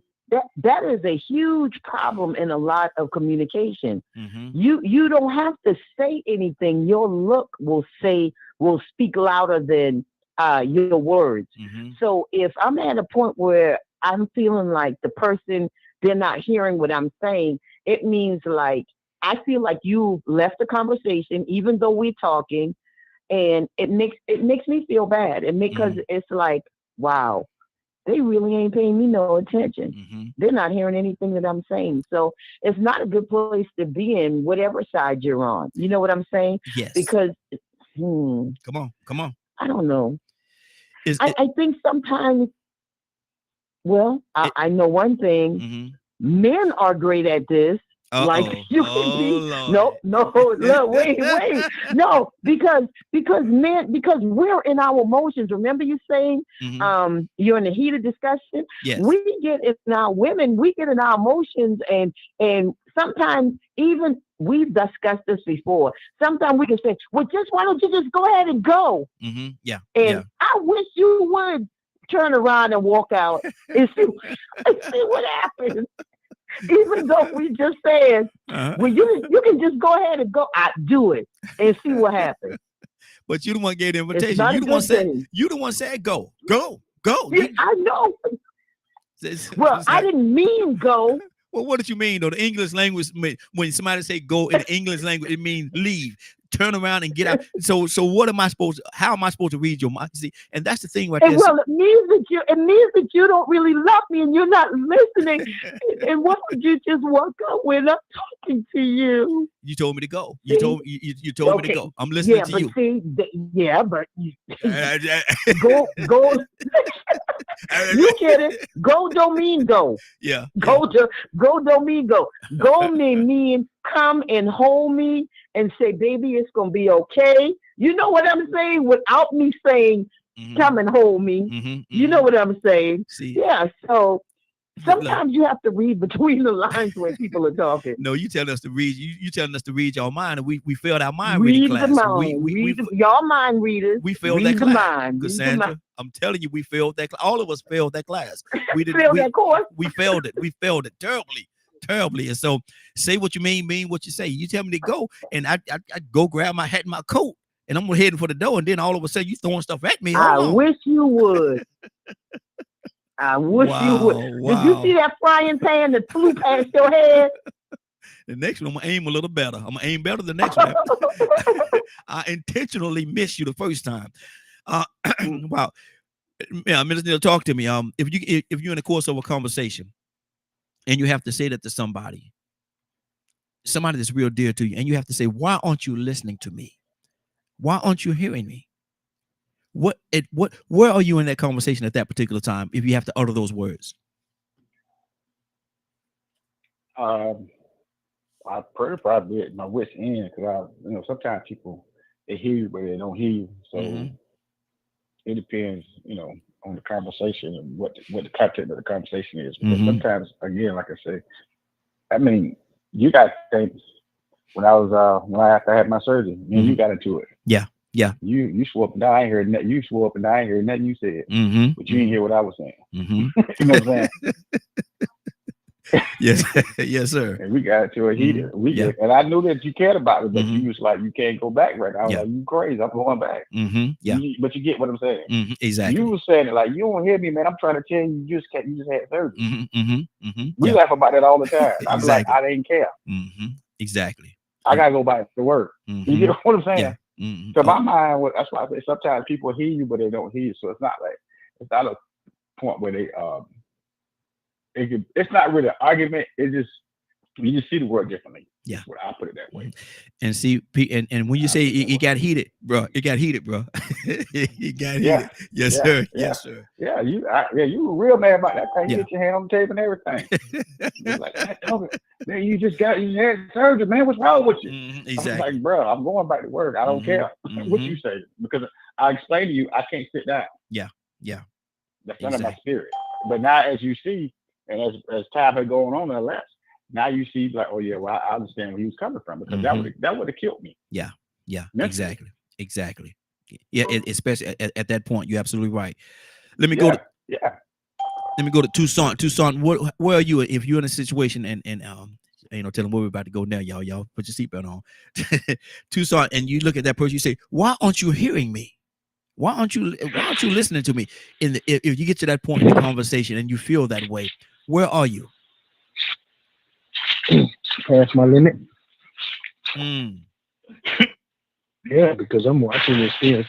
That is a huge problem in a lot of communication. Mm-hmm. You don't have to say anything. Your look will speak louder than your words. Mm-hmm. So if I'm at a point where I'm feeling like the person, they're not hearing what I'm saying, it means like I feel like you left the conversation even though we're talking, and it makes me feel bad. And because it's like, wow, they really ain't paying me no attention. Mm-hmm. They're not hearing anything that I'm saying. So it's not a good place to be in, whatever side you're on. You know what I'm saying? Yes. Because, come on. I don't know. I think sometimes, I know one thing. Mm-hmm. Men are great at this. Uh-oh. Like you can be Lord. no, look, wait. No, because we're in our emotions. Remember you saying you're in a heated discussion? Yes. We get in our emotions, and sometimes even we've discussed this before. Sometimes we can say, well, why don't you just go ahead and go? Mm-hmm. Yeah. And I wish you would turn around and walk out and see what happens. Even though we just said, well, you can just go ahead and go. I do it and see what happens. But you the one gave the invitation. You the one said go. Yeah, I know. Well, I didn't mean go. Well, what did you mean though? The English language, when somebody say go in the English language, it means leave, turn around and get out. So what am I how am I supposed to read your mind? See, and that's the thing right there. Well, it means that you don't really love me and you're not listening. And what would you just walk up when I'm talking to you? You told me to go. You told me to go. I'm listening to you. Go. You get it. Go Domingo. Yeah. Go Domingo. Go may mean come and hold me and say, baby, it's gonna be okay. You know what I'm saying? Without me saying, come and hold me. You know what I'm saying? See? Yeah. So sometimes you have to read between the lines when people are talking. No, you telling us to read. You telling us to read your mind, and we failed our mind reading class. Y'all mind readers. We failed that class. Cassandra, I'm telling you, we failed that. All of us failed that class. We didn't fail that course. We failed it. We failed it terribly. And so, say what you mean what you say. You tell me to go, and I go grab my hat and my coat, and I'm heading for the door, and then all of a sudden you throwing stuff at me. I wish you would. I wish you would. Wow. Did you see that frying pan that flew past your head? The next one, I'm going to aim a little better. I'm going to aim better the next one. I intentionally missed you the first time. Wow. Yeah, Minister, talk to me. If you're in the course of a conversation and you have to say that to somebody that's real dear to you, and you have to say, why aren't you listening to me? Why aren't you hearing me? Where are you in that conversation at that particular time if you have to utter those words? I probably at my wit's end, because sometimes people, they hear you but they don't hear you. So it depends, on the conversation and what the content of the conversation is. Because sometimes, again, like I say, I mean, you got things. When after I had my surgery, you got into it. Yeah. Yeah. You swore up and down. I ain't heard nothing. You swore up and down. I ain't heard nothing you said. But you didn't hear what I was saying. You know what I'm saying? Yes, yes, sir. And we got to a heated. And I knew that you cared about it, but you was like, you can't go back right now. I was like, you crazy? I'm going back. Yeah. But you get what I'm saying. Exactly. You were saying it like, you don't hear me, man. I'm trying to tell you, you just had surgery. We laugh about that all the time. I'm like, I didn't care. Exactly. I gotta go back to work. You get what I'm saying? Yeah. So my mind, that's why I say sometimes people hear you, but they don't hear you. So it's not a point where they it's not really an argument. It's just you just see the word differently. Yeah, I'll put it that way. And see, and when you say it got heated, bro, it got heated, bro. It got heated. Yes, sir. Yes, sir. Yeah, you were real mad about that thing. You get your hand on the tape and everything. You was like, man, you just had surgery, man. What's wrong with you? Exactly. I'm like, bro, I'm going back to work. I don't care what you say, because I explained to you, I can't sit down. Yeah. That's none of my spirit. But now, as you see, and as time had going on, or less. Now you see, like, oh yeah, well, I understand where he was coming from, because that would have killed me. Yeah, mentally. exactly. Yeah, especially at that point, you're absolutely right. Let me go to Let me go to Tucson. Tucson, where are you if you're in a situation and tell them where we're about to go now, y'all put your seatbelt on. Tucson, and you look at that person, you say, why aren't you hearing me? Why aren't you listening to me? If you get to that point in the conversation and you feel that way, where are you? Past my limit. Yeah, because I'm watching this thing.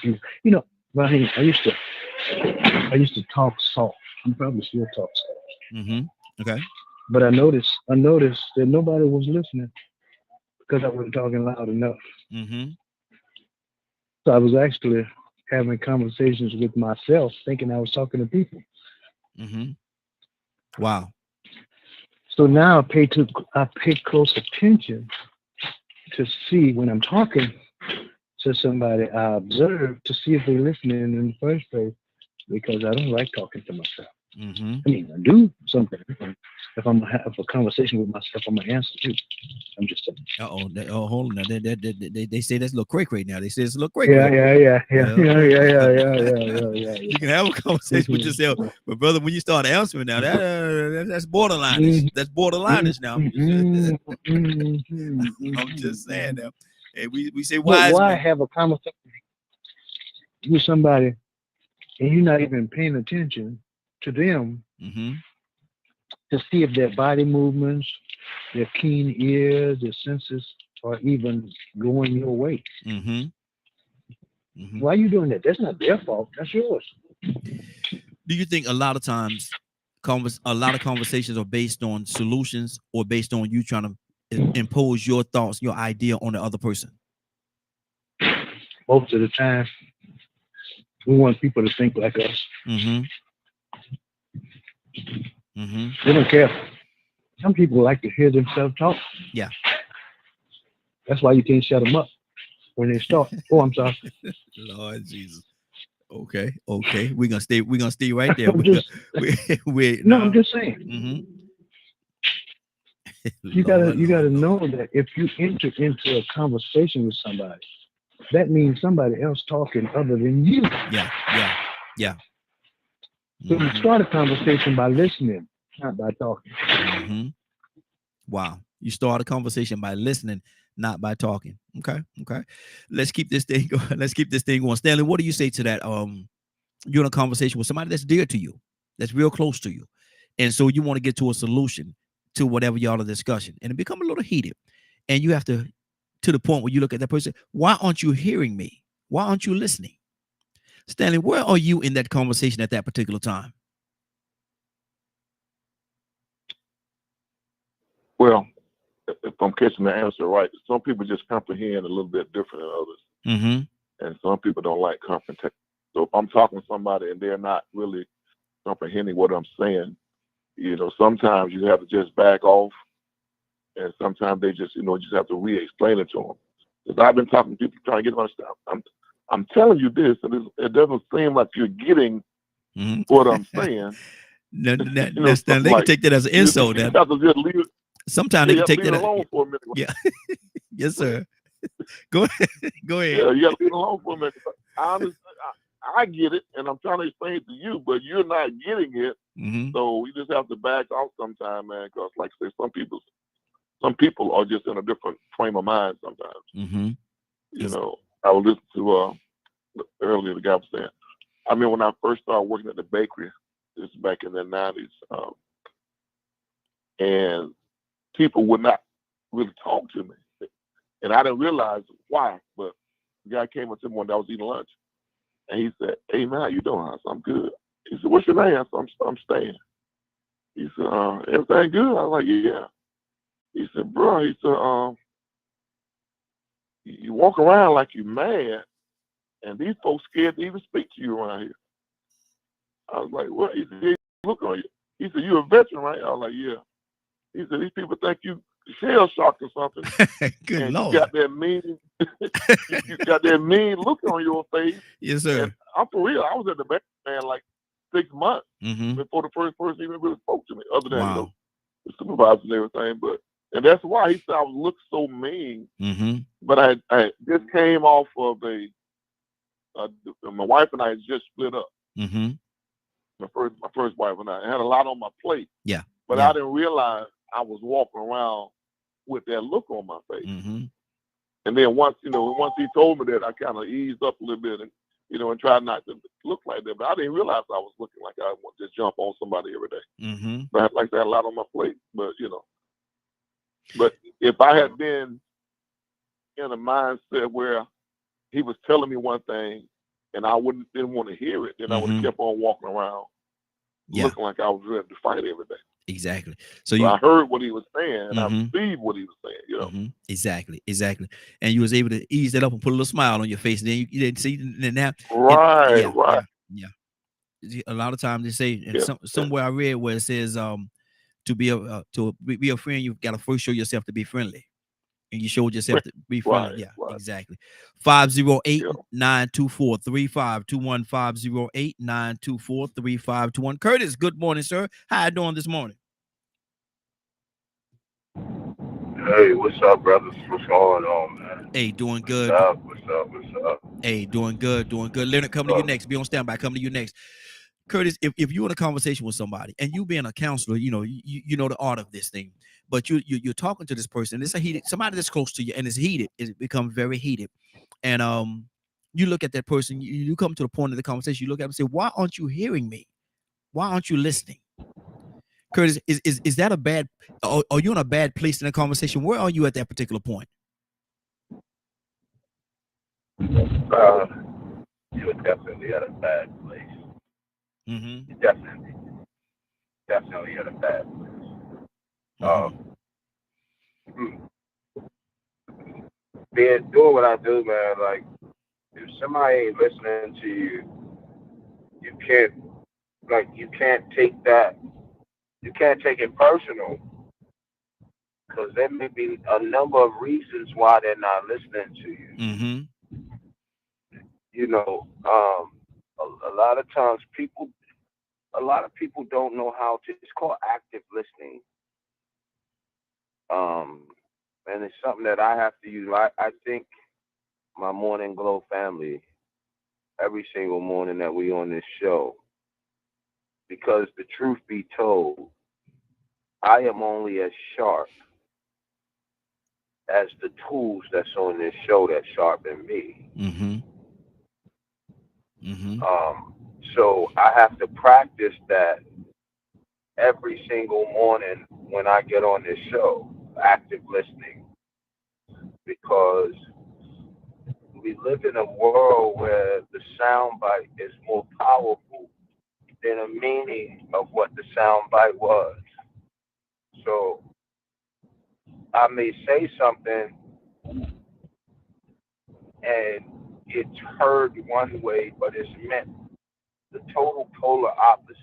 Raheem, I used to talk soft. I'm probably still talk soft. Okay. But I noticed that nobody was listening because I wasn't talking loud enough. So I was actually having conversations with myself, thinking I was talking to people. Wow. So now I pay close attention to see when I'm talking to somebody, I observe to see if they're listening in the first place, because I don't like talking to myself. I mean, I do something. If I'm gonna have a conversation with myself, I'm gonna answer too. I'm just saying. Hold on. Now, they say that's a little cray now. They say it's a little cray. Yeah. You can have a conversation with yourself, but brother, when you start answering now, that's borderline. That's borderline now. I'm just saying now. And we say why have a conversation with somebody and you're not even paying attention to them to see if their body movements, their keen ears, their senses are even going your way? Why are you doing that? That's not their fault. That's yours. Do you think a lot of times a lot of conversations are based on solutions or based on you trying to impose your thoughts, your idea on the other person? Most of the time, we want people to think like us. They don't care. Some people like to hear themselves talk. Yeah. That's why you can't shut them up when they start. Oh, I'm sorry. Lord Jesus. Okay. We're gonna stay right there. I'm just saying. You gotta know that if you enter into a conversation with somebody, that means somebody else talking other than you. Yeah. So you start a conversation by listening, not by talking. Wow. You start a conversation by listening, not by talking. Okay. Let's keep this thing going. Stanley, what do you say to that? You're in a conversation with somebody that's dear to you, that's real close to you. And so you want to get to a solution to whatever y'all are discussing, and it become a little heated. And you have to the point where you look at that person, why aren't you hearing me? Why aren't you listening? Stanley, where are you in that conversation at that particular time? Well, if I'm catching the answer right, some people just comprehend a little bit different than others. And some people don't like confrontation. So if I'm talking to somebody and they're not really comprehending what I'm saying, sometimes you have to just back off, and sometimes they just, just have to re-explain it to them. Because I've been talking to people trying to get them to understand. I'm telling you this, and it doesn't seem like you're getting what I'm saying. Now, they can take that as an insult. Sometimes they can take that alone for a minute. Yeah. Yes, sir. Go ahead. Yeah, you got to leave it alone for a minute. I understand. I get it, and I'm trying to explain it to you, but you're not getting it. Mm-hmm. So we just have to back off sometime, man, because like I say, some people are just in a different frame of mind sometimes. Mm-hmm. You know, I was listening to earlier the guy was saying, I mean, when I first started working at the bakery, this is back in the 90s, and people would not really talk to me. And I didn't realize why, but the guy came up to me one day, I was eating lunch, and he said, "Hey, man, how you doing?" I said, "I'm good." He said, "What's your name?" I said, I'm staying. He said, "Everything good?" I was like, "Yeah." He said, "Bro," he said, "you walk around like you mad, and these folks scared to even speak to you around here." I was like, "What?" He said, "Look on you." He said, "You a veteran, right?" I was like, "Yeah." He said, "These people think you shell shocked or something." Good and Lord. You got that mean, you got that mean look on your face. Yes, sir. And I'm for real. I was at the bank, man, like 6 months Mm-hmm. before the first person even really spoke to me, other than Wow. the supervisor and everything. And that's why he said I look so mean. Mm-hmm. But I just came off of my wife and I had just split up. Mm-hmm. My first wife and I had a lot on my plate. Yeah. But yeah. I didn't realize I was walking around with that look on my face. Mm-hmm. And then once he told me that, I kind of eased up a little bit and and tried not to look like that. But I didn't realize I was looking like I want to jump on somebody every day. Mm-hmm. But like I had a lot on my plate. But but if I had been in a mindset where he was telling me one thing and I didn't want to hear it, then I would have kept on walking around looking like I was ready to fight every day. Exactly. So I heard what he was saying, and I Mm-hmm. received what he was saying. Mm-hmm. Exactly. And you was able to ease that up and put a little smile on your face. And then you didn't see now. Right. Yeah. A lot of times they say, somewhere I read where it says, to be a friend, you've got to first show yourself to be friendly. And you showed yourself to be friendly. Right. Exactly. 508-924-3521. 508-924-3521. Curtis, good morning, sir. How you doing this morning? Hey, what's up, brothers? What's going on, man? Hey, doing good. What's up? Hey, doing good. Leonard, come to you next. Be on standby. Come to you next. Curtis, if you're in a conversation with somebody and you being a counselor, you know the art of this thing, but you're talking to this person. It's somebody that's close to you, and it's heated. It becomes very heated, and you look at that person. You come to the point of the conversation. You look at them and say, "Why aren't you hearing me? Why aren't you listening?" Curtis, is that a bad? Are you in a bad place in the conversation? Where are you at that particular point? You're definitely at a bad place. Mm-hmm. Definitely at a bad place. Doing what I do, man. Like, if somebody ain't listening to you, you can't take it personal, because there may be a number of reasons why they're not listening to you. Mm-hmm. A lot of times a lot of people don't know how to. It's called active listening. And it's something that I have to use. I think my Morning Glow family, every single morning that we on this show, because the truth be told, I am only as sharp as the tools that's on this show that sharpen me. Mm-hmm. Mm-hmm. So I have to practice that every single morning when I get on this show, active listening, because we live in a world where the soundbite is more powerful than a meaning of what the soundbite was. So I may say something and it's heard one way, but it's meant the total polar opposite.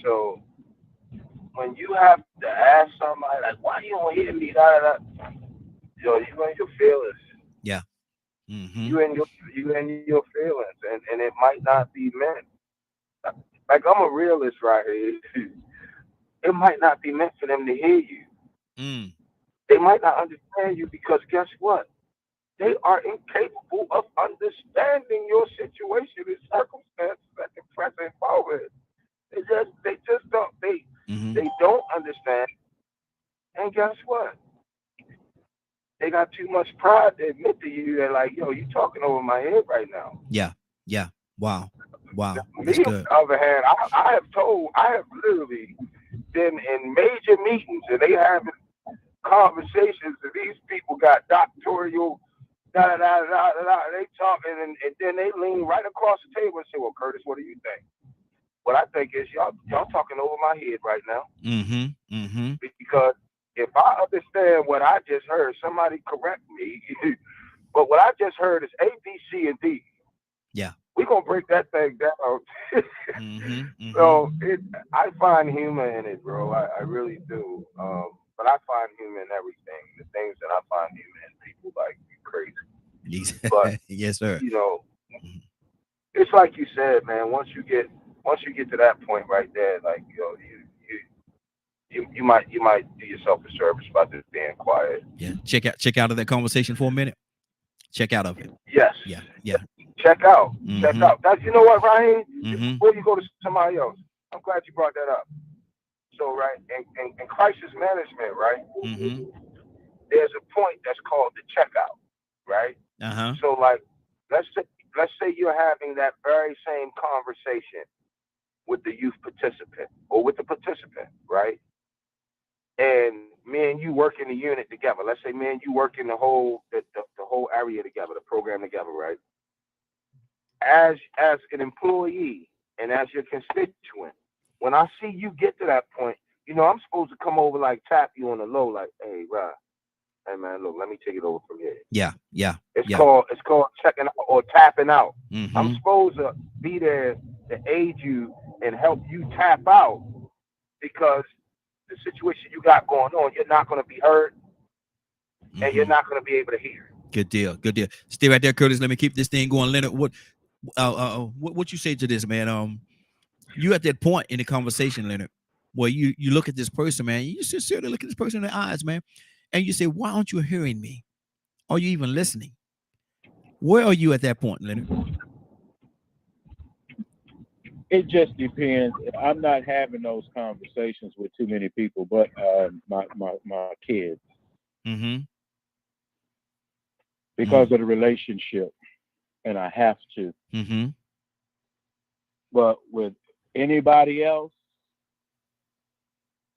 So when you have to ask somebody, like, why you don't hear me, you in your feelings. Yeah. Mm-hmm. You in your feelings, and it might not be meant. Like, I'm a realist right here. It might not be meant for them to hear you. They might not understand you, because guess what? they are incapable of understanding your situation and circumstances at the present moment. They just don't they don't understand. And guess what? They got too much pride to admit to you that, like, yo, you talking over my head right now. Yeah. Wow. Me, on the other hand, I have literally been in major meetings and they having conversations and these people got doctoral they talking and then they lean right across the table and say, well, Curtis, what do you think? What I think is y'all talking over my head right now. Because if I understand what I just heard, somebody correct me. But what I just heard is A, B, C, and D. Yeah. We're going to break that thing down. So I find humor in it, bro. I really do. But I find humor in everything. The things that I find humor in, people like crazy. But, yes, sir. You know, it's like you said, man, once you get to that point right there, like, you know, you might do yourself a service by just being quiet. Yeah. Check out of that conversation for a minute. Check out of it. Yes. Yeah. Check out. Check out. That's, you know what, Ryan? Before you go to somebody else, I'm glad you brought that up. So, right, in crisis management, right? There's a point that's called the checkout, right? So, like, let's say you're having that very same conversation with the youth participant or with the participant, right? And me and you work in the unit together. Let's say me and you work in the whole area together, the program together, right? As an employee and as your constituent, when I see you get to that point, you know, I'm supposed to come over, like, tap you on the low, like, hey, Rob, hey, man, look, let me take it over from here. Yeah. It's called checking out or tapping out. I'm supposed to be there to aid you and help you tap out because the situation you got going on, you're not going to be heard and you're not going to be able to hear. Good deal. Stay right there, Curtis. Let me keep this thing going. Leonard, what you say to this, man? You at that point in the conversation, Leonard, where you look at this person, man, you sincerely look at this person in the eyes, man, and you say, why aren't you hearing me? Are you even listening? Where are you at that point, Leonard? It just depends. I'm not having those conversations with too many people, but my kids. Because of the relationship, and I have to. But with anybody else,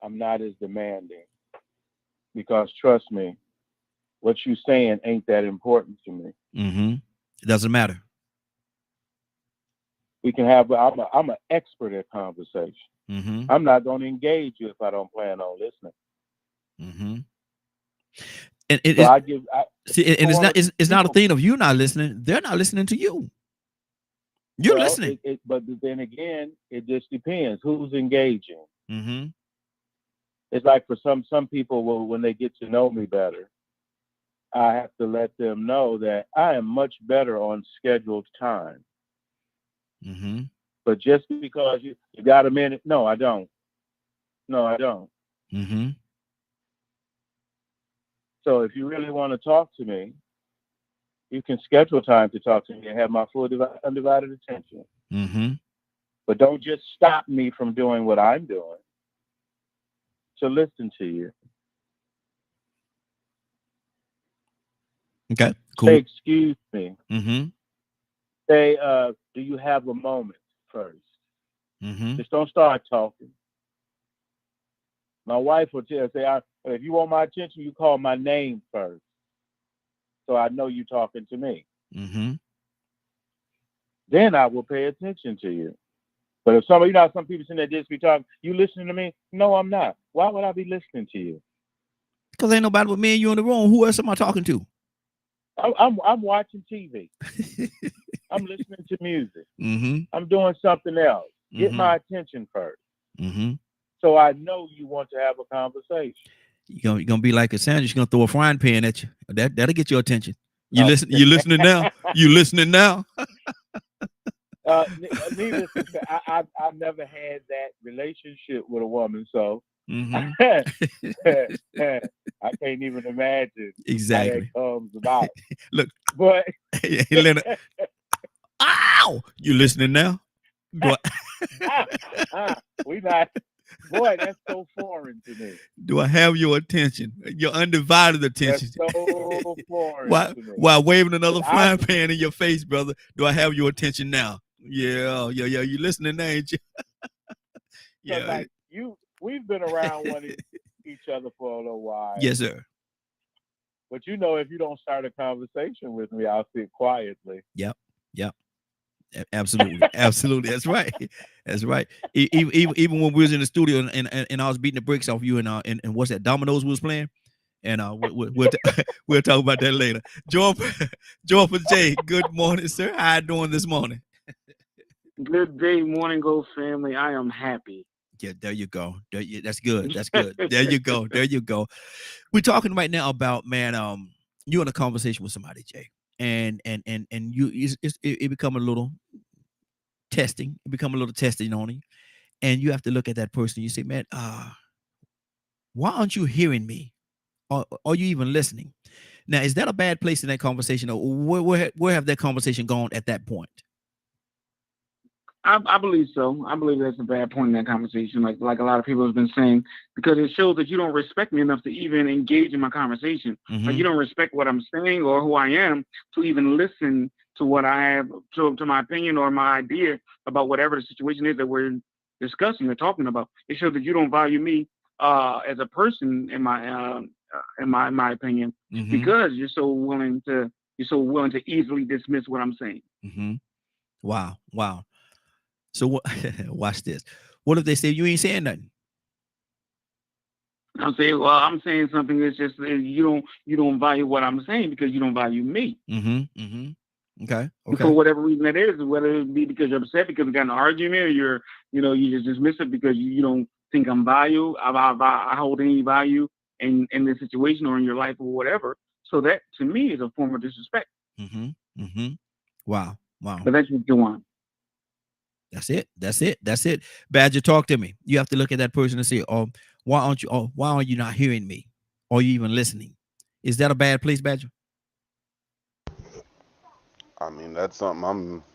I'm not as demanding. Because trust me, what you're saying ain't that important to me. It doesn't matter. We can have. I'm an expert at conversation. I'm not going to engage you if I don't plan on listening. And it's not a thing of you not listening. They're not listening to you. You're listening. But then again, it just depends who's engaging. It's like for some people, when they get to know me better, I have to let them know that I am much better on scheduled time. But just because you got a minute, no, I don't. So if you really want to talk to me, you can schedule time to talk to me and have my full undivided attention. But don't just stop me from doing what I'm doing to listen to you. Okay, cool. Say, excuse me. Say, do you have a moment first? Just don't start talking. My wife will say, if you want my attention, you call my name first. So I know you're talking to me. Then I will pay attention to you. But if some people sitting there just be talking, you listening to me? No, I'm not. Why would I be listening to you? Because ain't nobody but me and you in the room. Who else am I talking to? I'm watching TV. I'm listening to music. I'm doing something else. Get my attention first. So I know you want to have a conversation. You're gonna be like a sandwich. You're gonna throw a frying pan at you. That'll get your attention. You listening now? You listening now? Needless to say, I've never had that relationship with a woman, so I can't even imagine exactly how that comes about. Look, but Leonard, ow, you listening now? We not. Boy, that's so foreign to me. Do I have your attention? Your undivided attention? That's so foreign while, to me. while waving another frying pan in your face, brother. Do I have your attention now? Yeah. You listening now, ain't you? Yeah. Like we've been around each other for a little while. Yes, sir. But if you don't start a conversation with me, I'll sit quietly. Yep. Absolutely. That's right. That's right. Even when we was in the studio and I was beating the bricks off you and what's that, dominoes we was playing, and we'll talk about that later. Joy for Jay. Good morning, sir. How you doing this morning? Good day, Morning Glow family. I am happy. Yeah, there you go. That's good. That's good. There you go. We're talking right now about, man, you're in a conversation with somebody, Jay. And it become a little testing. It become a little testing on you, and you have to look at that person. You say, man, why aren't you hearing me? Or are you even listening? Now, is that a bad place in that conversation, or where have that conversation gone at that point? I believe so. I believe that's a bad point in that conversation, like a lot of people have been saying, because it shows that you don't respect me enough to even engage in my conversation. Mm-hmm. Like you don't respect what I'm saying or who I am to even listen to what I have, to my opinion or my idea about whatever the situation is that we're discussing or talking about. It shows that you don't value me as a person, in my opinion, mm-hmm. because you're so willing to easily dismiss what I'm saying. Mm-hmm. Wow. So watch this. What if they say you ain't saying nothing? I'm saying, well, I'm saying something that's just you don't value what I'm saying because you don't value me. Mm-hmm. Mm-hmm. Okay. For whatever reason that is, whether it be because you're upset because we got an argument, or you just dismiss it because you don't think I'm value. I hold any value in this situation or in your life or whatever. So that to me is a form of disrespect. Mm-hmm. Mm-hmm. Wow. But that's what you want. That's it. Badger, talk to me. You have to look at that person and say, why aren't you not hearing me? Or are you even listening? Is that a bad place, Badger? I mean, that's something I'm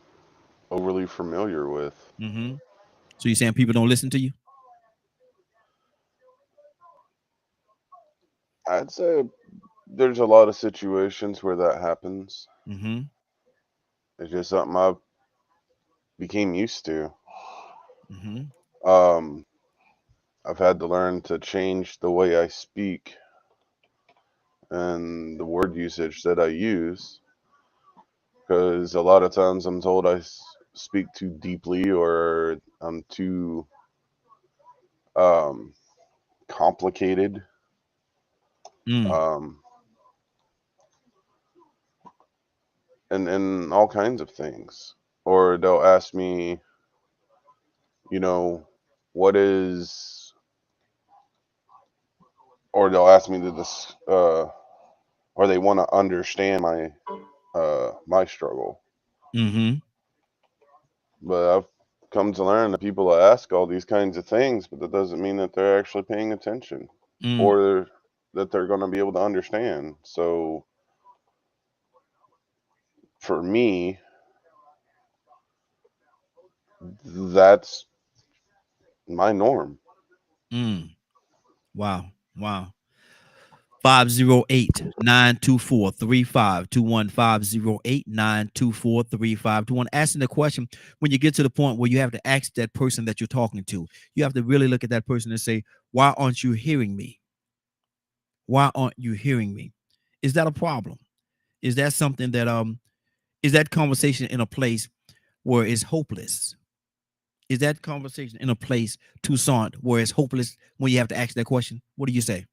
overly familiar with. Mm-hmm. So you're saying people don't listen to you? I'd say there's a lot of situations where that happens. Mm-hmm. It's just something I became used to. Mm-hmm. I've had to learn to change the way I speak and the word usage that I use, because a lot of times I'm told I speak too deeply or I'm too complicated. And all kinds of things. Or they'll ask me, what is, or they'll ask me or they want to understand my struggle. Mm-hmm. But I've come to learn that people ask all these kinds of things, but that doesn't mean that they're actually paying attention or that they're going to be able to understand. So for me, that's my norm. Wow. 508-924-3521. 508-924-3521. Asking the question, when you get to the point where you have to ask that person that you're talking to, you have to really look at that person and say, why aren't you hearing me? Why aren't you hearing me? Is that a problem? Is that something that is that conversation in a place where it's hopeless? Is that conversation in a place, Toussaint, where it's hopeless when you have to ask that question? What do you say?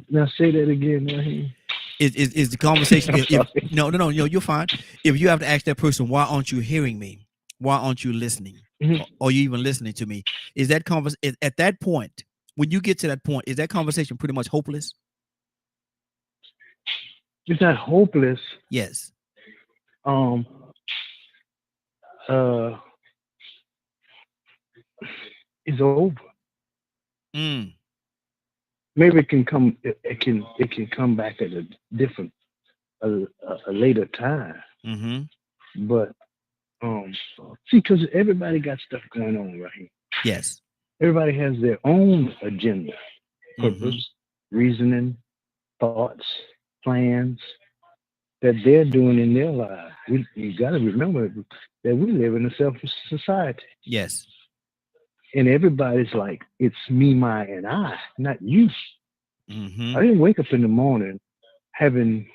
Now say that again, Raheem. Is the conversation? No, you're fine. If you have to ask that person, why aren't you hearing me? Why aren't you listening? Mm-hmm. Or you even listening to me? Is that at that point, when you get to that point, is that conversation pretty much hopeless? It's not hopeless. Yes. It's over. Maybe it can come. It can come back at a different, a later time. But see, because everybody got stuff going on right here. Yes. Everybody has their own agenda, purpose, reasoning, thoughts, plans that they're doing in their lives. You got to remember that we live in a selfish society. Yes. And everybody's like, it's me, my, and I, not you. I didn't wake up in the morning having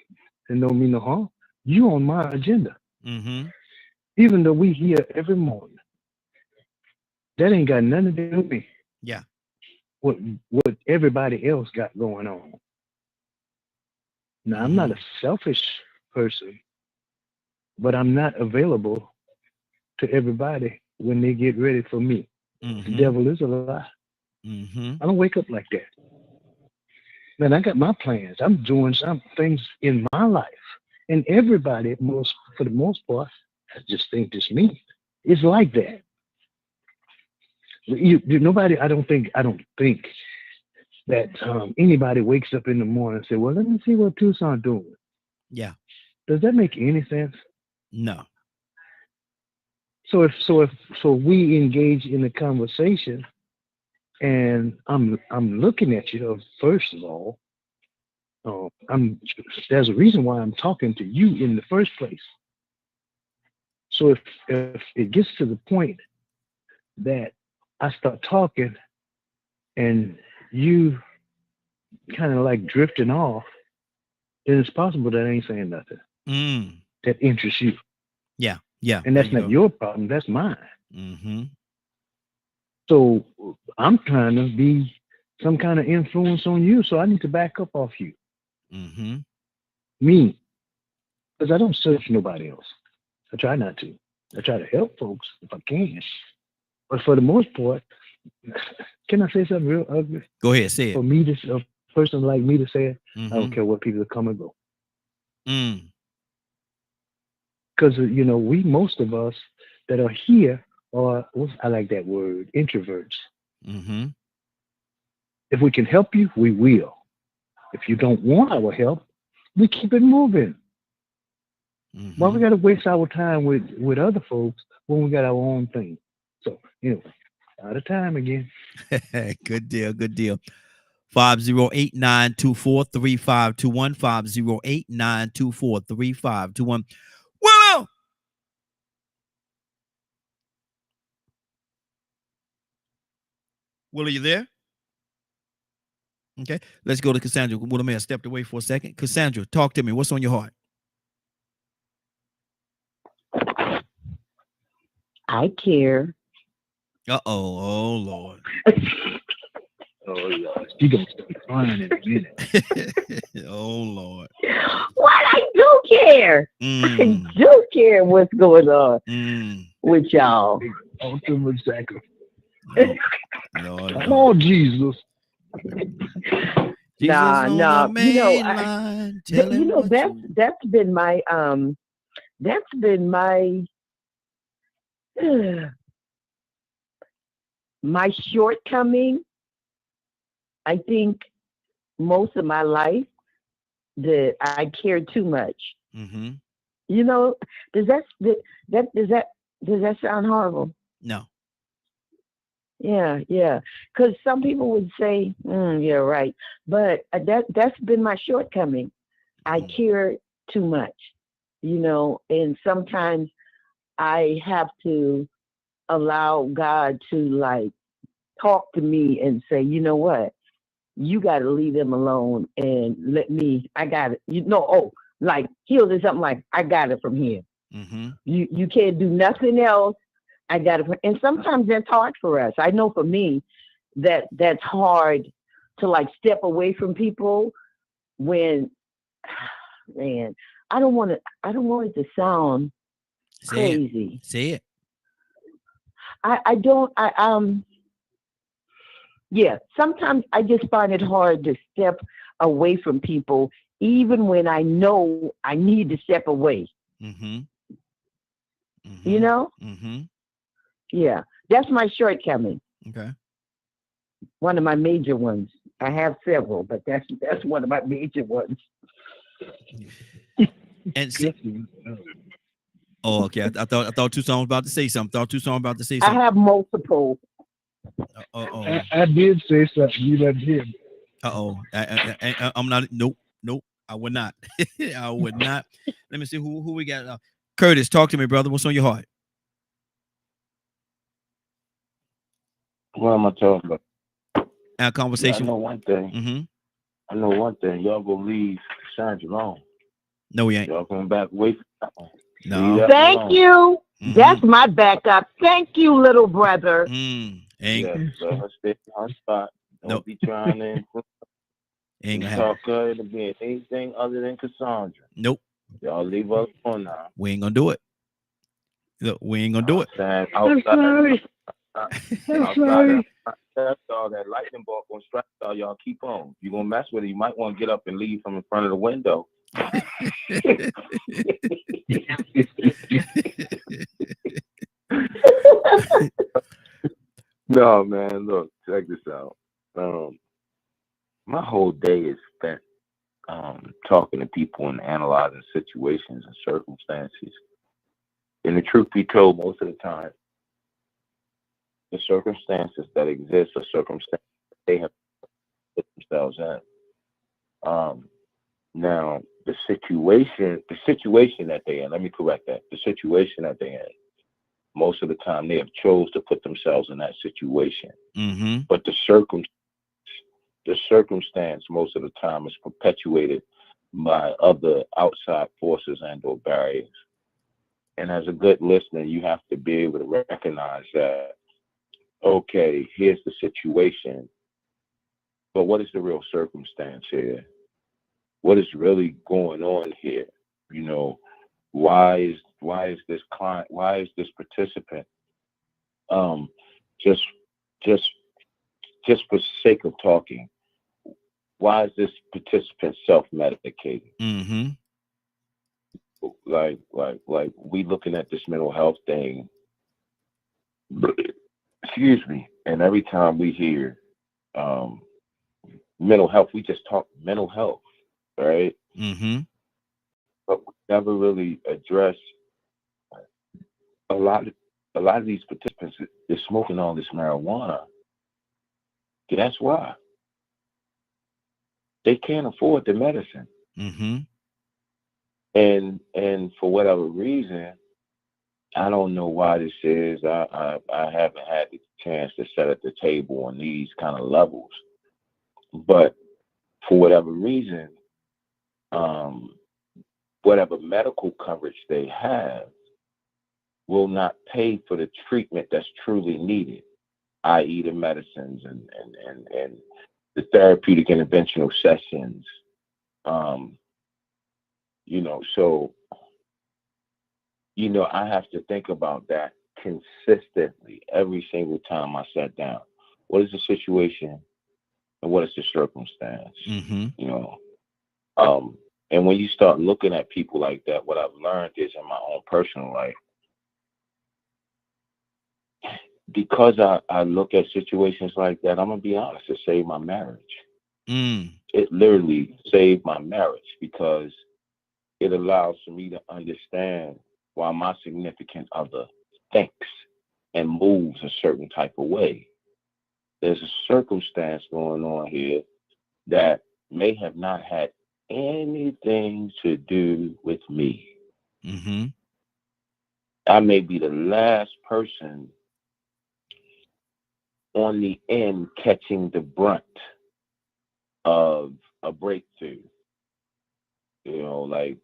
no me, no harm. You on my agenda. Even though we hear every morning. That ain't got nothing to do with me. Yeah. What everybody else got going on. Now, I'm not a selfish person, but I'm not available to everybody when they get ready for me. The devil is a lie. I don't wake up like that. Man, I got my plans. I'm doing some things in my life. And everybody, for the most part, I just think it's me. It's like that. Nobody, I don't think that anybody wakes up in the morning and say, well, let me see what Tucson doing. Yeah. Does that make any sense? No. So we engage in a conversation, and I'm looking at you. First of all, there's a reason why I'm talking to you in the first place. So if it gets to the point that I start talking and you kind of like drifting off, then it's possible that I ain't saying nothing that interests you. Yeah, yeah. And that's not your problem, that's mine. So I'm trying to be some kind of influence on you, so I need to back up off you. Me. Because I don't search nobody else. I try not to. I try to help folks if I can. But for the most part, can I say something real ugly? Go ahead, say it. For me, a person like me to say it, I don't care what people come and go. Because, most of us that are here are, I like that word, introverts. If we can help you, we will. If you don't want our help, we keep it moving. Why we got to waste our time with other folks when we got our own thing? So, out of time again. Good deal. 508-924-3521. 508-924-3521. Willow! Will, are you there? Okay, let's go to Cassandra. Willow may have stepped away for a second. Cassandra, talk to me. What's on your heart? I care. Oh Lord. Oh Lord, you gonna start crying in a minute. Oh Lord. What? I do care. I do care what's going on with y'all. Ultimate sacrifice. Lord, come on, Jesus. No. That's been my my shortcoming. I think most of my life that I care too much. Does that sound horrible? No. Yeah. Because some people would say, yeah, right. But that's been my shortcoming. I care too much, and sometimes I have to allow God to talk to me and say, you know what? You got to leave them alone and let me, I got it. He'll do something like, I got it from here. You can't do nothing else. I got it. And sometimes that's hard for us. I know for me that's hard to step away from people when, man, I don't want it to sound crazy. Say it. Sometimes I just find it hard to step away from people, even when I know I need to step away. Yeah, that's my shortcoming. Okay. One of my major ones. I have several, but that's one of my major ones. And see, oh, okay. I thought Tucson was about to say something. I have multiple. I did say something. You didn't hear me. I'm not. Nope. I would not. I would not. Let me see who we got. Curtis, talk to me, brother. What's on your heart? What am I talking about? Our conversation. I know one thing. Mm-hmm. I know one thing. Y'all gonna leave Sandra alone. No, we ain't. Y'all going back away from that one. No. Thank you. Mm-hmm. That's my backup. Thank you, little brother. Yeah, let her stay on her spot. Don't be trying to ain't gonna talk her to be anything other than Cassandra. Nope. Y'all leave her alone now. We ain't gonna do it. Look, we ain't gonna do it. I'm sorry. All that lightning bolt gonna strike y'all keep on. You gonna mess with it, you might want to get up and leave from in front of the window. No, man, look, check this out. My whole day is spent talking to people and analyzing situations and circumstances. And the truth be told, most of the time, the circumstances that exist are circumstances they have put themselves in. Now, the situation that they're in, let me correct that. The situation that they're in, most of the time they have chose to put themselves in that situation. Mm-hmm. But the circumstance most of the time is perpetuated by other outside forces and or barriers. And as a good listener, you have to be able to recognize that, okay, here's the situation, but what is the real circumstance here? What is really going on here? You know, why is this client, why is this participant just for sake of talking, why is this participant self-medicating? Mm-hmm. Like we looking at this mental health thing, excuse me, and every time we hear mental health, we just talk mental health, right? Mm-hmm. But we never really address a lot of these participants. They're smoking all this marijuana. Guess why? They can't afford the medicine. Mm-hmm. And for whatever reason, I don't know why this is. I haven't had the chance to sit at the table on these kind of levels, but for whatever reason, whatever medical coverage they have will not pay for the treatment that's truly needed, i.e. the medicines and the therapeutic interventional sessions. So, I have to think about that consistently every single time I sat down. What is the situation and what is the circumstance? Mm-hmm. And when you start looking at people like that, what I've learned is in my own personal life, because I look at situations like that, I'm going to be honest, it saved my marriage. It literally saved my marriage because it allows for me to understand why my significant other thinks and moves a certain type of way. There's a circumstance going on here that may have not had anything to do with me. Mm-hmm. I may be the last person on the end catching the brunt of a breakthrough. Like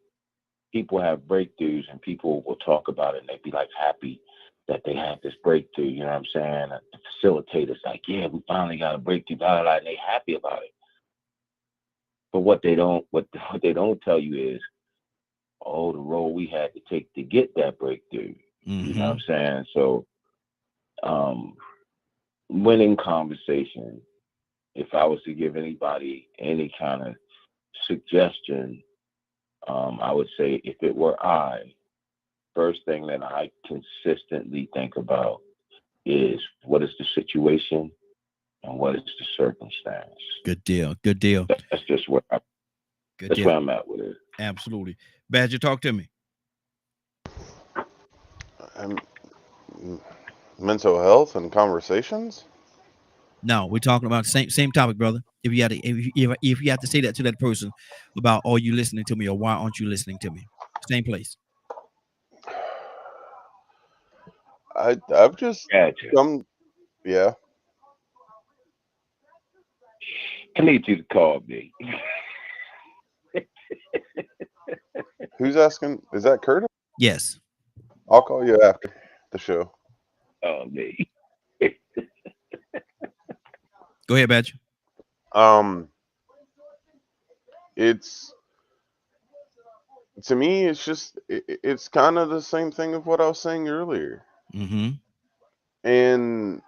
people have breakthroughs and people will talk about it and they be like happy that they had this breakthrough. You know what I'm saying? The facilitator's like, yeah, we finally got a breakthrough, blah, blah, blah, and they happy about it. But what they don't tell you is, the role we had to take to get that breakthrough. Mm-hmm. You know what I'm saying? So, winning conversation, if I was to give anybody any kind of suggestion, I would say if it were first thing that I consistently think about is what is the situation and what is the circumstance. Good deal. Good deal. That's just where where I'm at with it. Absolutely. Badger, talk to me. Mental health and conversations? No, we're talking about the same topic, brother. If you have to say that to that person about, are you listening to me, or why aren't you listening to me? Same place. I've just come, yeah. I need you to call me. Who's asking? Is that Curtis? Yes. I'll call you after the show. Oh, me. Go ahead, Badger. It's, to me, it's just, it's kind of the same thing of what I was saying earlier. Mm-hmm. And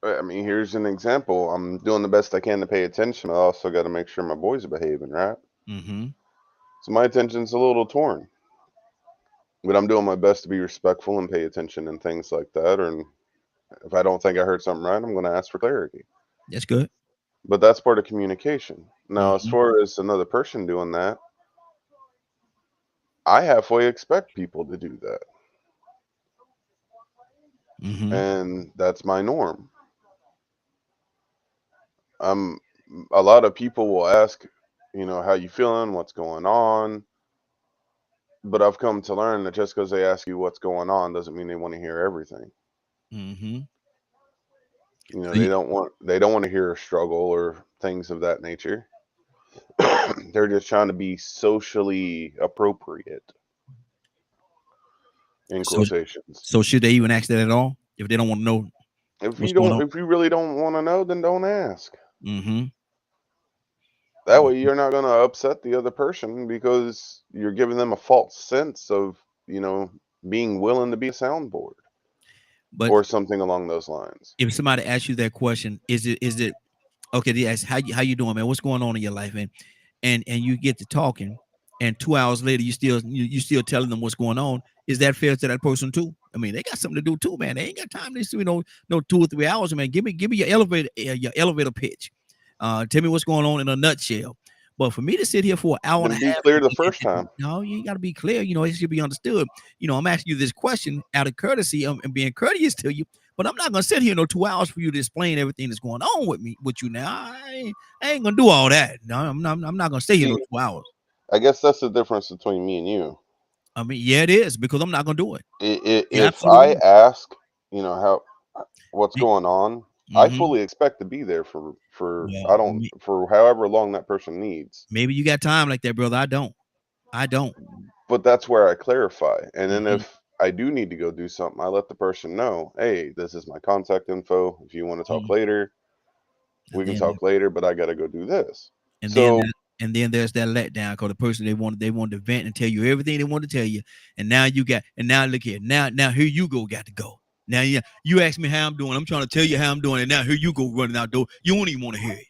I mean, here's an example. I'm doing the best I can to pay attention. I also got to make sure my boys are behaving, right? Mm-hmm. So my attention's a little torn. But I'm doing my best to be respectful and pay attention and things like that. Or if I don't think I heard something right, I'm going to ask for clarity. That's good. But that's part of communication. Now, as far as another person doing that, I halfway expect people to do that. Mm-hmm. And that's my norm. A lot of people will ask, how you feeling, what's going on. But I've come to learn that just because they ask you what's going on doesn't mean they want to hear everything. Mm-hmm. They don't want to hear a struggle or things of that nature. They're just trying to be socially appropriate. In quotations. So should they even ask that at all if they don't want to know? If you really don't want to know, then don't ask. Mm-hmm. That way you're not going to upset the other person because you're giving them a false sense of, being willing to be a soundboard. Or something along those lines. If somebody asks you that question, is it okay? They ask, how you doing, man? What's going on in your life, and you get to talking, and 2 hours later you still telling them what's going on. Is that fair to that person too? I mean, they got something to do too, man. They ain't got time to no 2 or 3 hours, man. Give me your elevator pitch. Tell me what's going on in a nutshell. But for me to sit here for an hour and a half, be clear the first time. No, you ain't got to be clear. It should be understood. I'm asking you this question out of courtesy and being courteous to you. But I'm not gonna sit here 2 hours for you to explain everything that's going on with you. Now, I ain't gonna do all that. No, I'm not gonna stay here 2 hours. I guess that's the difference between me and you. I mean, yeah, it is, because I'm not gonna do it. If I ask, what's going on, I fully expect to be there for however long that person needs. Maybe you got time like that, brother. I don't. But that's where I clarify. And then if I do need to go do something, I let the person know, hey, this is my contact info. If you want to talk later, we can talk later, but I got to go do this. And then there's that letdown, because the person they wanted to vent and tell you everything they wanted to tell you, and now look here, now here you got to go. Now you ask me how I'm doing. I'm trying to tell you how I'm doing, and now here you go running out door. You don't even want to hear it.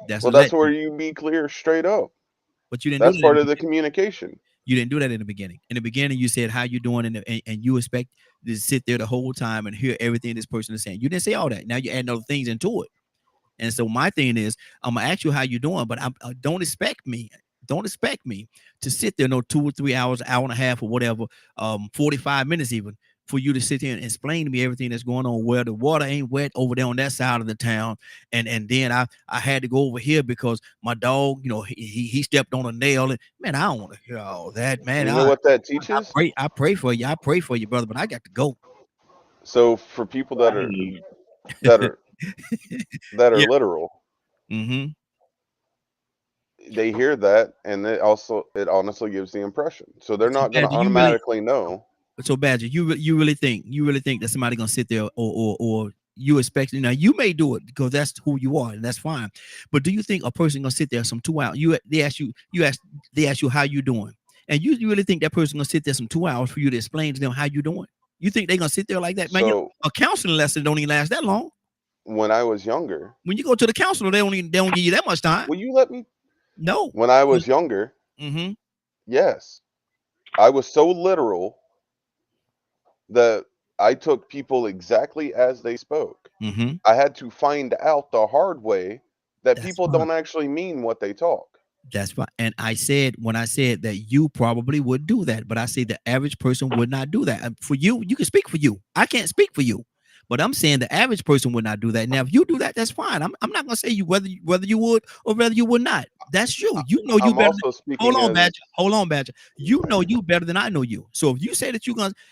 That's where you be clear straight up. But you didn't. That's part of the communication. You didn't do that in the beginning. In the beginning, you said how you doing, and you expect to sit there the whole time and hear everything this person is saying. You didn't say all that. Now you're adding other things into it. And so my thing is, I'm gonna ask you how you doing, but don't expect me to sit there 2 or 3 hours, hour and a half, or whatever, 45 minutes even, for you to sit here and explain to me everything that's going on, where the water ain't wet over there on that side of the town, and then I had to go over here because my dog, he stepped on a nail. And man, I don't want to hear all that, man. You know what that teaches? I pray for you, brother, but I got to go. So for people that are literal, they hear that, and it honestly gives the impression. So they're not going to automatically know. So Badger, you really think that somebody gonna sit there or you expect? Now you may do it because that's who you are, and that's fine. But do you think a person gonna sit there some 2 hours? They ask you how you doing, and you really think that person gonna sit there some 2 hours for you to explain to them how you doing? You think they gonna sit there like that, man? So, a counseling lesson don't even last that long. When I was younger, when you go to the counselor, they don't give you that much time. Will you let me? No. When I was younger, yes, I was so literal that I took people exactly as they spoke. Mm-hmm. I had to find out the hard way that That's people fine. don't actually mean what they talk. That's fine. And I said, when I said that you probably would do that, but I say the average person would not do that. And for you, you can speak for you. I can't speak for you, but I'm saying the average person would not do that. Now, if you do that, that's fine. I'm not gonna say you whether you would or whether you would not. That's you. You know you I'm better. also speaking Hold on, as Badger. Hold on, Badger. You know you better than I know you. So if you say that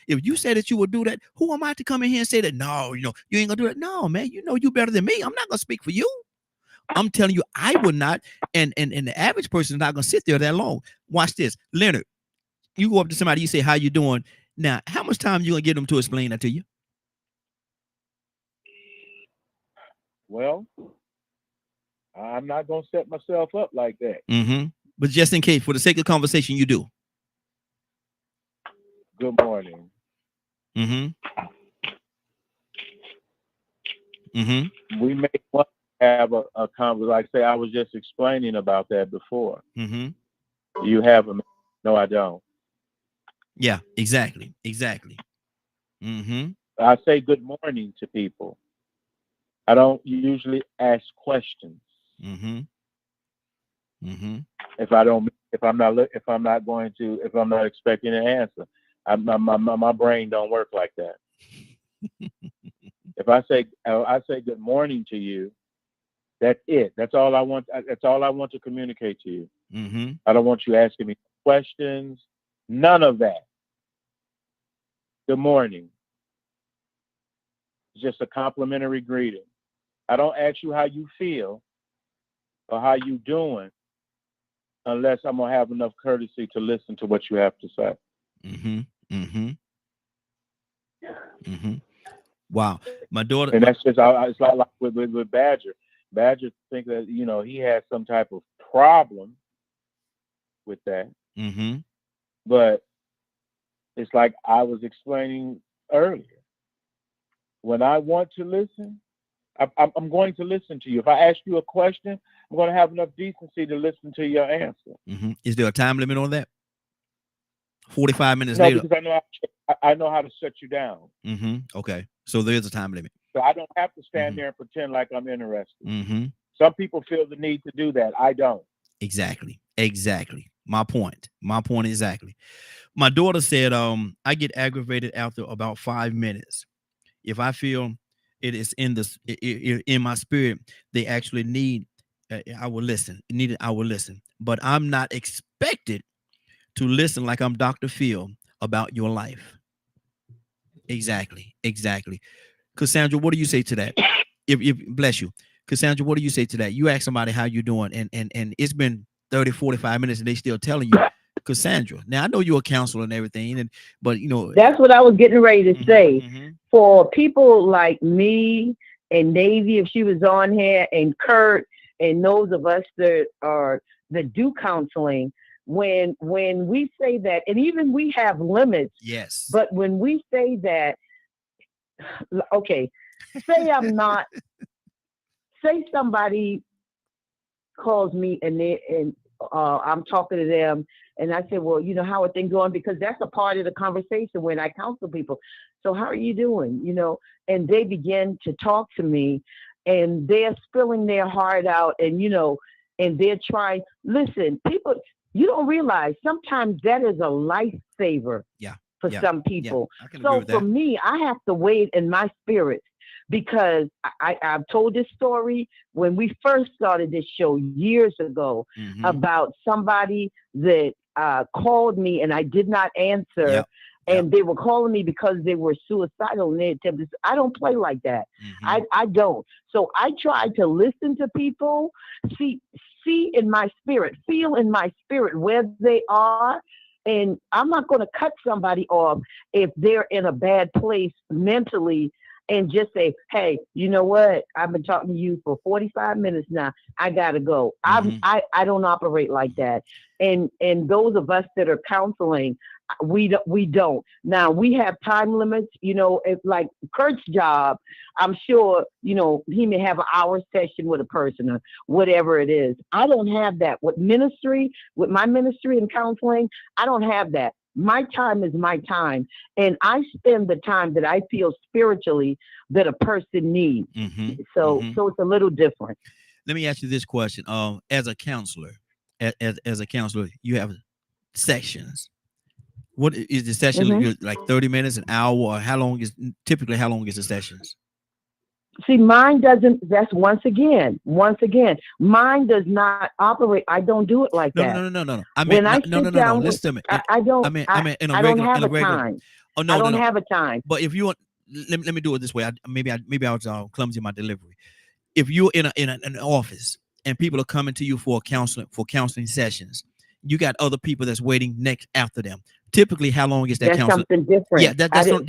if you say that you would do that, who am I to come in here and say that? No, you ain't gonna do that. No, man. You know you better than me. I'm not gonna speak for you. I'm telling you, I would not, and the average person is not gonna sit there that long. Watch this, Leonard. You go up to somebody, you say, "How you doing?" Now, how much time you gonna get them to explain that to you? Well, I'm not gonna set myself up like that. Mm-hmm. But just in case, for the sake of conversation, you do. Good morning. Mm-hmm. Mm-hmm. We may want to have a conversation. Like say, I was just explaining about that before. Mm-hmm. You have a no, I don't. Yeah, exactly. Mm-hmm. I say good morning to people. I don't usually ask questions. Mm-hmm. Mm-hmm. If I'm not expecting an answer, my brain don't work like that. If I say good morning to you, that's it. That's all I want. That's all I want to communicate to you. Mm-hmm. I don't want you asking me questions. None of that. Good morning. It's just a complimentary greeting. I don't ask you how you feel or how you doing unless I'm gonna have enough courtesy to listen to what you have to say. Mm-hmm. Mm-hmm. Mm-hmm. Wow, my daughter. And that's just it's like with Badger. Badger think that he has some type of problem with that. Mm-hmm. But it's like I was explaining earlier. When I want to listen, I'm going to listen to you. If I ask you a question, I'm going to have enough decency to listen to your answer. Mm-hmm. Is there a time limit on that? 45 minutes no, later? Because I know how to shut you down. Mm-hmm. Okay. So there is a time limit. So I don't have to stand there and pretend like I'm interested. Mm-hmm. Some people feel the need to do that. I don't. Exactly. My point exactly. My daughter said, I get aggravated after about 5 minutes. If I feel it is in my spirit, they actually need, I will listen. I will listen. But I'm not expected to listen like I'm Dr. Phil about your life. Exactly. Cassandra, what do you say to that? If bless you. Cassandra, what do you say to that? You ask somebody how you doing, and it's been 30, 45 minutes and they still telling you, Cassandra. Now I know you're a counselor and everything, but that's what I was getting ready to say. Mm-hmm. For people like me and Navy, if she was on here, and Kurt, and those of us that do counseling, when we say that, and even we have limits. Yes. But when we say that, okay, say say somebody calls me and I'm talking to them, and I said, well, how are things going? Because that's a part of the conversation when I counsel people. So how are you doing? And they begin to talk to me, and they're spilling their heart out, and and they're trying. Listen, people, you don't realize sometimes that is a lifesaver. Yeah. For some people. Yeah, so for me, I have to wait in my spirit, because I've told this story when we first started this show years ago, mm-hmm. about somebody that called me and I did not answer. Yep. And they were calling me because they were suicidal and they attempted. I don't play like that. Mm-hmm. I don't. So I try to listen to people, see in my spirit, feel in my spirit where they are. And I'm not going to cut somebody off if they're in a bad place mentally and just say, hey, you know what? I've been talking to you for 45 minutes now. I got to go. Mm-hmm. I don't operate like that. And those of us that are counseling, we don't. Now, we have time limits, if like Kurt's job, I'm sure, he may have an hour session with a person or whatever it is. I don't have that. With my ministry and counseling, I don't have that. My time is my time, and I spend the time that I feel spiritually that a person needs. So it's a little different. Let me ask you this question. As a counselor, as a counselor, you have sessions. What is the session like 30 minutes, an hour, or how long is the sessions? See, mine doesn't. That's once again, mine does not operate. I don't do it like that. No. I mean, no. Listen to me. I don't. I mean, in a I regular, don't have in a a regular. time. Oh no, I don't have a time. But if you want, let me do it this way. Maybe I was clumsy in my delivery. If you're in an office and people are coming to you for counseling sessions, you got other people that's waiting next after them. Typically, how long is that counseling? That's something different. Yeah, that's but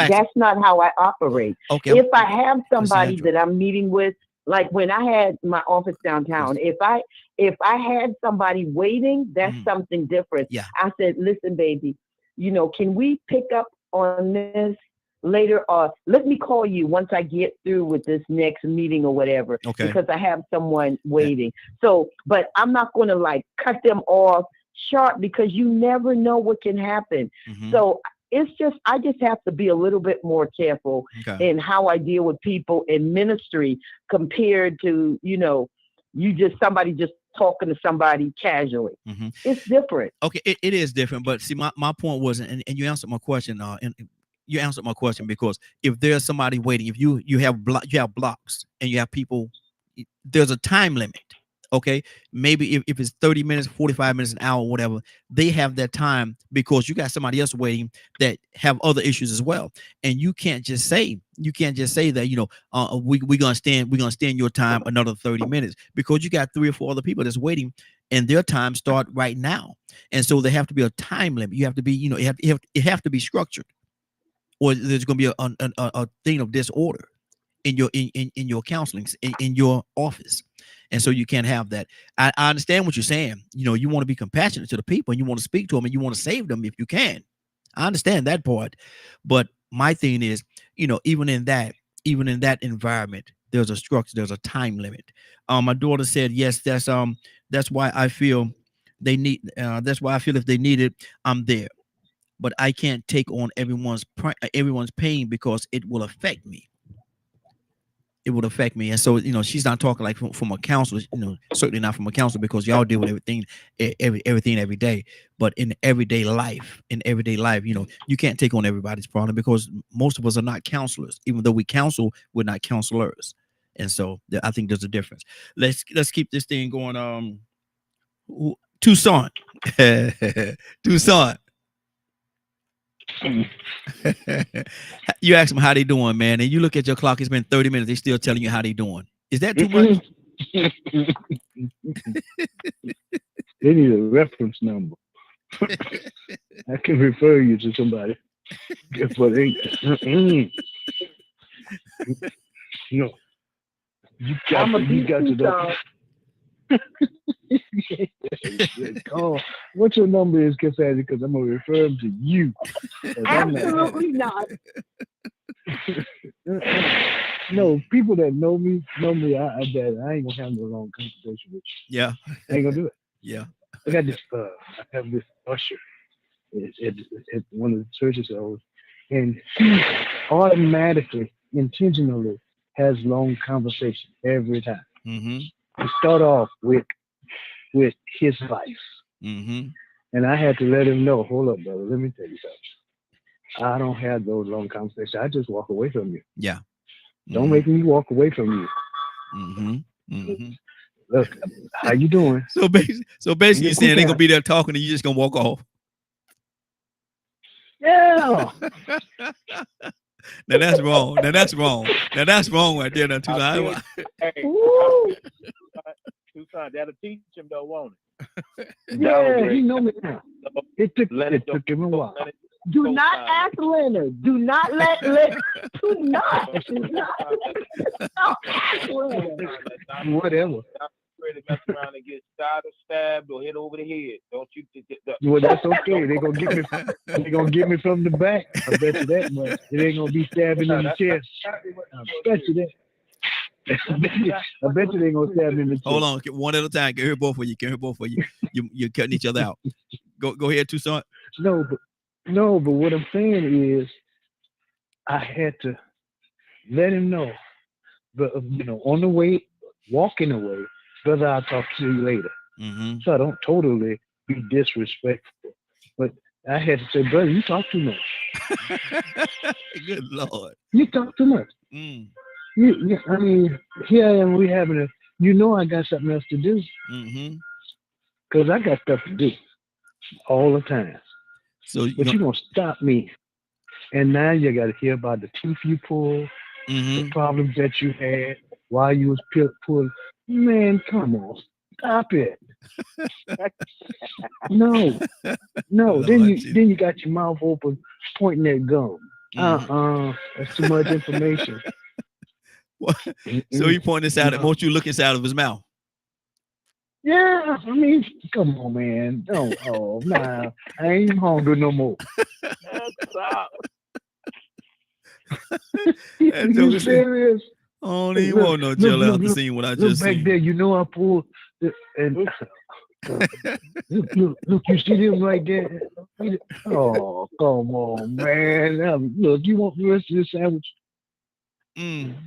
that's not how I operate. Okay. If I have somebody that I'm meeting with, like when I had my office downtown, if I had somebody waiting, that's something different. Yeah. I said, listen, baby, can we pick up on this later, or let me call you once I get through with this next meeting or whatever, because I have someone waiting. So, but I'm not going to like cut them off short, because you never know what can happen. So I just have to be a little bit more careful in how I deal with people in ministry compared to, somebody just talking to somebody casually. It's different. Okay, it is different. But see, my point was, and you answered my question, you answered my question, because if there's somebody waiting, if you have blocks and you have people, there's a time limit. Okay, maybe if it's 30 minutes, 45 minutes, an hour, whatever, they have that time because you got somebody else waiting that have other issues as well. And you can't just say that, we're gonna stand your time another 30 minutes, because you got 3 or 4 other people that's waiting and their time start right now. And so there have to be a time limit. You have to be, it have to be structured, or there's gonna be a thing of disorder in your counseling, in your office. And so you can't have that. I understand what you're saying. You want to be compassionate to the people, and you want to speak to them, and you want to save them if you can. I understand that part. But my thing is, even in that environment, there's a structure, there's a time limit. My daughter said, yes, that's why I feel they need. That's why I feel if they need it, I'm there. But I can't take on everyone's pain, because it will affect me. It would affect me. And so, she's not talking like from a counselor, certainly not from a counselor, because y'all deal with everything every day. But in everyday life, you can't take on everybody's problem, because most of us are not counselors. Even though we counsel, we're not counselors. And so I think there's a difference. Let's keep this thing going. Tucson. Tucson. You ask them how they doing, man, and you look at your clock, it's been 30 minutes, they still telling you how they doing. Is that too much? They need a reference number. I can refer you to somebody. But no, you got to know. Call. What your number is, Cassandra? Because I'm gonna refer them to you. Absolutely not. No, people that know me. I ain't gonna have no long conversation with you. Yeah, I ain't gonna do it. Yeah, I got this. I have this usher at one of the churches I was, and he automatically, intentionally has long conversation every time. To start off with his life. And I had to let him know, hold up, brother, let me tell you something. I don't have those long conversations. I just walk away from you. Yeah. Don't make me walk away from you. Look, how you doing? So basically you're saying they're gonna be there talking and you just gonna walk off. Yeah. Now that's wrong. Now that's wrong right there. Tucson, that'll teach him, though, won't it? Yeah, he know me now. It took him a while. Do not ask Leonard. Do not let do not ask Leonard. Whatever. Ready to mess around and get shot or stabbed or hit over the head. Don't you? Well, that's okay. They're gonna get me. They're gonna get me from the back. I bet you that much. It ain't gonna be stabbing in the chest. I bet you that. I bet you they ain't gonna stab me in the chest. Hold on, one at a time. Can hear both of you. You're cutting each other out. Go ahead, Tucson. No, No, but what I'm saying is, I had to let him know, but on the way, walking away, brother, I'll talk to you later. Mm-hmm. So I don't totally be disrespectful, but I had to say, brother, you talk too much. Good Lord. You talk too much. Mm. I mean, here I am, we having I got something else to do. Mm-hmm. Because I got stuff to do all the time. So, but you're going to stop me. And now you got to hear about the teeth you pulled, the problems that you had while you was pulled. Man, come on. Stop it. No. Then you got your mouth open pointing that gum. That's too much information. So he pointed this out. Won't you look inside of his mouth? Yeah, I mean, come on, man. Nah, I ain't even hungry no more. You serious? I don't even want no jello out the scene what I just back seen. There, I pulled and look, you see him right there? Oh, come on, man. Look, you want the rest of this sandwich? You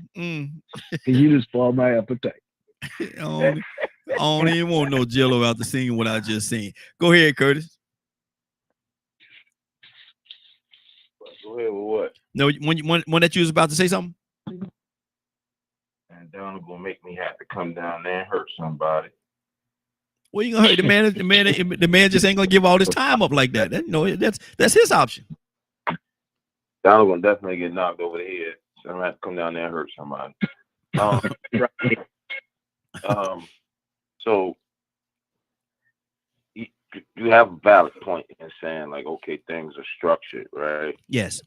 just spoiled my appetite. I don't even want no jello out the scene what I just seen. Go ahead, Curtis. Go ahead with what? No, when that you was about to say something? And Donald gonna make me have to come down there and hurt somebody. Well, you gonna hurt the man just ain't gonna give all this time up like that. That's his option. Donald gonna definitely get knocked over the head. So I'm gonna have to come down there and hurt somebody. So you have a valid point in saying, like, okay, things are structured, right? Yes.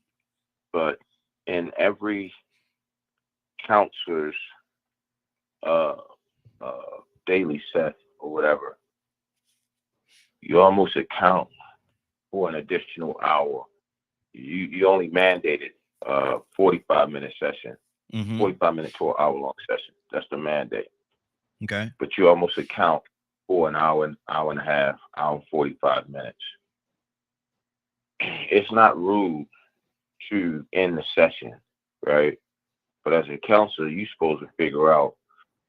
But in every counselor's daily set or whatever, you almost account for an additional hour. You only mandated 45-minute session, 45-minute to an hour-long session. That's the mandate. Okay. But you almost account for an hour and a half, hour and 45 minutes. It's not rude to end the session, right? But as a counselor, you're supposed to figure out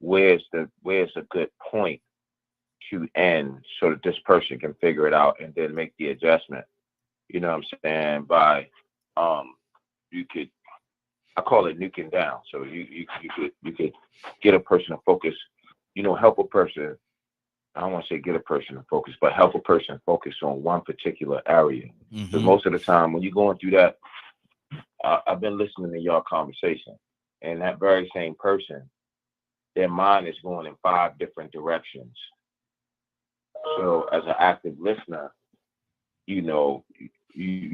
where's a good point to end so that this person can figure it out and then make the adjustment. You know what I'm saying? By I call it nuking down. So you could get a person to focus, help a person. I don't want to say get a person to focus, but help a person focus on one particular area. Because most of the time when you're going through that, I've been listening to your conversation, and that very same person, their mind is going in 5 different directions. So as an active listener, you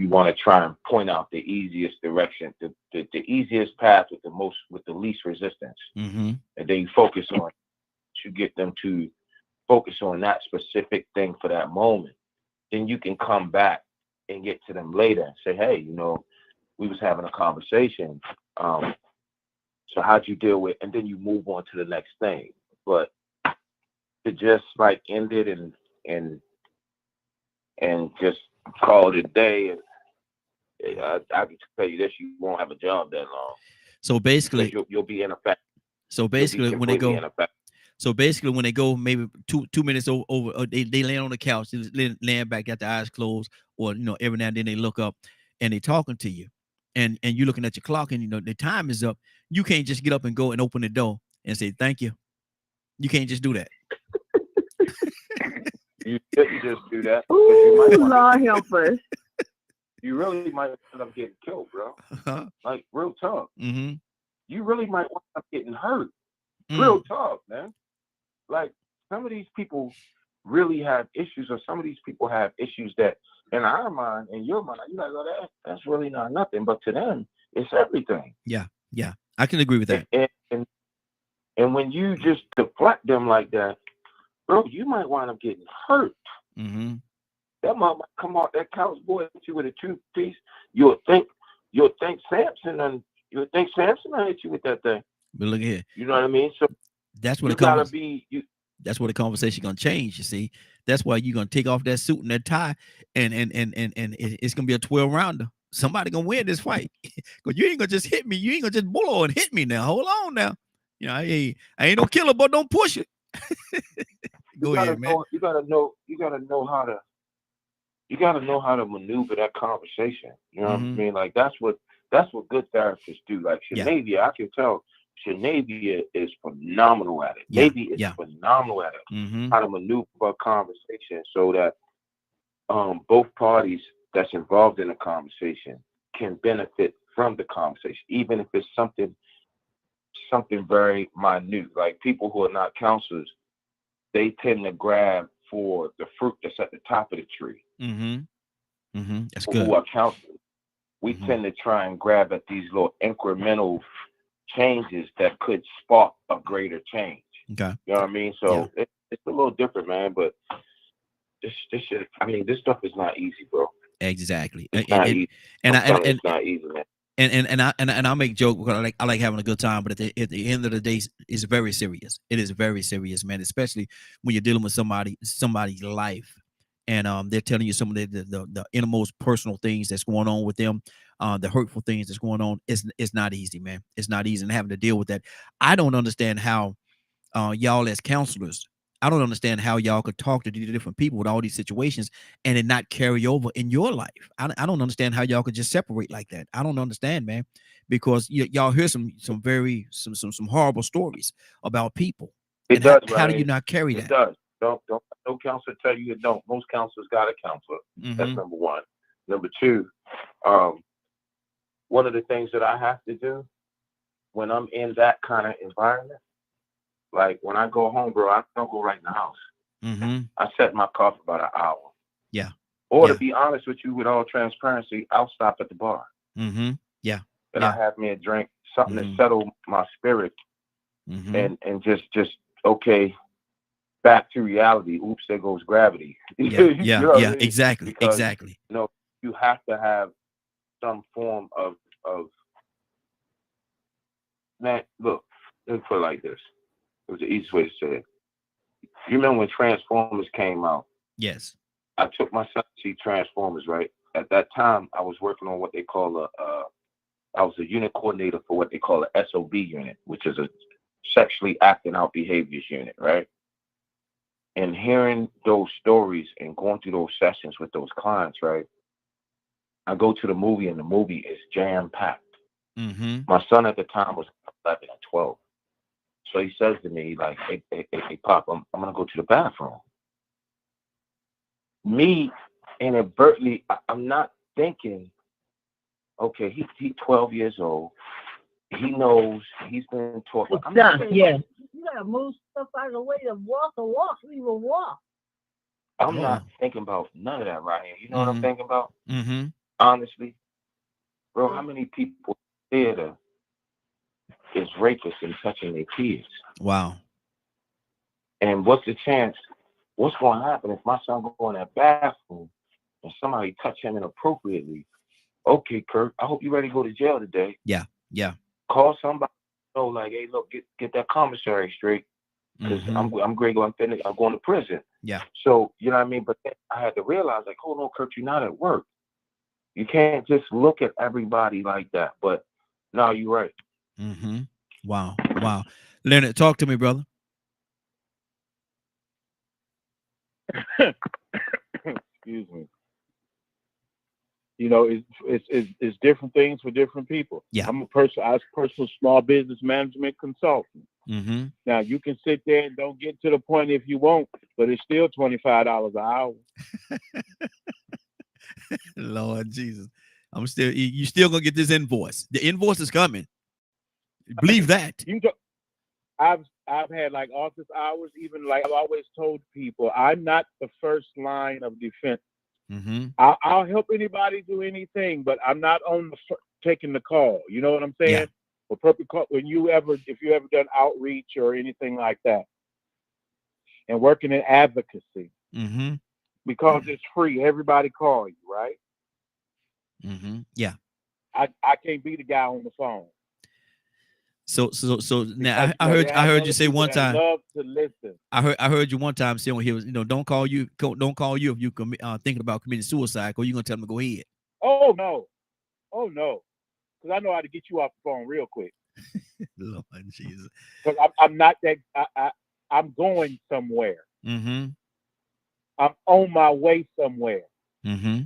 want to try and point out the easiest direction, the easiest path with the least resistance. And then you focus on to get them to focus on that specific thing for that moment. Then you can come back and get to them later and say, hey, we was having a conversation. So how'd you deal with, and then you move on to the next thing. But to just like end it and just call it a day, I can tell you this, you won't have a job that long. So basically, you'll be in effect. So basically, when they go maybe two minutes over, they land on the couch, they laying back, got their eyes closed, or every now and then they look up and they talking to you, and you looking at your clock, and the time is up. You can't just get up and go and open the door and say thank you. You can't just do that. You shouldn't just do that. Ooh, Lord help us. You really might end up getting killed, bro. Like, real talk. You really might end up getting hurt. Real talk, man. Like, some of these people really have issues, or some of these people have issues that in our mind, in your mind, you're like, oh, that's really not nothing. But to them, it's everything. Yeah. I can agree with that. And when you just deflect them like that, bro, you might wind up getting hurt. That might come out that couch boy hit you with a toothpiece. You'll think Samson hit you with that thing. But look here. You know what I mean? So that's what that's where the conversation gonna change. You see, That's why you're gonna take off that suit and that tie, and it's gonna be a 12 rounder. Somebody gonna win this fight. Because you ain't gonna just hit me. You ain't gonna just bullo and hit me now. Hold on now. You know, I ain't no killer, but don't push it. Go ahead, man. You gotta know how to maneuver that conversation. You know what I mean? Like that's what good therapists do. Like Shanavia, I can tell Shanavia is phenomenal at it. Navy is phenomenal at it. How to maneuver a conversation so that both parties that's involved in the conversation can benefit from the conversation, even if it's something very minute. Like people who are not counselors, they tend to grab for the fruit that's at the top of the tree. That's People good. who are counselors, we tend to try and grab at these little incremental changes that could spark a greater change. Okay. You know what I mean? So it's a little different, man. But this shit, I mean, this stuff is not easy, bro. Exactly. It's not easy. It's not easy, man. And I make joke because I like having a good time, but at the end of the day, it's very serious. It is very serious, man. Especially when you're dealing with somebody's life, and they're telling you some of the innermost personal things that's going on with them, the hurtful things that's going on. It's not easy, man. It's not easy, and having to deal with that. I don't understand how y'all as counselors. I don't understand how y'all could talk to these different people with all these situations and it not carry over in your life. I don't understand how y'all could just separate like that. I don't understand, man, because y'all hear some horrible stories about people. It does. How do you not carry that? It does. Don't no counselor tell you it don't. Most counselors got a counselor. That's number one. Number two, one of the things that I have to do when I'm in that kind of environment, like when I go home, bro, I don't go right in the house. I set my car for about an hour. Yeah. Or to be honest with you, with all transparency, I'll stop at the bar. Yeah. And I have me a drink, something to settle my spirit, and just okay, back to reality. Oops, there goes gravity. Yeah. Exactly. Because, exactly. You know, you have to have some form of man. Look, let me put it like this. It was the easiest way to say it. You remember when Transformers came out? Yes. I took my son to see Transformers, right? At that time, I was working on what they call I was a unit coordinator for what they call a SOB unit, which is a sexually acting out behaviors unit, right? And hearing those stories and going through those sessions with those clients, right? I go to the movie and the movie is jam-packed. My son at the time was 11 and 12. So he says to me, like, hey, Pop, I'm going to go to the bathroom. Me, inadvertently, I'm not thinking, okay, he's 12 years old. He knows he's been taught. You gotta move stuff out of the way to walk. Leave a walk. I'm not thinking about none of that right here. You know what I'm thinking about? Honestly, bro, how many people in theater is rapists and touching their kids? Wow. And what's the chance? What's going to happen if my son go in that bathroom and somebody touch him inappropriately? Okay, Kurt, I hope you're ready to go to jail today. Yeah. Call somebody. Know, like, hey, look, get that commissary straight, because I'm going to prison. Yeah. So you know what I mean. But then I had to realize, like, hold on, Kurt, you're not at work. You can't just look at everybody like that. But no, you're right. Wow. Leonard, talk to me, brother. Excuse me. You know, it's different things for different people. Yeah. I'm a personal small business management consultant. Now you can sit there and don't get to the point if you want, but it's still $25 an hour. Lord Jesus, you still gonna get this invoice. The invoice is coming. Believe that. I've had like office hours. Even like I've always told people, I'm not the first line of defense. I'll help anybody do anything, but I'm not on taking the call. You know what I'm saying? For purpose, if you ever done outreach or anything like that, and working in advocacy, because it's free, everybody call you, right? Yeah. I can't be the guy on the phone. So now I heard you say one time. Love to listen. I heard you one time say on here, don't call you if you thinking about committing suicide, or you gonna tell them to go ahead. Oh no, because I know how to get you off the phone real quick. Lord Jesus. Because I'm not that. I'm going somewhere. Mm-hmm. I'm on my way somewhere. Mm-hmm.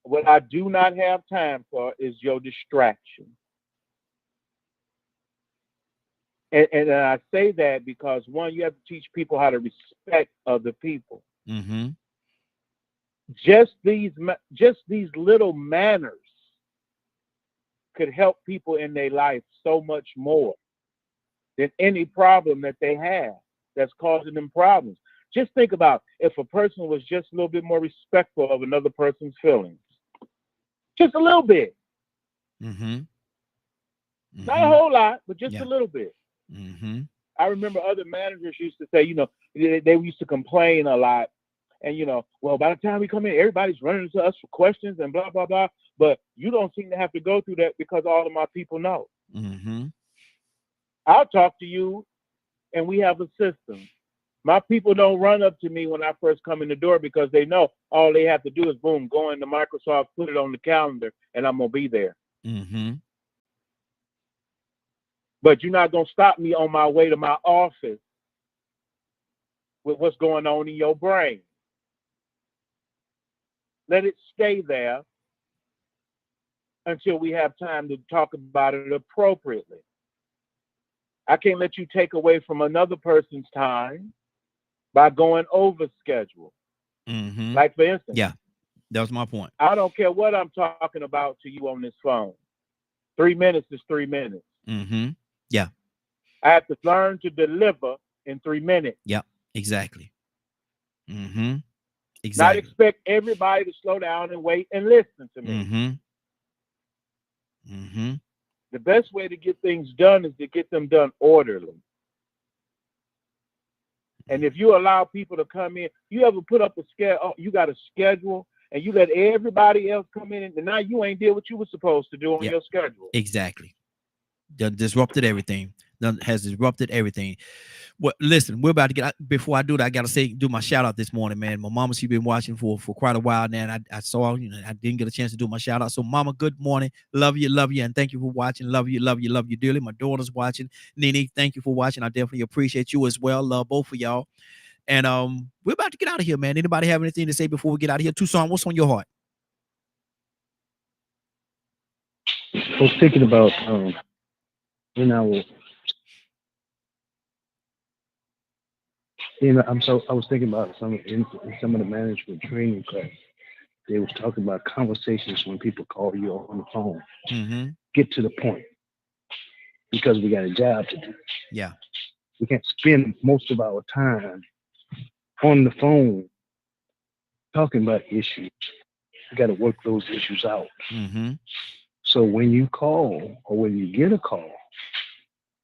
What I do not have time for is your distraction. And I say that because, one, you have to teach people how to respect other people. Mm-hmm. Just these little manners could help people in their life so much more than any problem that they have that's causing them problems. Just think about if a person was just a little bit more respectful of another person's feelings. Just a little bit. Mm-hmm. Mm-hmm. Not a whole lot, but just a little bit. Mm-hmm. I remember other managers used to say, they used to complain a lot. And, well, by the time we come in, everybody's running to us for questions and blah, blah, blah. But you don't seem to have to go through that because all of my people know. Mm-hmm. I'll talk to you, and we have a system. My people don't run up to me when I first come in the door because they know all they have to do is, boom, go into Microsoft, put it on the calendar, and I'm going to be there. Mm-hmm. But you're not going to stop me on my way to my office with what's going on in your brain. Let it stay there until we have time to talk about it appropriately. I can't let you take away from another person's time by going over schedule. Mm-hmm. Like, for instance. Yeah, that was my point. I don't care what I'm talking about to you on this phone. 3 minutes is 3 minutes. Mm-hmm. Yeah. I have to learn to deliver in 3 minutes. Yeah, exactly. Mm-hmm. Exactly. Not expect everybody to slow down and wait and listen to me. Mm-hmm. Mm-hmm. The best way to get things done is to get them done orderly. And if you allow people to come in, you ever put up a schedule, you got a schedule, and you let everybody else come in, and now you ain't did what you were supposed to do on your schedule. Exactly. Disrupted everything. Has disrupted everything. Well, listen, we're about to get. Before I do that, I gotta do my shout out this morning, man. My mama, she's been watching for quite a while now, and I saw, I didn't get a chance to do my shout out. So, mama, good morning, love you, and thank you for watching. Love you dearly. My daughter's watching. Nene, thank you for watching. I definitely appreciate you as well. Love both of y'all. And we're about to get out of here, man. Anybody have anything to say before we get out of here? Tucson, what's on your heart? I was thinking about I was thinking about some of the management training class. They was talking about conversations when people call you on the phone. Mm-hmm. Get to the point, because we got a job to do. Yeah. We can't spend most of our time on the phone talking about issues. We got to work those issues out. Mm-hmm. So when you call or when you get a call,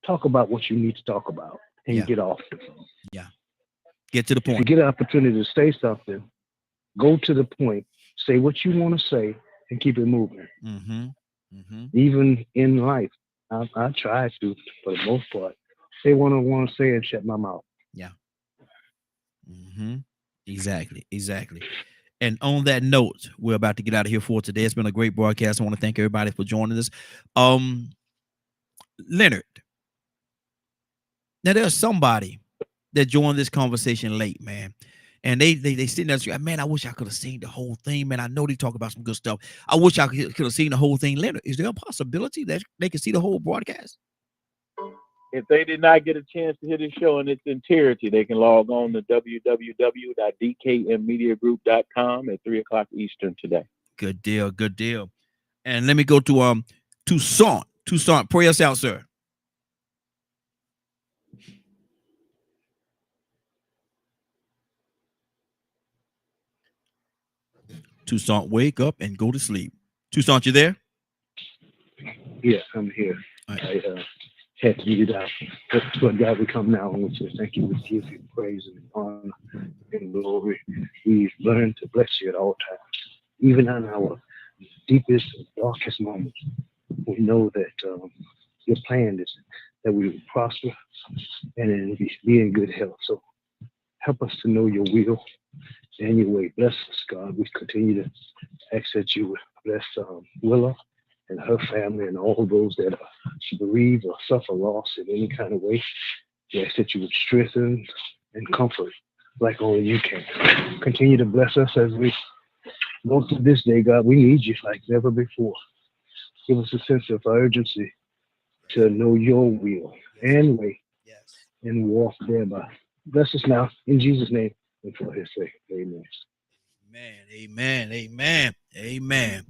talk about what you need to talk about and get off the phone. Yeah. Get to the point. If you get an opportunity to say something, go to the point, say what you want to say, and keep it moving. Mm-hmm. Mm-hmm. Even in life, I try to, for the most part, say what I want to say and shut my mouth. Yeah. Mm-hmm. Exactly. And on that note, we're about to get out of here for today. It's been a great broadcast. I want to thank everybody for joining us. Leonard, now there's somebody that joined this conversation late, man. And they sitting there, man, I wish I could have seen the whole thing, man. I know they talk about some good stuff. I wish I could have seen the whole thing. Leonard, is there a possibility that they can see the whole broadcast? If they did not get a chance to hear the show in its entirety, they can log on to www.dkmmediagroup.com at 3:00 Eastern today. Good deal. And let me go to Tucson. Tucson, pray us out, sir. Tucson, wake up and go to sleep. Tucson, you there? Yeah, I'm here. Right. I had to get it out. That's what God, we come now and we say thank you. We give you praise and honor and glory. We've learned to bless you at all times, even in our deepest, darkest moments. We know that your plan is that we will prosper and be in good health. So help us to know your will and your way. Bless us, God. We continue to ask that you would bless Willa and her family and all those that are bereaved or suffer loss in any kind of way. We ask that you would strengthen and comfort like only you can. Continue to bless us as we go through this day, God. We need you like never before. Give us a sense of urgency to know your will and way and walk thereby. Bless us now in Jesus' name and for his sake. Amen. Amen.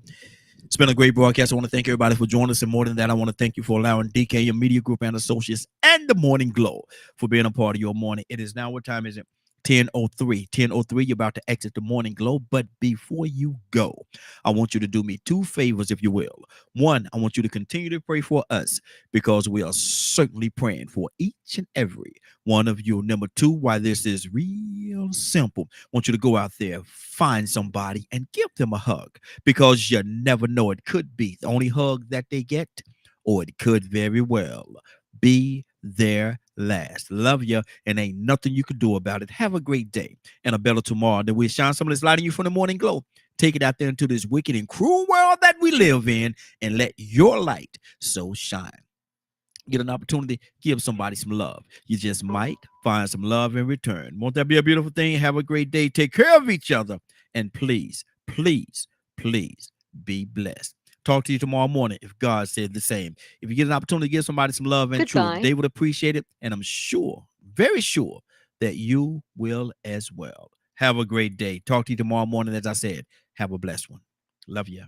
It's been a great broadcast. I want to thank everybody for joining us. And more than that, I want to thank you for allowing DK Media Group and Associates and the Morning Glow for being a part of your morning. It is now, what time is it? 10:03. 10:03, you're about to exit the Morning Glow. But before you go, I want you to do me two favors, if you will. One, I want you to continue to pray for us because we are certainly praying for each and every one of you. Number two, why this is real simple, I want you to go out there, find somebody and give them a hug because you never know. It could be the only hug that they get, or it could very well be their last. Love you, and ain't nothing you can do about it. Have a great day and a better tomorrow. That we shine some of this light on you from the Morning Glow. Take it out there into this wicked and cruel world that we live in and let your light so shine. Get an opportunity, give somebody some love. You just might find some love in return. Won't that be a beautiful thing? Have a great day. Take care of each other. And please, please, please be blessed. Talk to you tomorrow morning if God said the same. If you get an opportunity to give somebody some love and truth, they would appreciate it. And I'm sure, very sure, that you will as well. Have a great day. Talk to you tomorrow morning. As I said, have a blessed one. Love you.